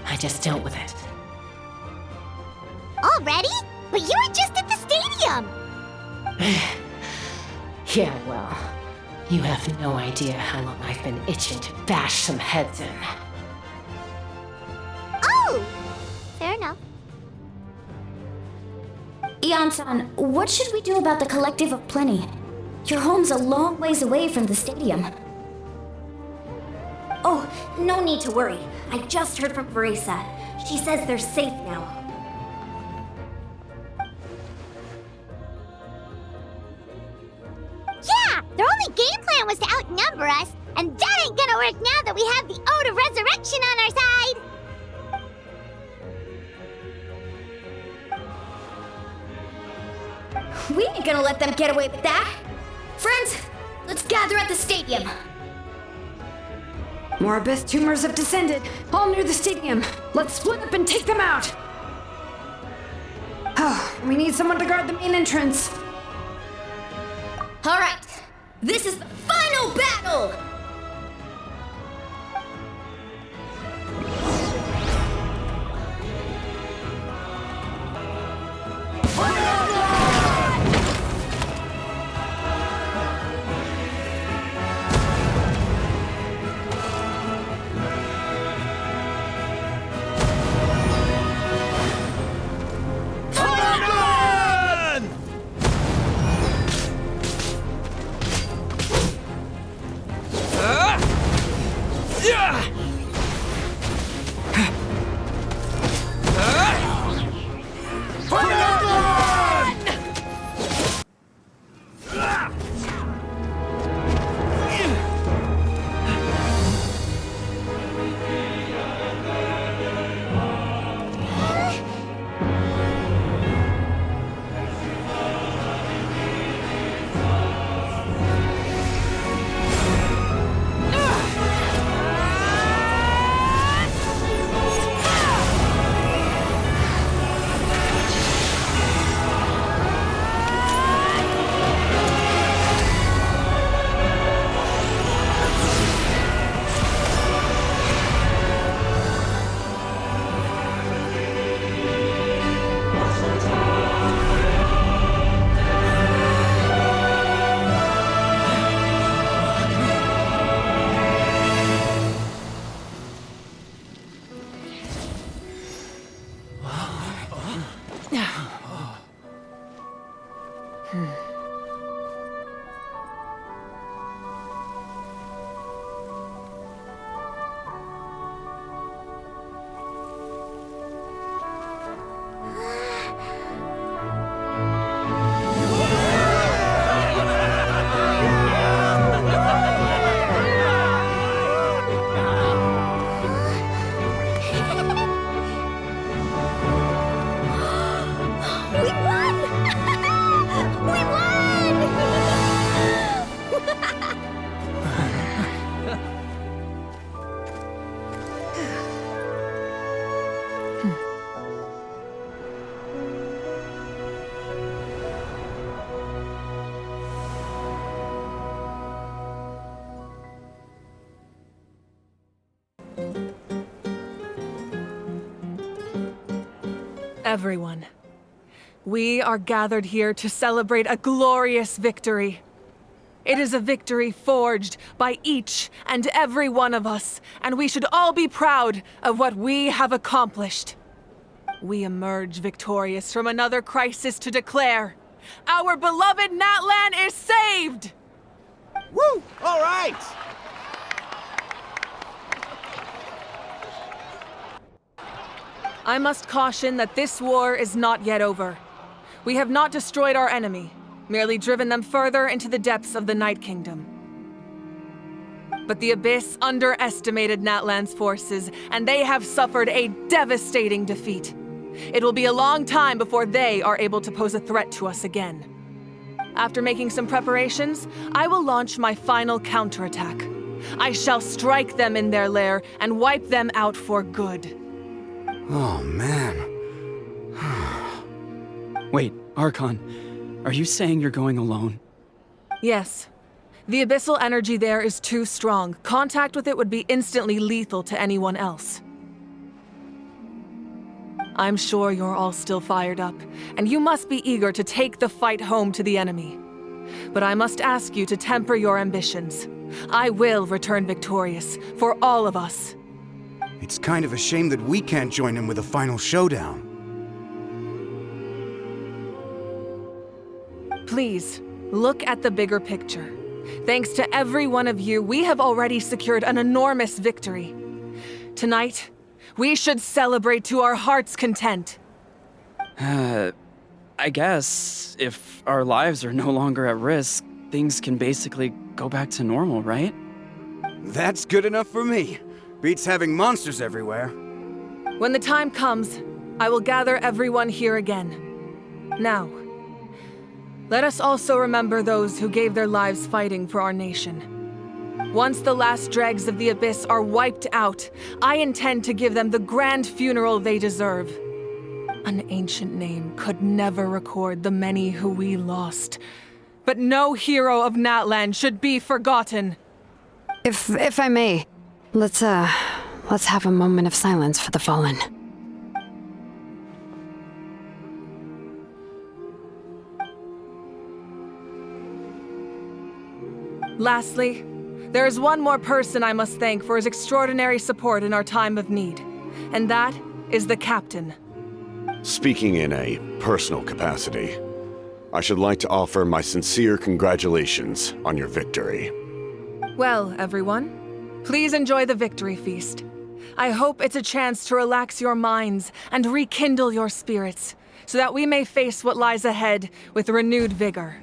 I just dealt with it. Already? But you were just at the stadium! Yeah, well, you have no idea how long I've been itching to bash some heads in. Oh! Fair enough. Ian-san, what should we do about the Collective of Plenty? Your home's a long ways away from the stadium. Oh, no need to worry. I just heard from Veresa. She says they're safe now. Yeah! Their only game plan was to outnumber us, and that ain't gonna work now that we have the Ode of Resurrection on our side! We ain't gonna let them get away with that. Friends, let's gather at the stadium. More abyss tumors have descended, all near the stadium. Let's split up and take them out. Oh, we need someone to guard the main entrance. All right, this is the final battle! Everyone, we are gathered here to celebrate a glorious victory. It is a victory forged by each and every one of us, and we should all be proud of what we have accomplished. We emerge victorious from another crisis to declare, our beloved Natlan is saved! Woo! All right! I must caution that this war is not yet over. We have not destroyed our enemy, merely driven them further into the depths of the Night Kingdom. But the Abyss underestimated Natlan's forces, and they have suffered a devastating defeat. It will be a long time before they are able to pose a threat to us again. After making some preparations, I will launch my final counterattack. I shall strike them in their lair and wipe them out for good. Oh, man. Wait, Archon, are you saying you're going alone? Yes. The abyssal energy there is too strong. Contact with it would be instantly lethal to anyone else. I'm sure you're all still fired up, and you must be eager to take the fight home to the enemy. But I must ask you to temper your ambitions. I will return victorious, for all of us. It's kind of a shame that we can't join him with a final showdown. Please, look at the bigger picture. Thanks to every one of you, we have already secured an enormous victory. Tonight, we should celebrate to our heart's content. I guess if our lives are no longer at risk, things can basically go back to normal, right? That's good enough for me. Beats having monsters everywhere. When the time comes, I will gather everyone here again. Now, let us also remember those who gave their lives fighting for our nation. Once the last dregs of the Abyss are wiped out, I intend to give them the grand funeral they deserve. An ancient name could never record the many who we lost. But no hero of Natlan should be forgotten. If I may, let's have a moment of silence for the fallen. Lastly, there is one more person I must thank for his extraordinary support in our time of need, and that is the Captain. Speaking in a personal capacity, I should like to offer my sincere congratulations on your victory. Well, everyone, please enjoy the victory feast. I hope it's a chance to relax your minds and rekindle your spirits, so that we may face what lies ahead with renewed vigor.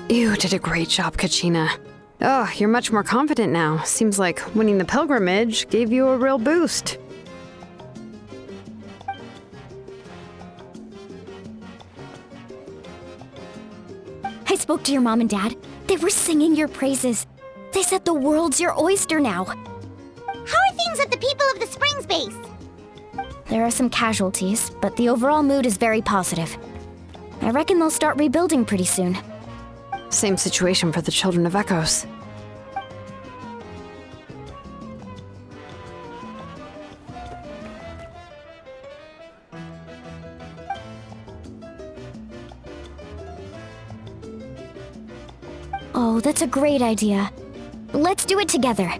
You did a great job, Kachina. Oh, you're much more confident now. Seems like winning the pilgrimage gave you a real boost. I spoke to your mom and dad. They were singing your praises. They said the world's your oyster now. How are things at the People of the Springs base? There are some casualties, but the overall mood is very positive. I reckon they'll start rebuilding pretty soon. Same situation for the Children of Echoes. Oh, that's a great idea. Let's do it together.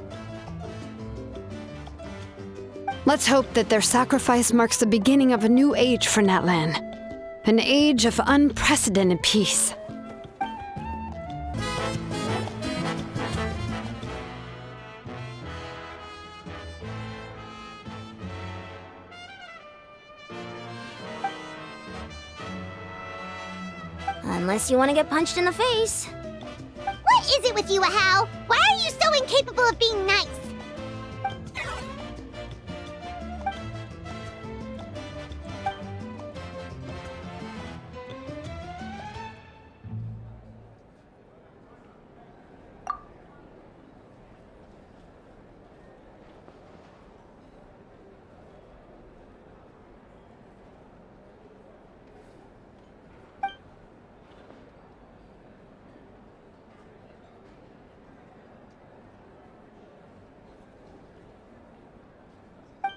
Let's hope that their sacrifice marks the beginning of a new age for Natlan. An age of unprecedented peace. Unless you want to get punched in the face. What is it with you, Ahau? Why are you so incapable of being nice?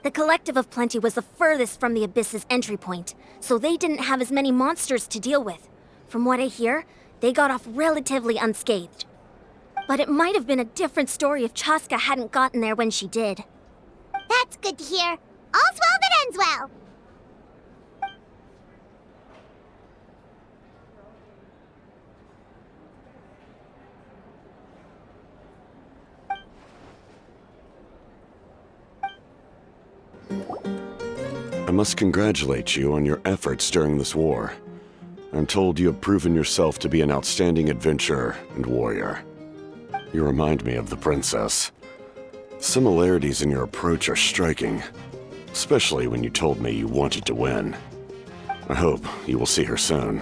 The Collective of Plenty was the furthest from the Abyss's entry point, so they didn't have as many monsters to deal with. From what I hear, they got off relatively unscathed. But it might have been a different story if Chaska hadn't gotten there when she did. That's good to hear. All's well that ends well. I must congratulate you on your efforts during this war. I'm told you have proven yourself to be an outstanding adventurer and warrior. You remind me of the princess. Similarities in your approach are striking, especially when you told me you wanted to win. I hope you will see her soon.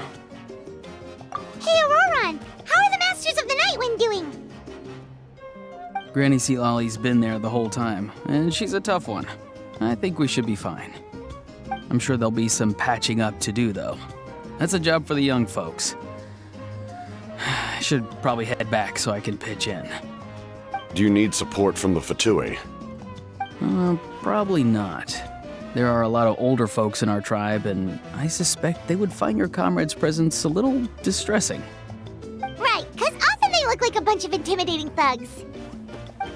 Hey, Auroran! How are the Masters of the Nightwind doing? Granny Sealali's been there the whole time, and she's a tough one. I think we should be fine. I'm sure there'll be some patching up to do, though. That's a job for the young folks. I should probably head back so I can pitch in. Do you need support from the Fatui? Probably not. There are a lot of older folks in our tribe, and I suspect they would find your comrade's presence a little distressing. Right, 'cause often they look like a bunch of intimidating thugs.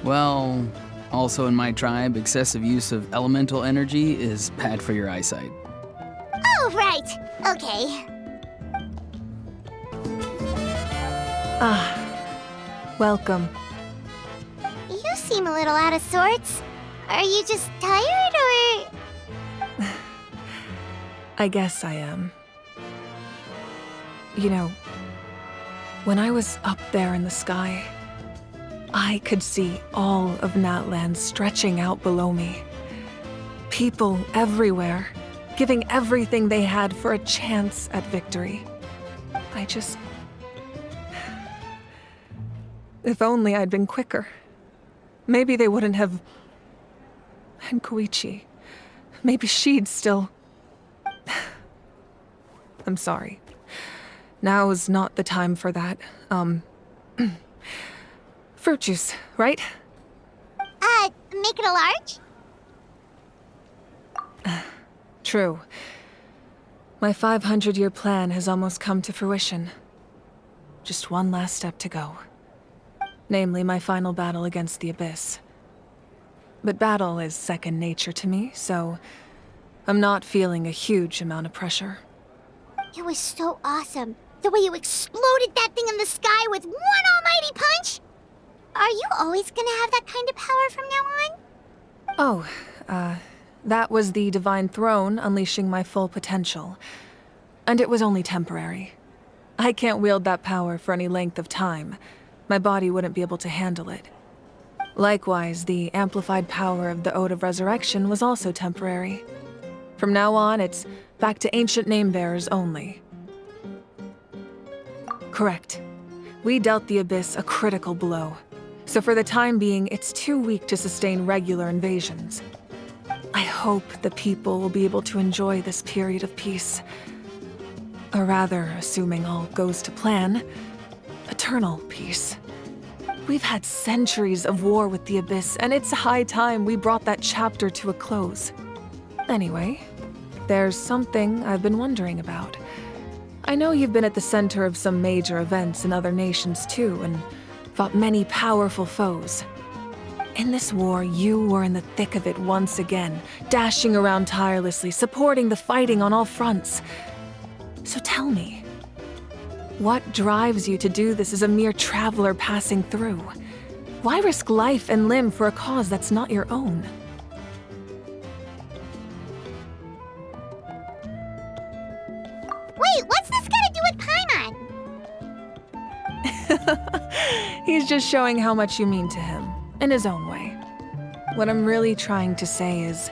Well, also in my tribe, excessive use of elemental energy is bad for your eyesight. Oh, right. Okay. Welcome. You seem a little out of sorts. Are you just tired, or...? I guess I am. You know, when I was up there in the sky, I could see all of Natlan stretching out below me. People everywhere, giving everything they had for a chance at victory. If only I'd been quicker. Maybe they wouldn't have... And Koichi. Maybe she'd still... I'm sorry. Now's not the time for that. Fruit juice, right? Make it a large? True. My 500-year plan has almost come to fruition. Just one last step to go. Namely, my final battle against the Abyss. But battle is second nature to me, so I'm not feeling a huge amount of pressure. It was so awesome. The way you exploded that thing in the sky with one almighty punch! Are you always gonna have that kind of power from now on? That was the Divine Throne unleashing my full potential. And it was only temporary. I can't wield that power for any length of time. My body wouldn't be able to handle it. Likewise, the amplified power of the Ode of Resurrection was also temporary. From now on, it's back to ancient name-bearers only. Correct. We dealt the Abyss a critical blow. So for the time being, it's too weak to sustain regular invasions. I hope the people will be able to enjoy this period of peace. Or rather, assuming all goes to plan, eternal peace. We've had centuries of war with the Abyss, and it's high time we brought that chapter to a close. Anyway, there's something I've been wondering about. I know you've been at the center of some major events in other nations too, and fought many powerful foes. In this war, you were in the thick of it once again, dashing around tirelessly, supporting the fighting on all fronts. So tell me, what drives you to do this as a mere traveler passing through? Why risk life and limb for a cause that's not your own? Wait, what's this got to do with Paimon? He's just showing how much you mean to him, in his own way. What I'm really trying to say is,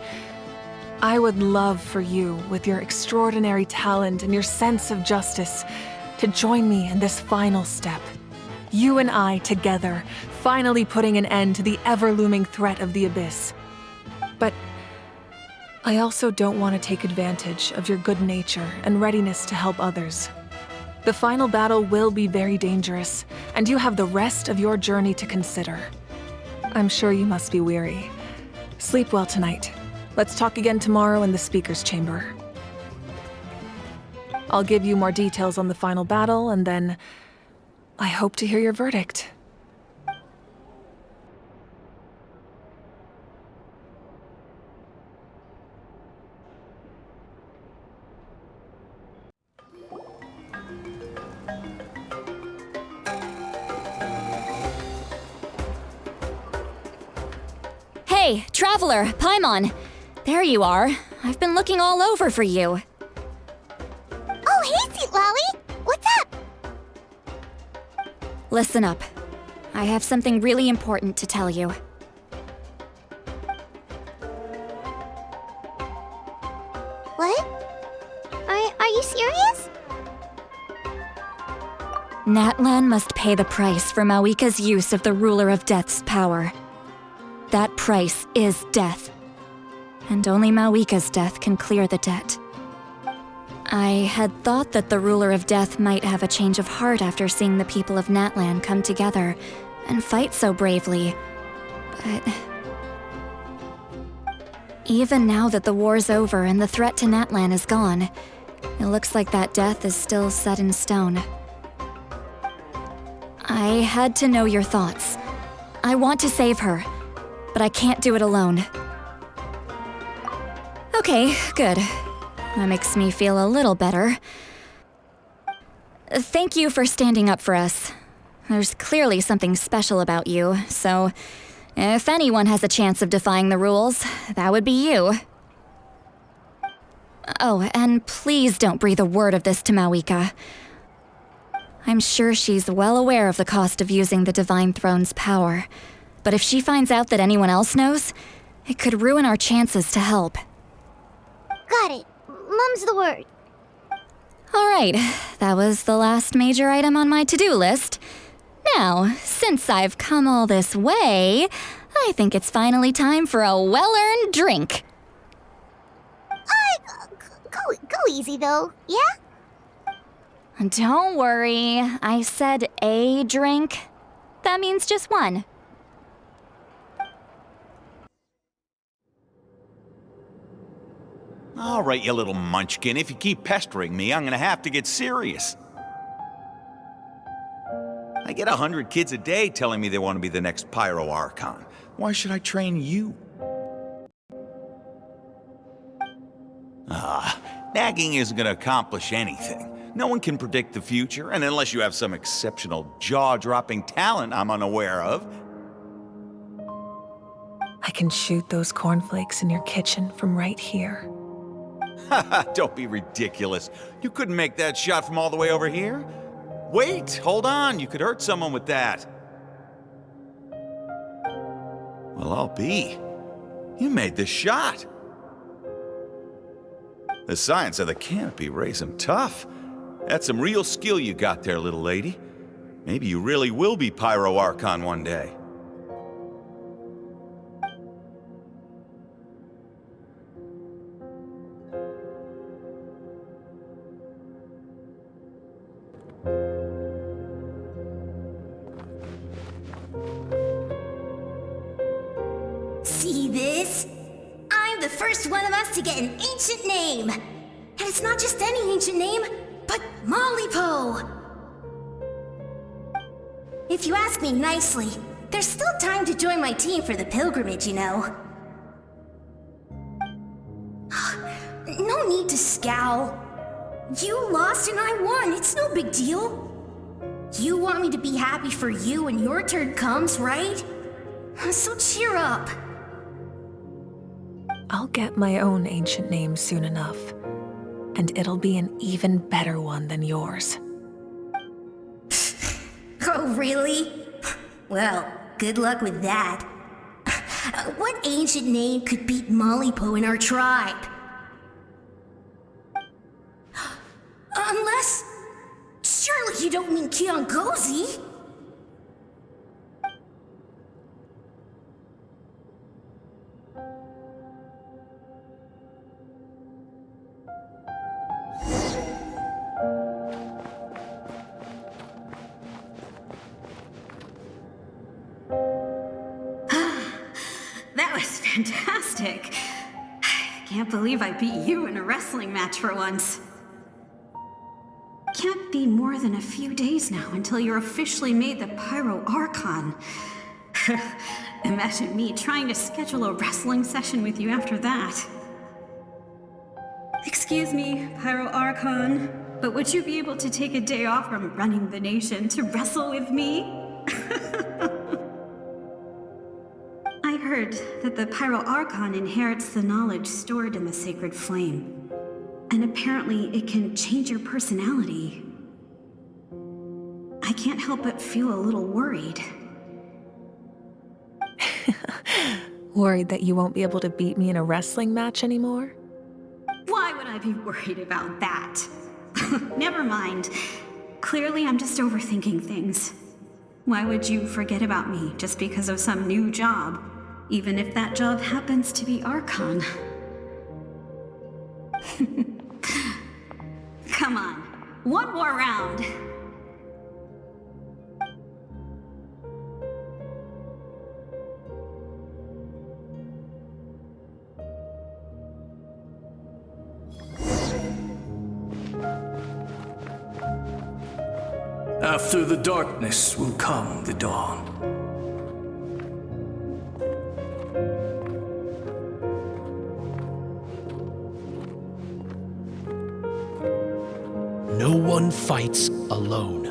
I would love for you, with your extraordinary talent and your sense of justice, to join me in this final step. You and I together, finally putting an end to the ever-looming threat of the Abyss. But I also don't want to take advantage of your good nature and readiness to help others. The final battle will be very dangerous, and you have the rest of your journey to consider. I'm sure you must be weary. Sleep well tonight. Let's talk again tomorrow in the speaker's chamber. I'll give you more details on the final battle, and then I hope to hear your verdict. Hey, Traveler, Paimon! There you are. I've been looking all over for you. Oh, hey, Sweet Lolly! What's up? Listen up. I have something really important to tell you. What? Are you serious? Natlan must pay the price for Mawika's use of the Ruler of Death's power. That price is death. And only Mawika's death can clear the debt. I had thought that the Ruler of Death might have a change of heart after seeing the people of Natlan come together and fight so bravely, but... Even now that the war's over and the threat to Natlan is gone, it looks like that death is still set in stone. I had to know your thoughts. I want to save her, but I can't do it alone. Okay, good. That makes me feel a little better. Thank you for standing up for us. There's clearly something special about you, so if anyone has a chance of defying the rules, that would be you. Oh, and please don't breathe a word of this to Mawika. I'm sure she's well aware of the cost of using the Divine Throne's power, but if she finds out that anyone else knows, it could ruin our chances to help. Got it. mum's the word. Alright, that was the last major item on my to-do list. Now, since I've come all this way, I think it's finally time for a well-earned drink. Go easy, though, yeah? Don't worry, I said a drink. That means just one. All right, you little munchkin. If you keep pestering me, I'm gonna have to get serious. I get 100 kids a day telling me they want to be the next Pyro Archon. Why should I train you? Nagging isn't gonna accomplish anything. No one can predict the future, and unless you have some exceptional jaw-dropping talent I'm unaware of. I can shoot those cornflakes in your kitchen from right here. Don't be ridiculous. You couldn't make that shot from all the way over here? Wait, hold on. You could hurt someone with that. Well, I'll be. You made the shot. The science of the canopy raised him tough. That's some real skill you got there, little lady. Maybe you really will be Pyro Archon one day. See this? I'm the first one of us to get an ancient name. And it's not just any ancient name, but Mollypo. If you ask me nicely, there's still time to join my team for the pilgrimage, you know. No need to scowl. You lost and I won, it's no big deal. You want me to be happy for you when your turn comes, right? So cheer up. I'll get my own ancient name soon enough, and it'll be an even better one than yours. Oh, really? Well, good luck with that. What ancient name could beat Mollypo in our tribe? Unless... surely you don't mean Kiangozi? That was fantastic. Can't believe I beat you in a wrestling match for once. Can't be more than a few days now until you're officially made the Pyro Archon. Imagine me trying to schedule a wrestling session with you after that. Excuse me, Pyro Archon, but would you be able to take a day off from running the nation to wrestle with me? I heard that the Pyro Archon inherits the knowledge stored in the sacred flame. And apparently it can change your personality. I can't help but feel a little worried. Worried that you won't be able to beat me in a wrestling match anymore? Why would I be worried about that? Never mind. Clearly I'm just overthinking things. Why would you forget about me just because of some new job? Even if that job happens to be Archon. Come on, one more round. After the darkness will come the dawn. No one fights alone.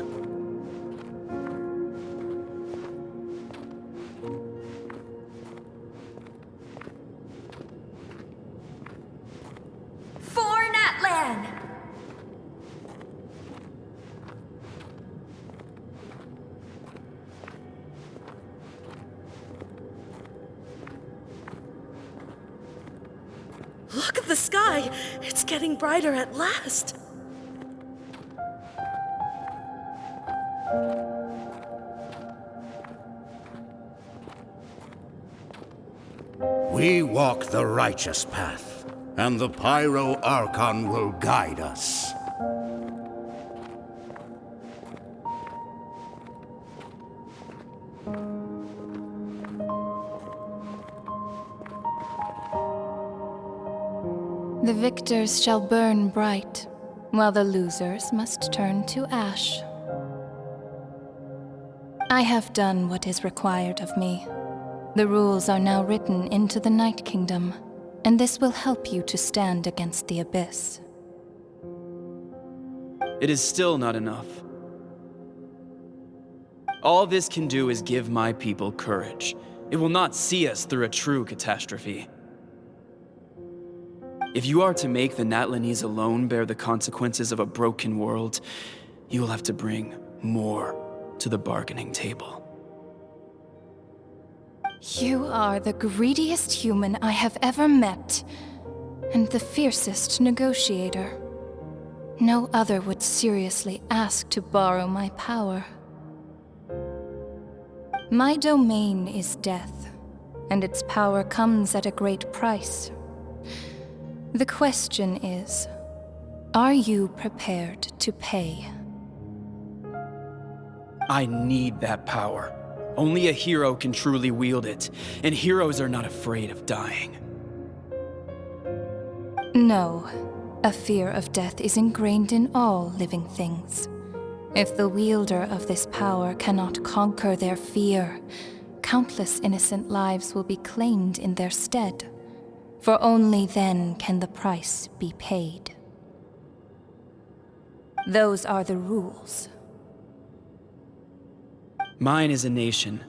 For Natlan! Look at the sky! It's getting brighter at last. We walk the righteous path, and the Pyro Archon will guide us. The victors shall burn bright, while the losers must turn to ash. I have done what is required of me. The rules are now written into the Night Kingdom, and this will help you to stand against the Abyss. It is still not enough. All this can do is give my people courage. It will not see us through a true catastrophe. If you are to make the Natlanese alone bear the consequences of a broken world, you will have to bring more to the bargaining table. You are the greediest human I have ever met, and the fiercest negotiator. No other would seriously ask to borrow my power. My domain is death, and its power comes at a great price. The question is, are you prepared to pay? I need that power. Only a hero can truly wield it, and heroes are not afraid of dying. No, a fear of death is ingrained in all living things. If the wielder of this power cannot conquer their fear, countless innocent lives will be claimed in their stead. For only then can the price be paid. Those are the rules. Mine is a nation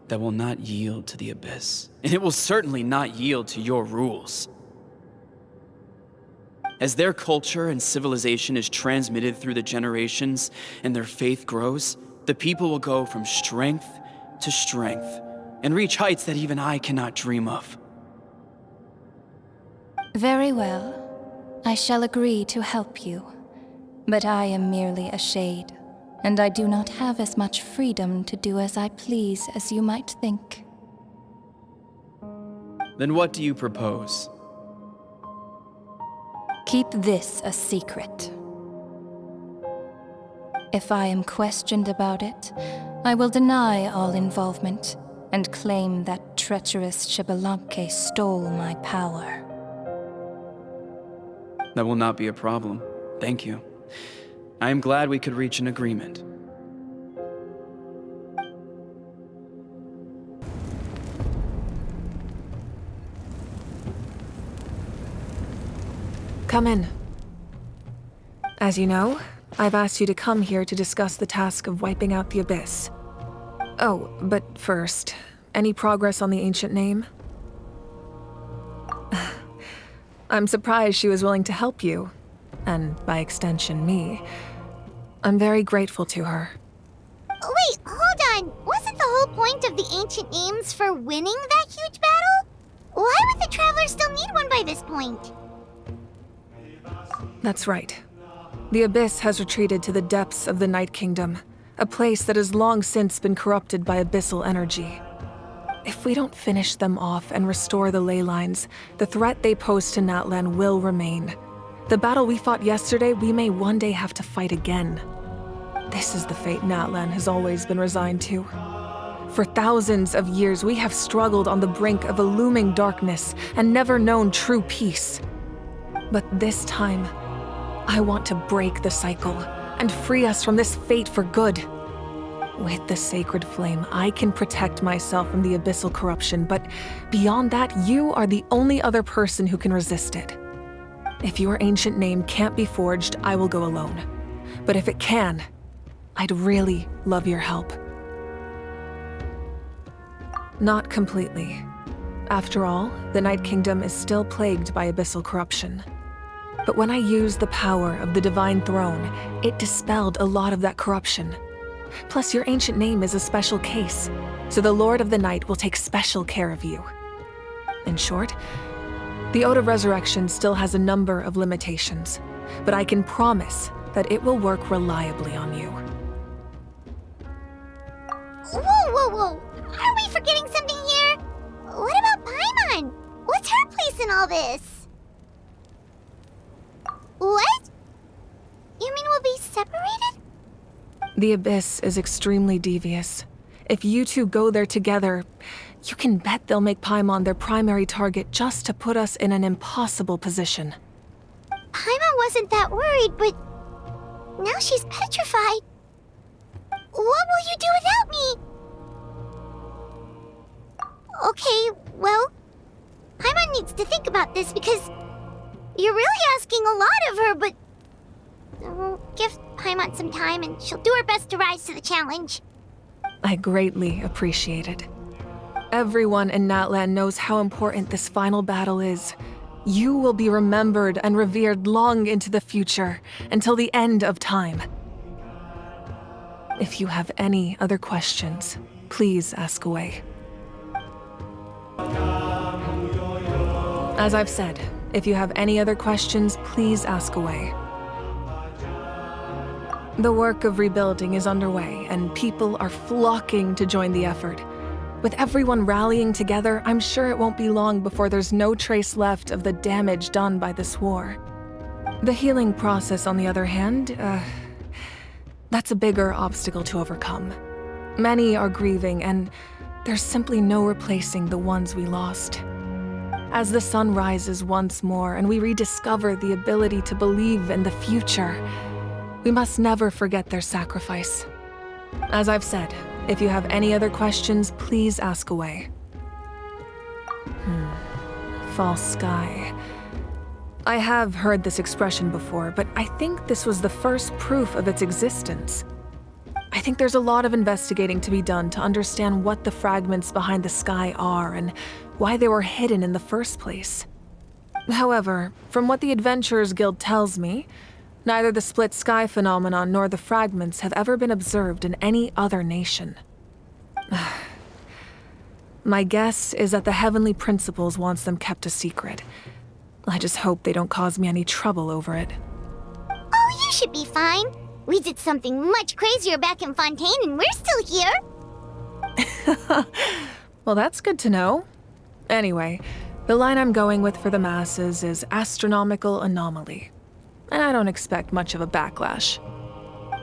that will not yield to the Abyss, and it will certainly not yield to your rules. As their culture and civilization is transmitted through the generations and their faith grows, the people will go from strength to strength and reach heights that even I cannot dream of. Very well. I shall agree to help you. But I am merely a shade, and I do not have as much freedom to do as I please as you might think. Then what do you propose? Keep this a secret. If I am questioned about it, I will deny all involvement and claim that treacherous Xbalanque stole my power. That will not be a problem. Thank you. I am glad we could reach an agreement. Come in. As you know, I've asked you to come here to discuss the task of wiping out the Abyss. Oh, but first, any progress on the ancient name? I'm surprised she was willing to help you, and by extension, me. I'm very grateful to her. Wait, hold on. Wasn't the whole point of the ancient names for winning that huge battle? Why would the Traveler still need one by this point? That's right. The Abyss has retreated to the depths of the Night Kingdom, a place that has long since been corrupted by abyssal energy. If we don't finish them off and restore the ley lines, the threat they pose to Natlan will remain. The battle we fought yesterday, we may one day have to fight again. This is the fate Natlan has always been resigned to. For thousands of years, we have struggled on the brink of a looming darkness and never known true peace. But this time, I want to break the cycle and free us from this fate for good. With the sacred flame, I can protect myself from the abyssal corruption, but beyond that, you are the only other person who can resist it. If your ancient name can't be forged, I will go alone. But if it can, I'd really love your help. Not completely. After all, the Night Kingdom is still plagued by abyssal corruption. But when I used the power of the Divine Throne, it dispelled a lot of that corruption. Plus, your ancient name is a special case, so the Lord of the Night will take special care of you. In short, The Ode of Resurrection still has a number of limitations, but I can promise that it will work reliably on you. Whoa. Are we forgetting something here? What about Paimon? What's her place in all this? What? You mean we'll be separated? The Abyss is extremely devious. If you two go there together, you can bet they'll make Paimon their primary target just to put us in an impossible position. Paimon wasn't that worried, but now she's petrified. What will you do without me? Okay, well, Paimon needs to think about this because you're really asking a lot of her, but we'll give Paimon some time and she'll do her best to rise to the challenge. I greatly appreciate it. Everyone in Natlan knows how important this final battle is. You will be remembered and revered long into the future, until the end of time. If you have any other questions, please ask away. As I've said, if you have any other questions, please ask away. The work of rebuilding is underway, and people are flocking to join the effort. With everyone rallying together, I'm sure it won't be long before there's no trace left of the damage done by this war. The healing process, on the other hand, that's a bigger obstacle to overcome. Many are grieving, and there's simply no replacing the ones we lost. As the sun rises once more and we rediscover the ability to believe in the future, we must never forget their sacrifice. As I've said, if you have any other questions, please ask away. False sky. I have heard this expression before, but I think this was the first proof of its existence. I think there's a lot of investigating to be done to understand what the fragments behind the sky are and why they were hidden in the first place. However, from what the Adventurers Guild tells me, neither the split sky phenomenon nor the fragments have ever been observed in any other nation. My guess is that the Heavenly Principles wants them kept a secret. I just hope they don't cause me any trouble over it. Oh, you should be fine. We did something much crazier back in Fontaine and we're still here. Well, that's good to know. Anyway, the line I'm going with for the masses is astronomical anomaly. And I don't expect much of a backlash.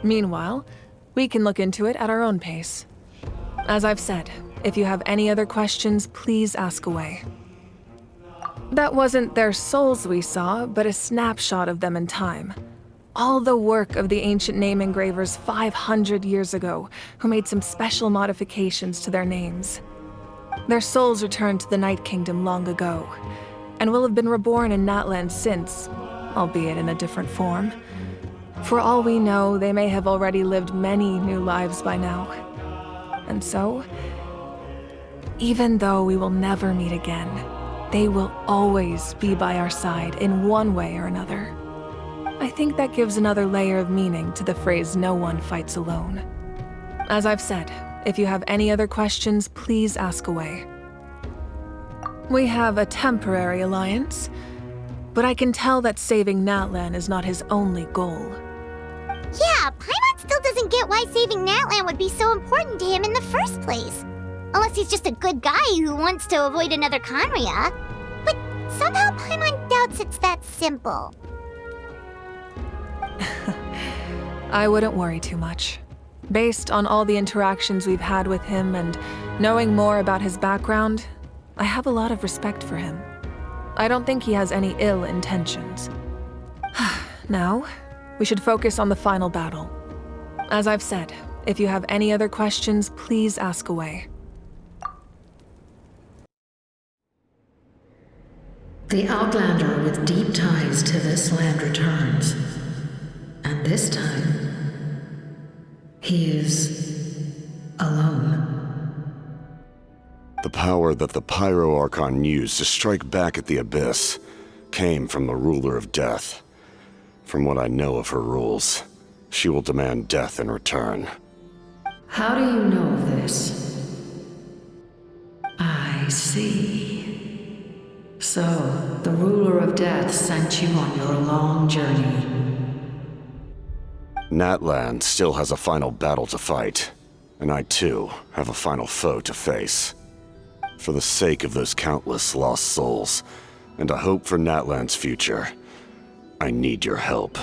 Meanwhile, we can look into it at our own pace. As I've said, if you have any other questions, please ask away. That wasn't their souls we saw, but a snapshot of them in time. All the work of the ancient name engravers 500 years ago, who made some special modifications to their names. Their souls returned to the Night Kingdom long ago, and will have been reborn in Natlan since, albeit in a different form. For all we know, they may have already lived many new lives by now. And so, even though we will never meet again, they will always be by our side in one way or another. I think that gives another layer of meaning to the phrase "no one fights alone." As I've said, if you have any other questions, please ask away. We have a temporary alliance, but I can tell that saving Natlan is not his only goal. Yeah, Paimon still doesn't get why saving Natlan would be so important to him in the first place. Unless he's just a good guy who wants to avoid another Khaenri'ah. But somehow Paimon doubts it's that simple. I wouldn't worry too much. Based on all the interactions we've had with him and knowing more about his background, I have a lot of respect for him. I don't think he has any ill intentions. Now, we should focus on the final battle. As I've said, if you have any other questions, please ask away. The Outlander with deep ties to this land returns. And this time, he is alone. The power that the Pyro Archon used to strike back at the Abyss came from the Ruler of Death. From what I know of her rules, she will demand death in return. How do you know this? I see. So, the ruler of death sent you on your long journey. Natlan still has a final battle to fight, and I too have a final foe to face. For the sake of those countless lost souls, and a hope for Natlan's future, I need your help.